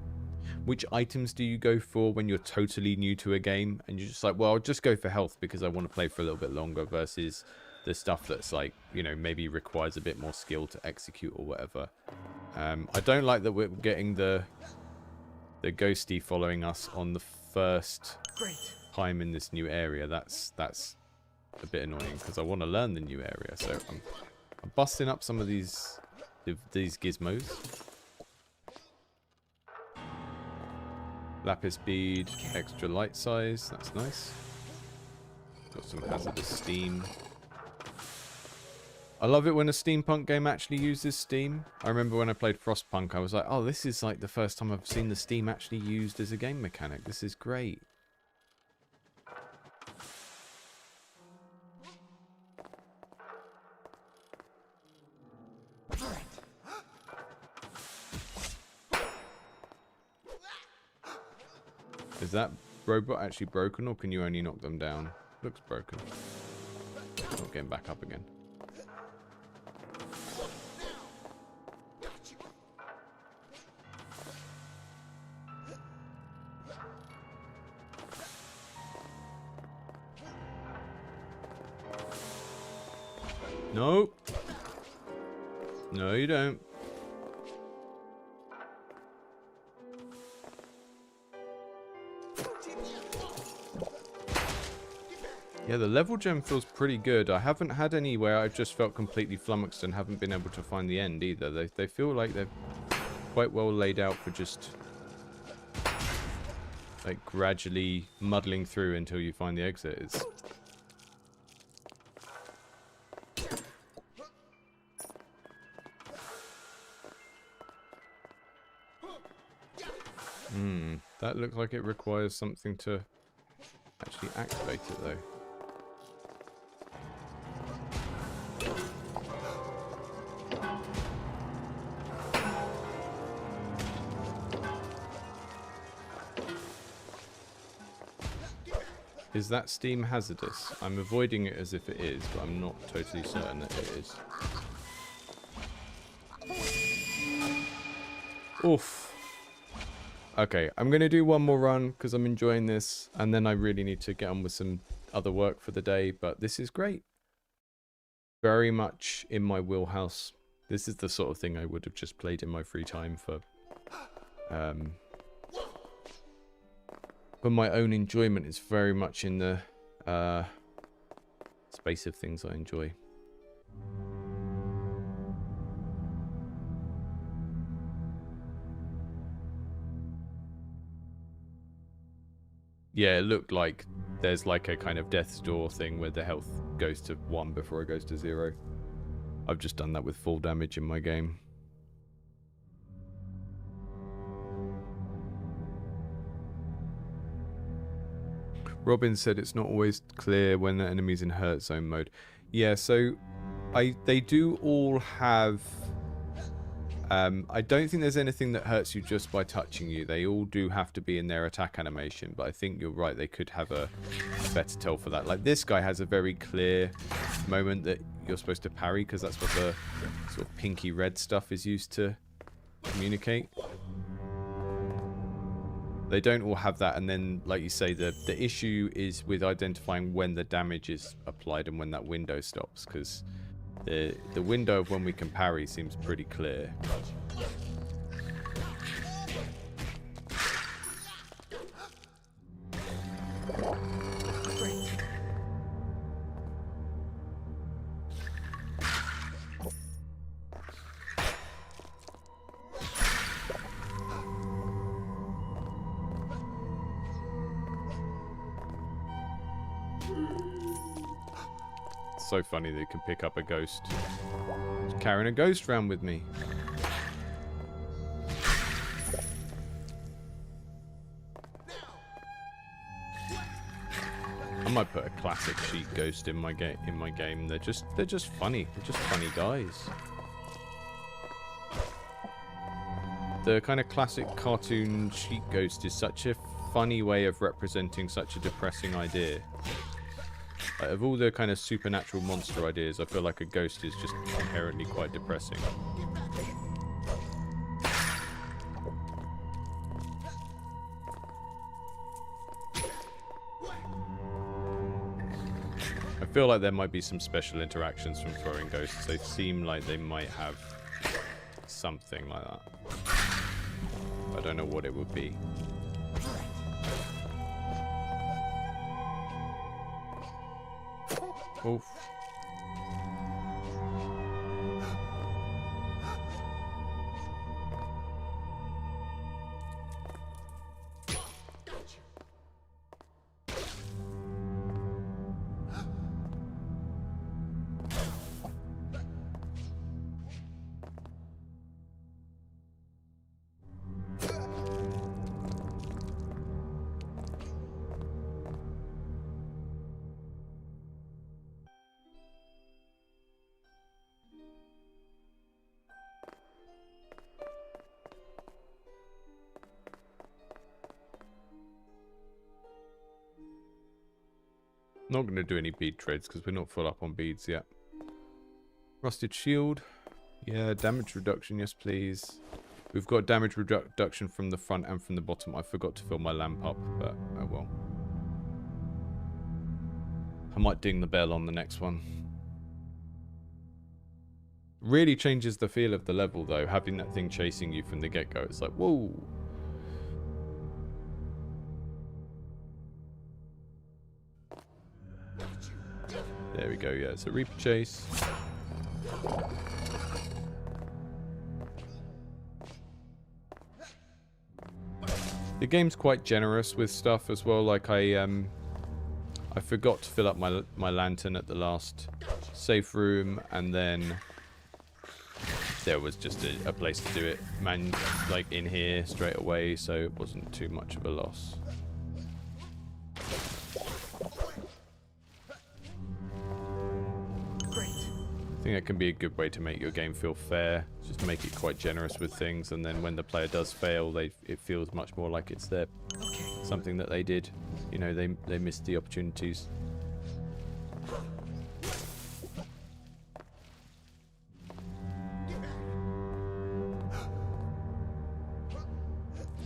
items do you go for when you're totally new to a game and you're just like, well, I'll just go for health because I want to play for a little bit longer, versus the stuff that's like, you know, maybe requires a bit more skill to execute or whatever. I don't like that we're getting the ghosty following us on the first time in this new area. That's a bit annoying because I want to learn the new area. So I'm busting up some of these gizmos. Lapis bead, extra light size. That's nice. Got some hazardous steam. I love it when a steampunk game actually uses steam. I remember when I played Frostpunk, I was like, oh, this is like the first time I've seen the steam actually used as a game mechanic. This is great. Is that robot actually broken, or can you only knock them down? Looks broken. Not getting back up again. Nope. No, you don't. Yeah, the level gem feels pretty good. I haven't had any where I've just felt completely flummoxed and haven't been able to find the end either. They feel like they're quite well laid out for just like gradually muddling through until you find the exit. It's that looks like it requires something to actually activate it though. Is that steam hazardous? I'm avoiding it as if it is, but I'm not totally certain that it is. Oof. Okay, I'm going to do one more run because I'm enjoying this, and then I really need to get on with some other work for the day, but this is great. Very much in my wheelhouse. This is the sort of thing I would have just played in my free time for my own enjoyment. Is very much in the space of things I enjoy. Yeah, it looked like there's like a kind of death's door thing where the health goes to 1 before it goes to 0. I've just done that with full damage in my game. Robin said it's not always clear when the enemy's in hurt zone mode. Yeah, so they do all have... I don't think there's anything that hurts you just by touching you. They all do have to be in their attack animation, but I think you're right, they could have a better tell for that. Like this guy has a very clear moment that you're supposed to parry, because that's what the sort of pinky red stuff is used to communicate. They don't all have that, and then, like you say, the issue is with identifying when the damage is applied and when that window stops, because the window of when we can parry seems pretty clear. So funny they can pick up a ghost. Just carrying a ghost around with me. I might put a classic sheep ghost in my game. They're just funny. They're just funny guys. The kind of classic cartoon sheep ghost is such a funny way of representing such a depressing idea. Like, of all the kind of supernatural monster ideas, I feel like a ghost is just inherently quite depressing. I feel like there might be some special interactions from throwing ghosts. They seem like they might have something like that. I don't know what it would be. Oof. Not going to do any bead trades because we're not full up on beads yet. Rusted shield. Yeah, damage reduction, yes please. We've got damage reduction from the front and from the bottom. I forgot to fill my lamp up, but oh well. I might ding the bell on the next one. Really changes the feel of the level though, having that thing chasing you from the get-go. It's like, whoa. There we go, yeah, it's a Reaper chase. The game's quite generous with stuff as well, like I forgot to fill up my lantern at the last safe room, and then there was just a place to do it, like in here straight away, so it wasn't too much of a loss. I think that can be a good way to make your game feel fair. Just make it quite generous with things, and then when the player does fail, it feels much more like it's their something that they did. You know, they missed the opportunities.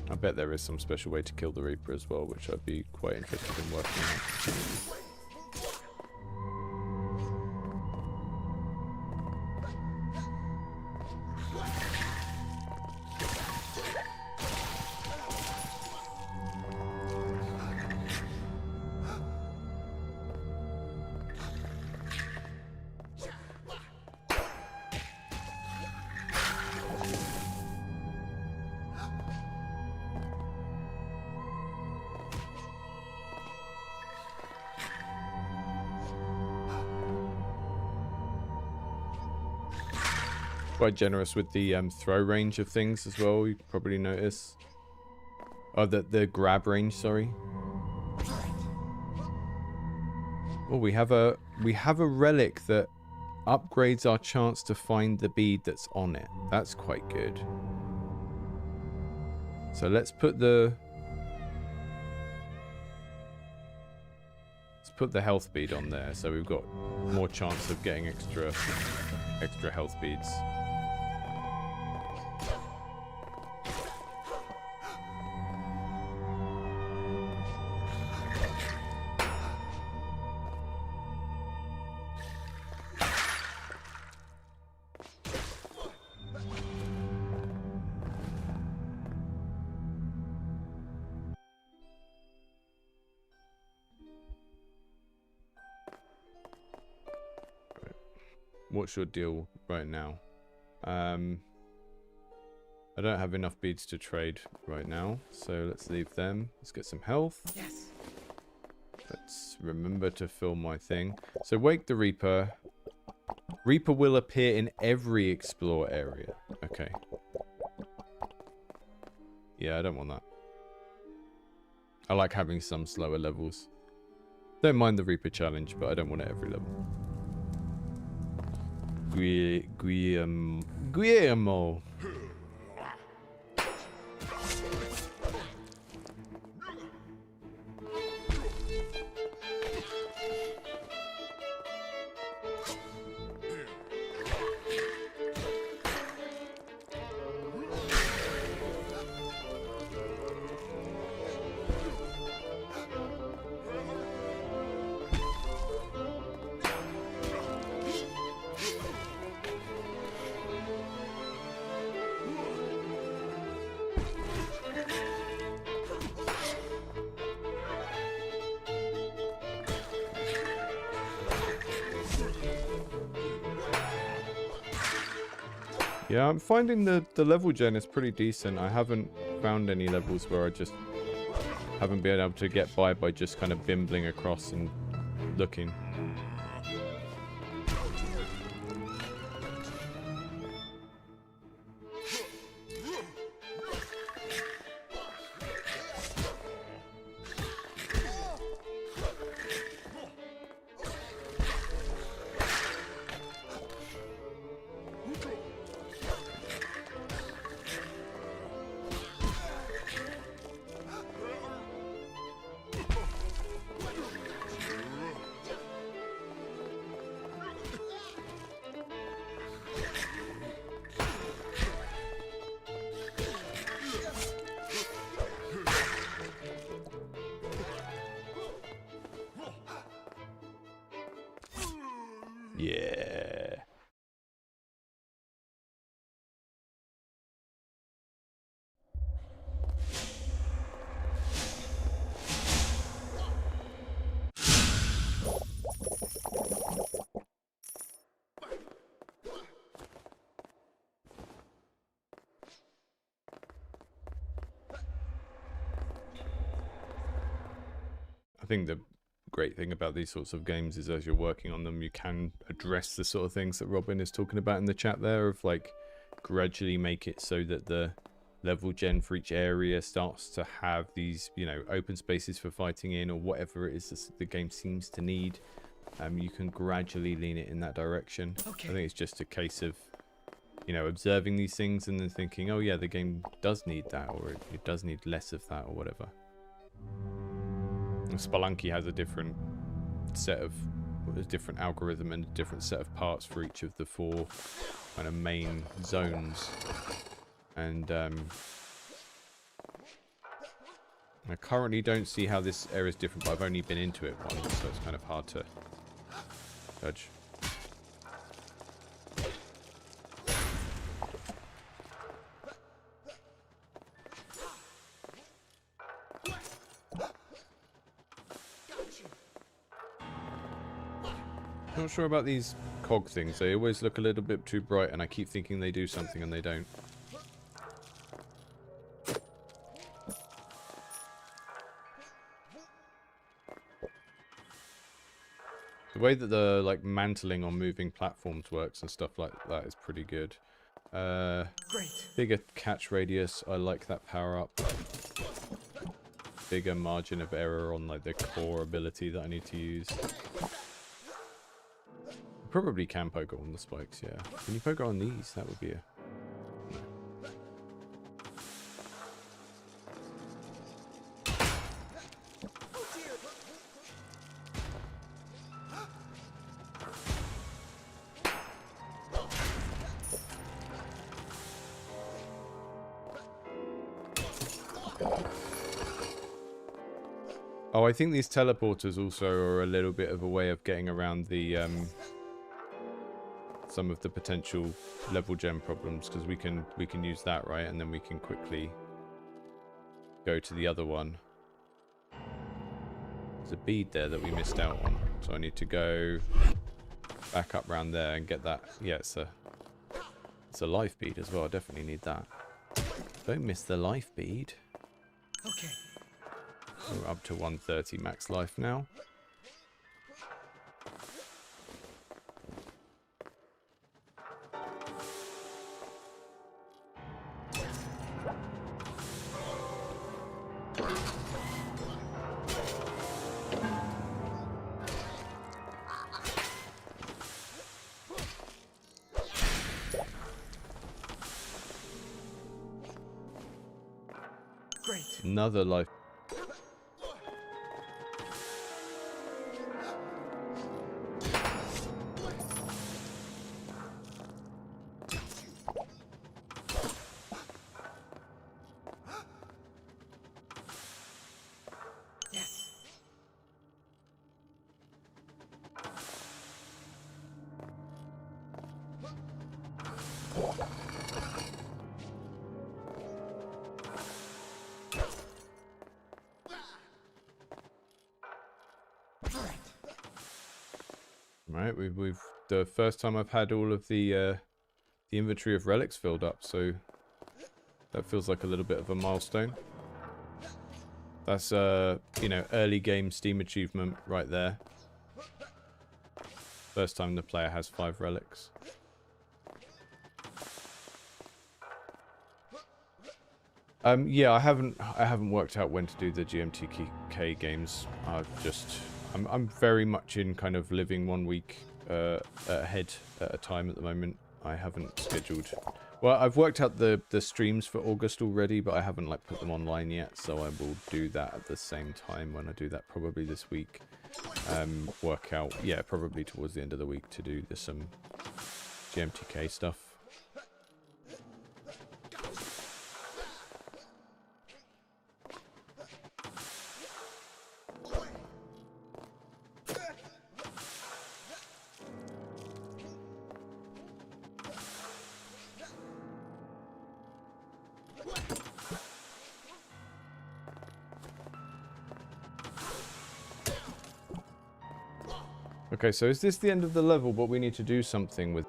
I bet there is some special way to kill the Reaper as well, which I'd be quite interested in working on. Quite generous with the throw range of things as well. You probably notice. Oh, the grab range. Sorry. Oh, we have a relic that upgrades our chance to find the bead that's on it. That's quite good. So let's put the health bead on there. So we've got more chance of getting extra health beads. What's your deal right now? I don't have enough beads to trade right now, so let's leave them. Let's get some health. Yes. Let's remember to fill my thing. So wake the Reaper. Reaper will appear in every explore area. Okay. Yeah, I don't want that. I like having some slower levels. Don't mind the Reaper challenge, but I don't want it every level. Guillermo. Yeah, I'm finding the level gen is pretty decent. I haven't found any levels where I just haven't been able to get by just kind of bimbling across and looking. Yeah. I think the great thing about these sorts of games is as you're working on them, you can address the sort of things that Robin is talking about in the chat there, of like gradually make it so that the level gen for each area starts to have these, you know, open spaces for fighting in, or whatever it is the game seems to need. You can gradually lean it in that direction. Okay. I think it's just a case of, you know, observing these things and then thinking, oh yeah, the game does need that, or it does need less of that, or whatever. And Spelunky has a different set of, a different algorithm and a different set of parts for each of the 4 kind of main zones. And I currently don't see how this area is different, but I've only been into it once, so it's kind of hard to judge. Not sure about these cog things. They always look a little bit too bright, and I keep thinking they do something and they don't. The way that the like mantling on moving platforms works and stuff like that is pretty good. Great. Bigger catch radius. I like that power up. Bigger margin of error on like the core ability that I need to use. Probably can pogo on the spikes, yeah. Can you pogo on these? That would be a... No. Oh, I think these teleporters also are a little bit of a way of getting around the some of the potential level gem problems, because we can use that, right, and then we can quickly go to the other one. There's a bead there that we missed out on, so I need to go back up round there and get that. Yeah, it's a life bead as well. I definitely need that. Don't miss the life bead. Okay. We're up to 130 max life now. Great. Another life. Yes. Right, we've the first time I've had all of the the inventory of relics filled up, so that feels like a little bit of a milestone. That's you know, early game Steam achievement right there. First time the player has 5 relics. Yeah, I haven't worked out when to do the GMTK games. I'm very much in kind of living 1 week ahead at a time at the moment. I haven't scheduled. Well, I've worked out the streams for August already, but I haven't like put them online yet. So I will do that at the same time when I do that, probably this week. Work out, yeah, probably towards the end of the week to do some GMTK stuff. Okay, so is this the end of the level, but we need to do something with...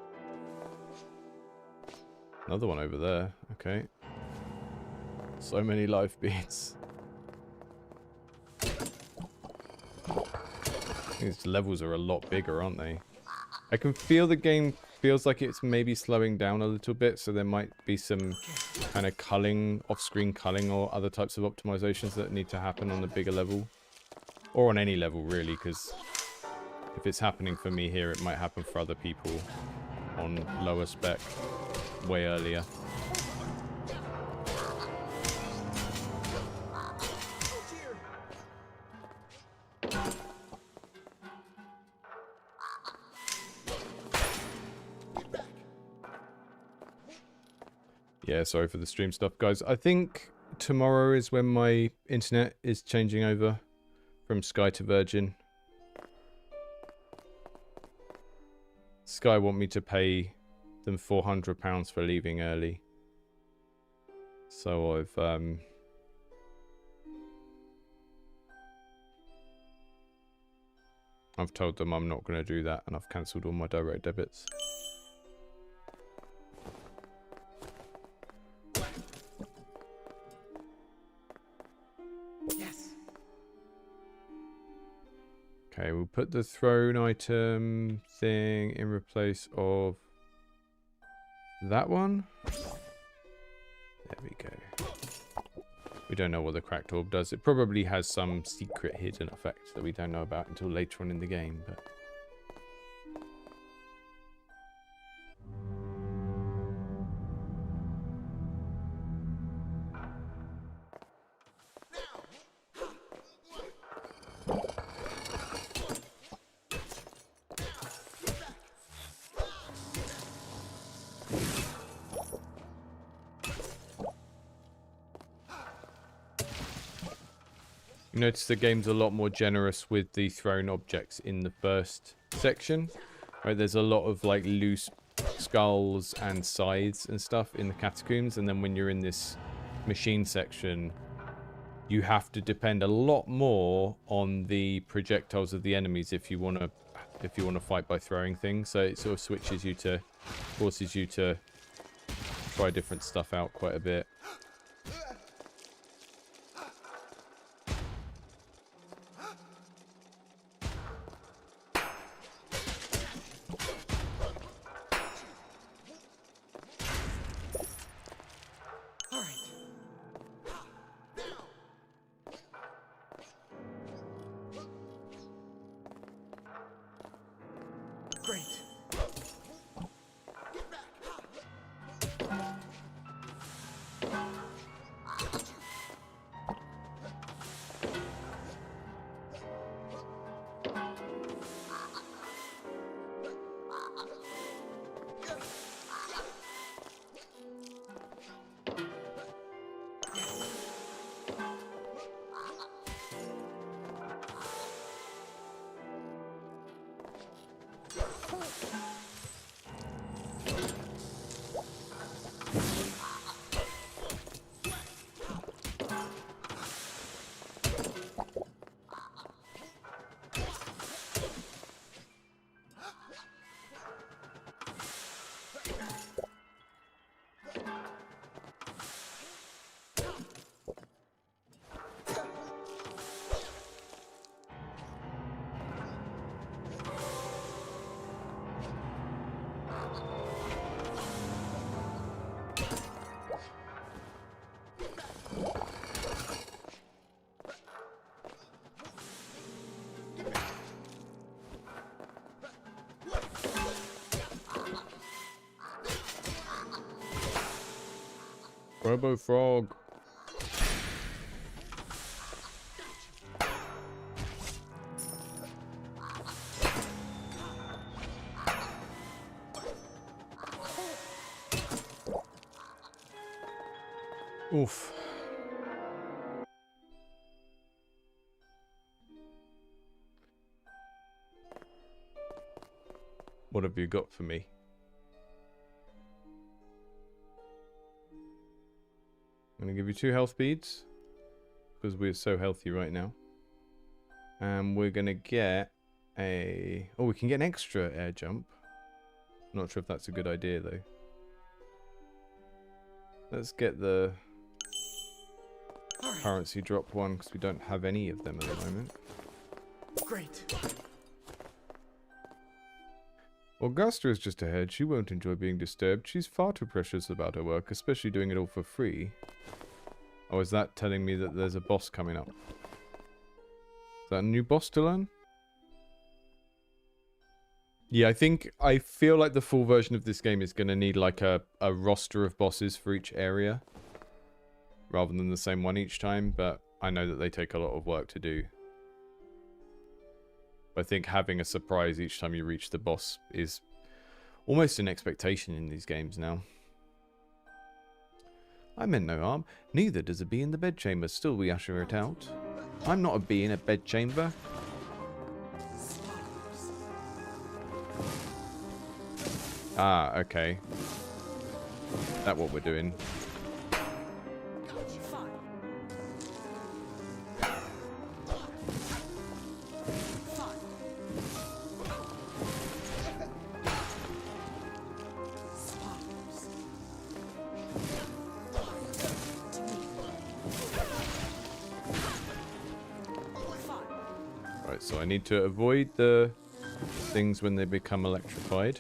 Another one over there, okay. So many life beads. These levels are a lot bigger, aren't they? I can feel the game feels like it's maybe slowing down a little bit, so there might be some kind of culling, off-screen culling or other types of optimizations that need to happen on the bigger level. Or on any level, really, because... if it's happening for me here, it might happen for other people on lower spec way earlier. Yeah, sorry for the stream stuff, guys. I think tomorrow is when my internet is changing over from Sky to Virgin. Sky want me to pay them £400 for leaving early. So I've told them I'm not going to do that, and I've cancelled all my direct debits. Yes. Okay, we'll put the throne item thing in replace of that one. There we go. We don't know what the cracked orb does. It probably has some secret hidden effect that we don't know about until later on in the game, but... You notice the game's a lot more generous with the thrown objects in the first section. Right, there's a lot of like loose skulls and scythes and stuff in the catacombs, and then when you're in this machine section, you have to depend a lot more on the projectiles of the enemies if you want to fight by throwing things. So it sort of forces you to try different stuff out quite a bit. Robo Frog. Oof. What have you got for me? I'm going to give you 2 health beads because we're so healthy right now. And we're going to get a... Oh, we can get an extra air jump. Not sure if that's a good idea though. Let's get the currency drop one because we don't have any of them at the moment. Great. Augusta is just ahead. She won't enjoy being disturbed. She's far too precious about her work, especially doing it all for free. Oh, is that telling me that there's a boss coming up? Is that a new boss to learn? Yeah, I feel like the full version of this game is going to need like a roster of bosses for each area. Rather than the same one each time, but I know that they take a lot of work to do. I think having a surprise each time you reach the boss is almost an expectation in these games now. I meant no harm. Neither does a bee in the bedchamber. Still, we usher it out. I'm not a bee in a bedchamber. Ah, okay. That's what we're doing. Right, so I need to avoid the things when they become electrified.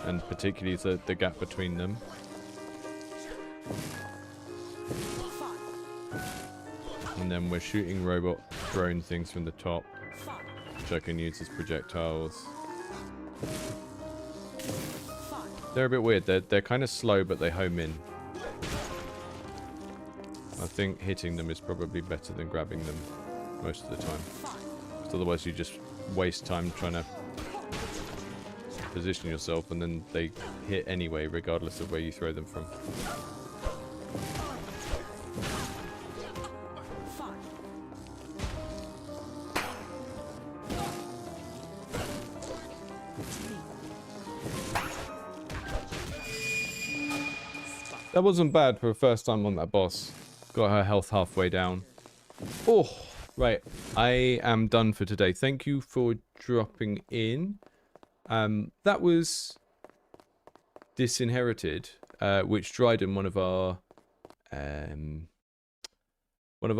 And particularly the gap between them. And then we're shooting robot drone things from the top, which I can use as projectiles. They're a bit weird. They're kind of slow, but they home in. I think hitting them is probably better than grabbing them most of the time. Because otherwise you just waste time trying to position yourself and then they hit anyway, regardless of where you throw them from. That wasn't bad for a first time on that boss. Got her health halfway down. Oh, right. I am done for today. Thank you for dropping in. That was Disinherited, which Dryden, one of our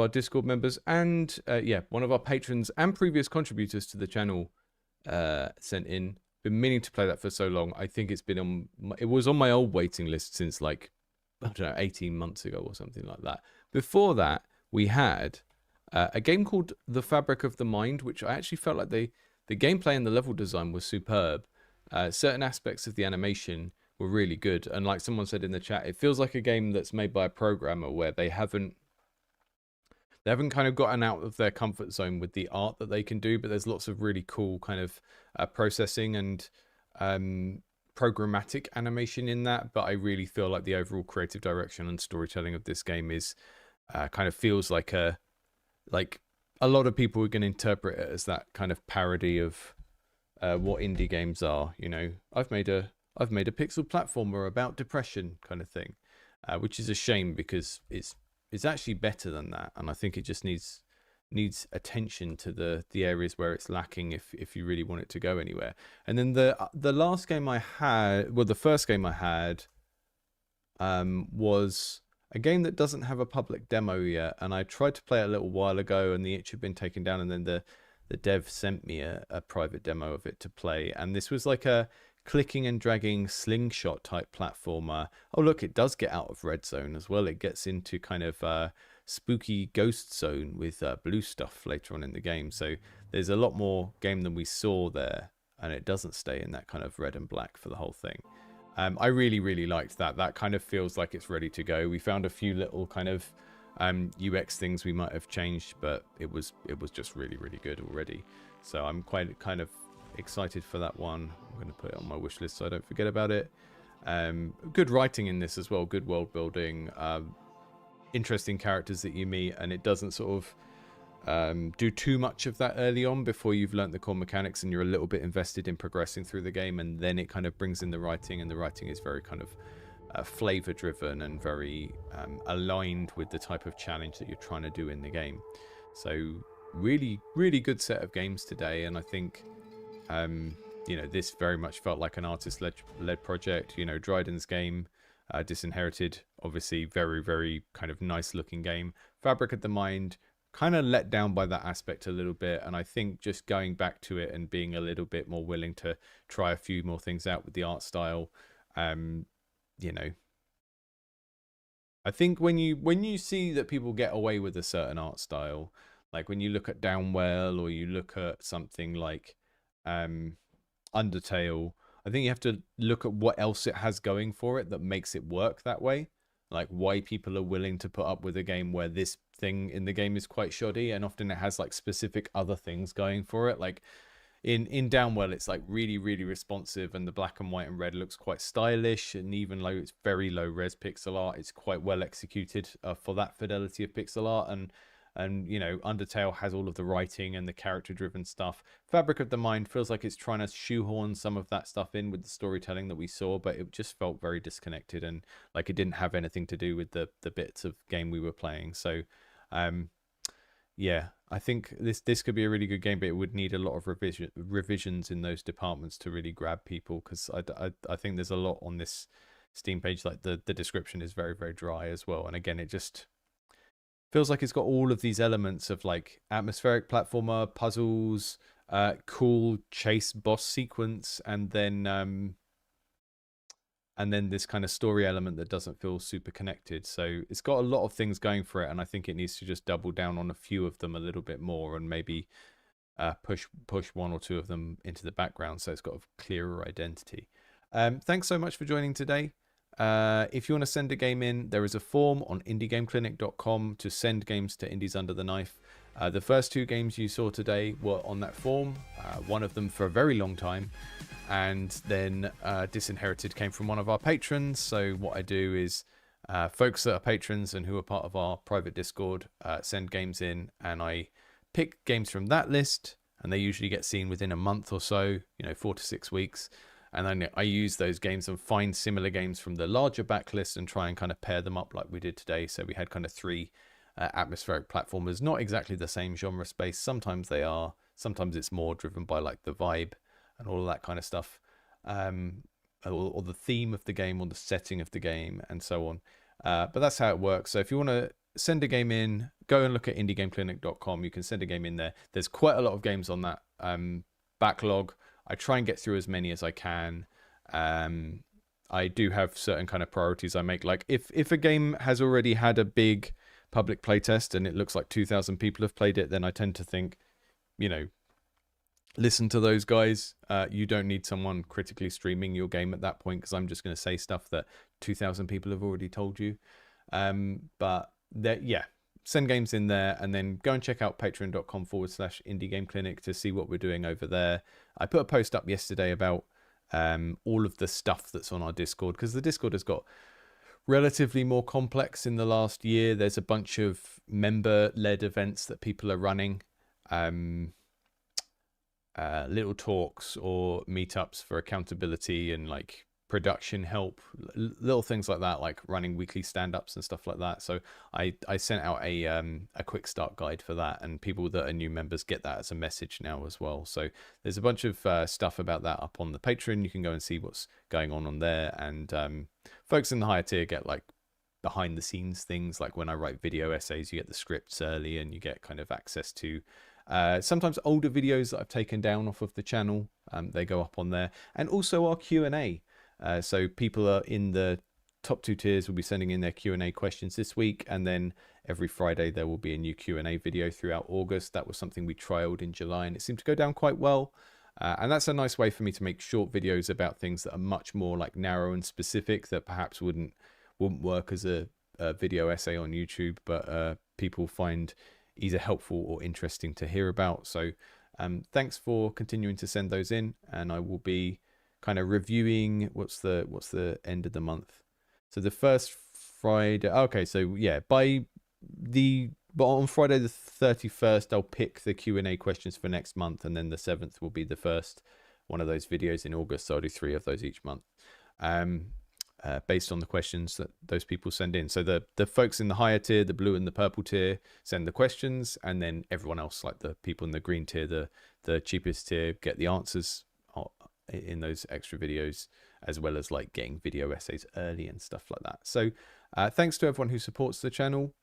Discord members, and yeah, one of our patrons and previous contributors to the channel, sent in. Been meaning to play that for so long. I think it's been on. It was on my old waiting list since like, I don't know, 18 months ago or something like that. Before that, we had a game called The Fabric of the Mind, which I actually felt like the gameplay and the level design was superb. Certain aspects of the animation were really good. And like someone said in the chat, it feels like a game that's made by a programmer where they haven't kind of gotten out of their comfort zone with the art that they can do, but there's lots of really cool kind of processing and programmatic animation in that. But I really feel like the overall creative direction and storytelling of this game is kind of feels like a lot of people are going to interpret it as that kind of parody of what indie games are. You know, I've made a pixel platformer about depression kind of thing, which is a shame because it's actually better than that, and I think it just needs attention to the areas where it's lacking if you really want it to go anywhere. And then the last game I had, well, the first game I had was a game that doesn't have a public demo yet, and I tried to play it a little while ago and the itch had been taken down, and then the dev sent me a private demo of it to play, and this was like a clicking and dragging slingshot type platformer. Oh look, it does get out of red zone as well. It gets into kind of spooky ghost zone with blue stuff later on in the game, so there's a lot more game than we saw there, and it doesn't stay in that kind of red and black for the whole thing. I really, really liked that. That kind of feels like it's ready to go. We found a few little kind of UX things we might have changed, but it was just really, really good already. So I'm quite kind of excited for that one. I'm going to put it on my wish list so I don't forget about it. Good writing in this as well, good world building, interesting characters that you meet, and it doesn't sort of do too much of that early on before you've learnt the core mechanics and you're a little bit invested in progressing through the game, and then it kind of brings in the writing, and the writing is very kind of flavor driven and very aligned with the type of challenge that you're trying to do in the game. So really, really good set of games today, and I think you know, this very much felt like an artist-led project. You know, Dryden's game, Disinherited, obviously very, very kind of nice-looking game. Fabric of the Mind, kind of let down by that aspect a little bit, and I think just going back to it and being a little bit more willing to try a few more things out with the art style, you know, I think when you see that people get away with a certain art style, like when you look at Downwell or you look at something like Undertale, I think you have to look at what else it has going for it that makes it work that way. Like why people are willing to put up with a game where this thing in the game is quite shoddy, and often it has like specific other things going for it. Like in Downwell, it's like really, really responsive, and the black and white and red looks quite stylish, and even though it's very low res pixel art, it's quite well executed for that fidelity of pixel art. And you know, Undertale has all of the writing and the character driven stuff. Fabric of the Mind feels like it's trying to shoehorn some of that stuff in with the storytelling that we saw, but it just felt very disconnected, and like it didn't have anything to do with the bits of game we were playing. So yeah, I think this could be a really good game, but it would need a lot of revisions in those departments to really grab people, because I think there's a lot on this Steam page. Like the description is very, very dry as well, and again, it just feels like it's got all of these elements of like atmospheric platformer, puzzles, cool chase boss sequence, and then this kind of story element that doesn't feel super connected. So it's got a lot of things going for it, and I think it needs to just double down on a few of them a little bit more, and maybe push one or two of them into the background so it's got a clearer identity. Thanks so much for joining today. If you want to send a game in, there is a form on indiegameclinic.com to send games to Indies Under the Knife. The first two games you saw today were on that form, one of them for a very long time, and then Disinherited came from one of our patrons. So what I do is folks that are patrons and who are part of our private Discord send games in, and I pick games from that list, and they usually get seen within a month or so, 4 to 6 weeks. And then I use those games and find similar games from the larger backlist and try and kind of pair them up like we did today. So we had kind of 3 atmospheric platformers, not exactly the same genre space. Sometimes they are, sometimes it's more driven by like the vibe and all of that kind of stuff, or the theme of the game or the setting of the game and so on. But that's how it works. So if you want to send a game in, go and look at indiegameclinic.com. You can send a game in there. There's quite a lot of games on that backlog. I try and get through as many as I can. I do have certain kind of priorities I make. Like if a game has already had a big public playtest and it looks like 2,000 people have played it, then I tend to think, listen to those guys. You don't need someone critically streaming your game at that point, because I'm just going to say stuff that 2,000 people have already told you. But yeah, send games in there, and then go and check out patreon.com/indiegameclinic to see what we're doing over there. I put a post up yesterday about all of the stuff that's on our Discord, because the Discord has got relatively more complex in the last year. There's a bunch of member-led events that people are running, little talks or meetups for accountability and like production help, little things like that, like running weekly stand-ups and stuff like that. So I sent out a quick start guide for that, and people that are new members get that as a message now as well. So there's a bunch of stuff about that up on the Patreon. You can go and see what's going on there, and folks in the higher tier get like behind the scenes things, like when I write video essays, you get the scripts early, and you get kind of access to sometimes older videos that I've taken down off of the channel. They go up on there, and also our Q&A. So people are in the top 2 tiers will be sending in their Q&A questions this week, and then every Friday there will be a new Q&A video throughout August. That was something we trialed in July, and it seemed to go down quite well. And that's a nice way for me to make short videos about things that are much more like narrow and specific, that perhaps wouldn't work as a video essay on YouTube, but people find either helpful or interesting to hear about. So thanks for continuing to send those in, and I will be kind of reviewing what's the end of the month. So the first Friday, okay, so yeah, but on Friday the 31st, I'll pick the Q&A questions for next month, and then the 7th will be the first one of those videos in August. So I'll do 3 of those each month, based on the questions that those people send in. So the folks in the higher tier, the blue and the purple tier, send the questions, and then everyone else, like the people in the green tier, the cheapest tier, get the answers in those extra videos, as well as like getting video essays early and stuff like that. So thanks to everyone who supports the channel.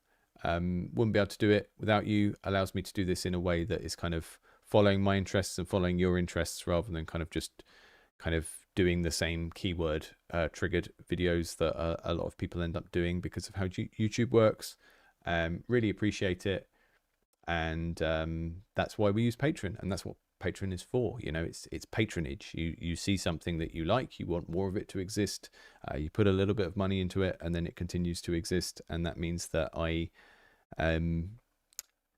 Wouldn't be able to do it without you. Allows me to do this in a way that is kind of following my interests and following your interests, rather than kind of doing the same keyword triggered videos that a lot of people end up doing because of how YouTube works. Really appreciate it, and that's why we use Patreon, and that's what Patreon is for. You know, it's patronage. You see something that you like, you want more of it to exist, you put a little bit of money into it, and then it continues to exist. And that means that I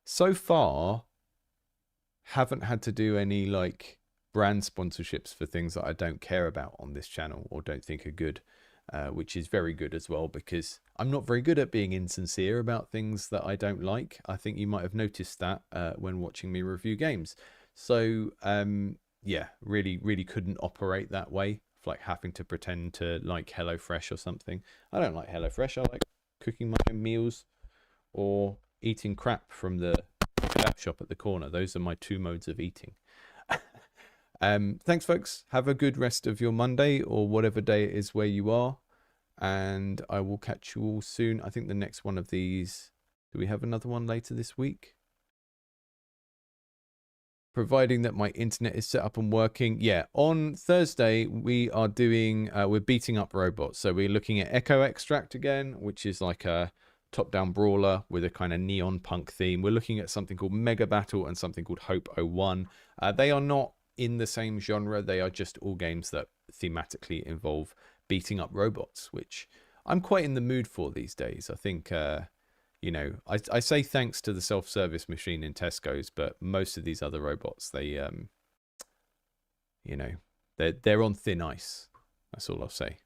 so far haven't had to do any like brand sponsorships for things that I don't care about on this channel or don't think are good, which is very good as well, because I'm not very good at being insincere about things that I don't like. I think you might have noticed that when watching me review games. So yeah, really couldn't operate that way, like having to pretend to like HelloFresh or something. I don't like HelloFresh. I like cooking my own meals or eating crap from the kebab shop at the corner. Those are my 2 modes of eating. Thanks, folks. Have a good rest of your Monday or whatever day it is where you are, and I will catch you all soon. I think the next one of these, do we have another one later this week? Providing that my internet is set up and working. Yeah, on Thursday we are doing we're beating up robots. So we're looking at Echo Extract again, which is like a top-down brawler with a kind of neon punk theme. We're looking at something called Mega Battle and something called Hope 01. They are not in the same genre. They are just all games that thematically involve beating up robots, which I'm quite in the mood for these days. I think you know, I say thanks to the self-service machine in Tesco's, but most of these other robots, they you know, they're on thin ice. That's all I'll say.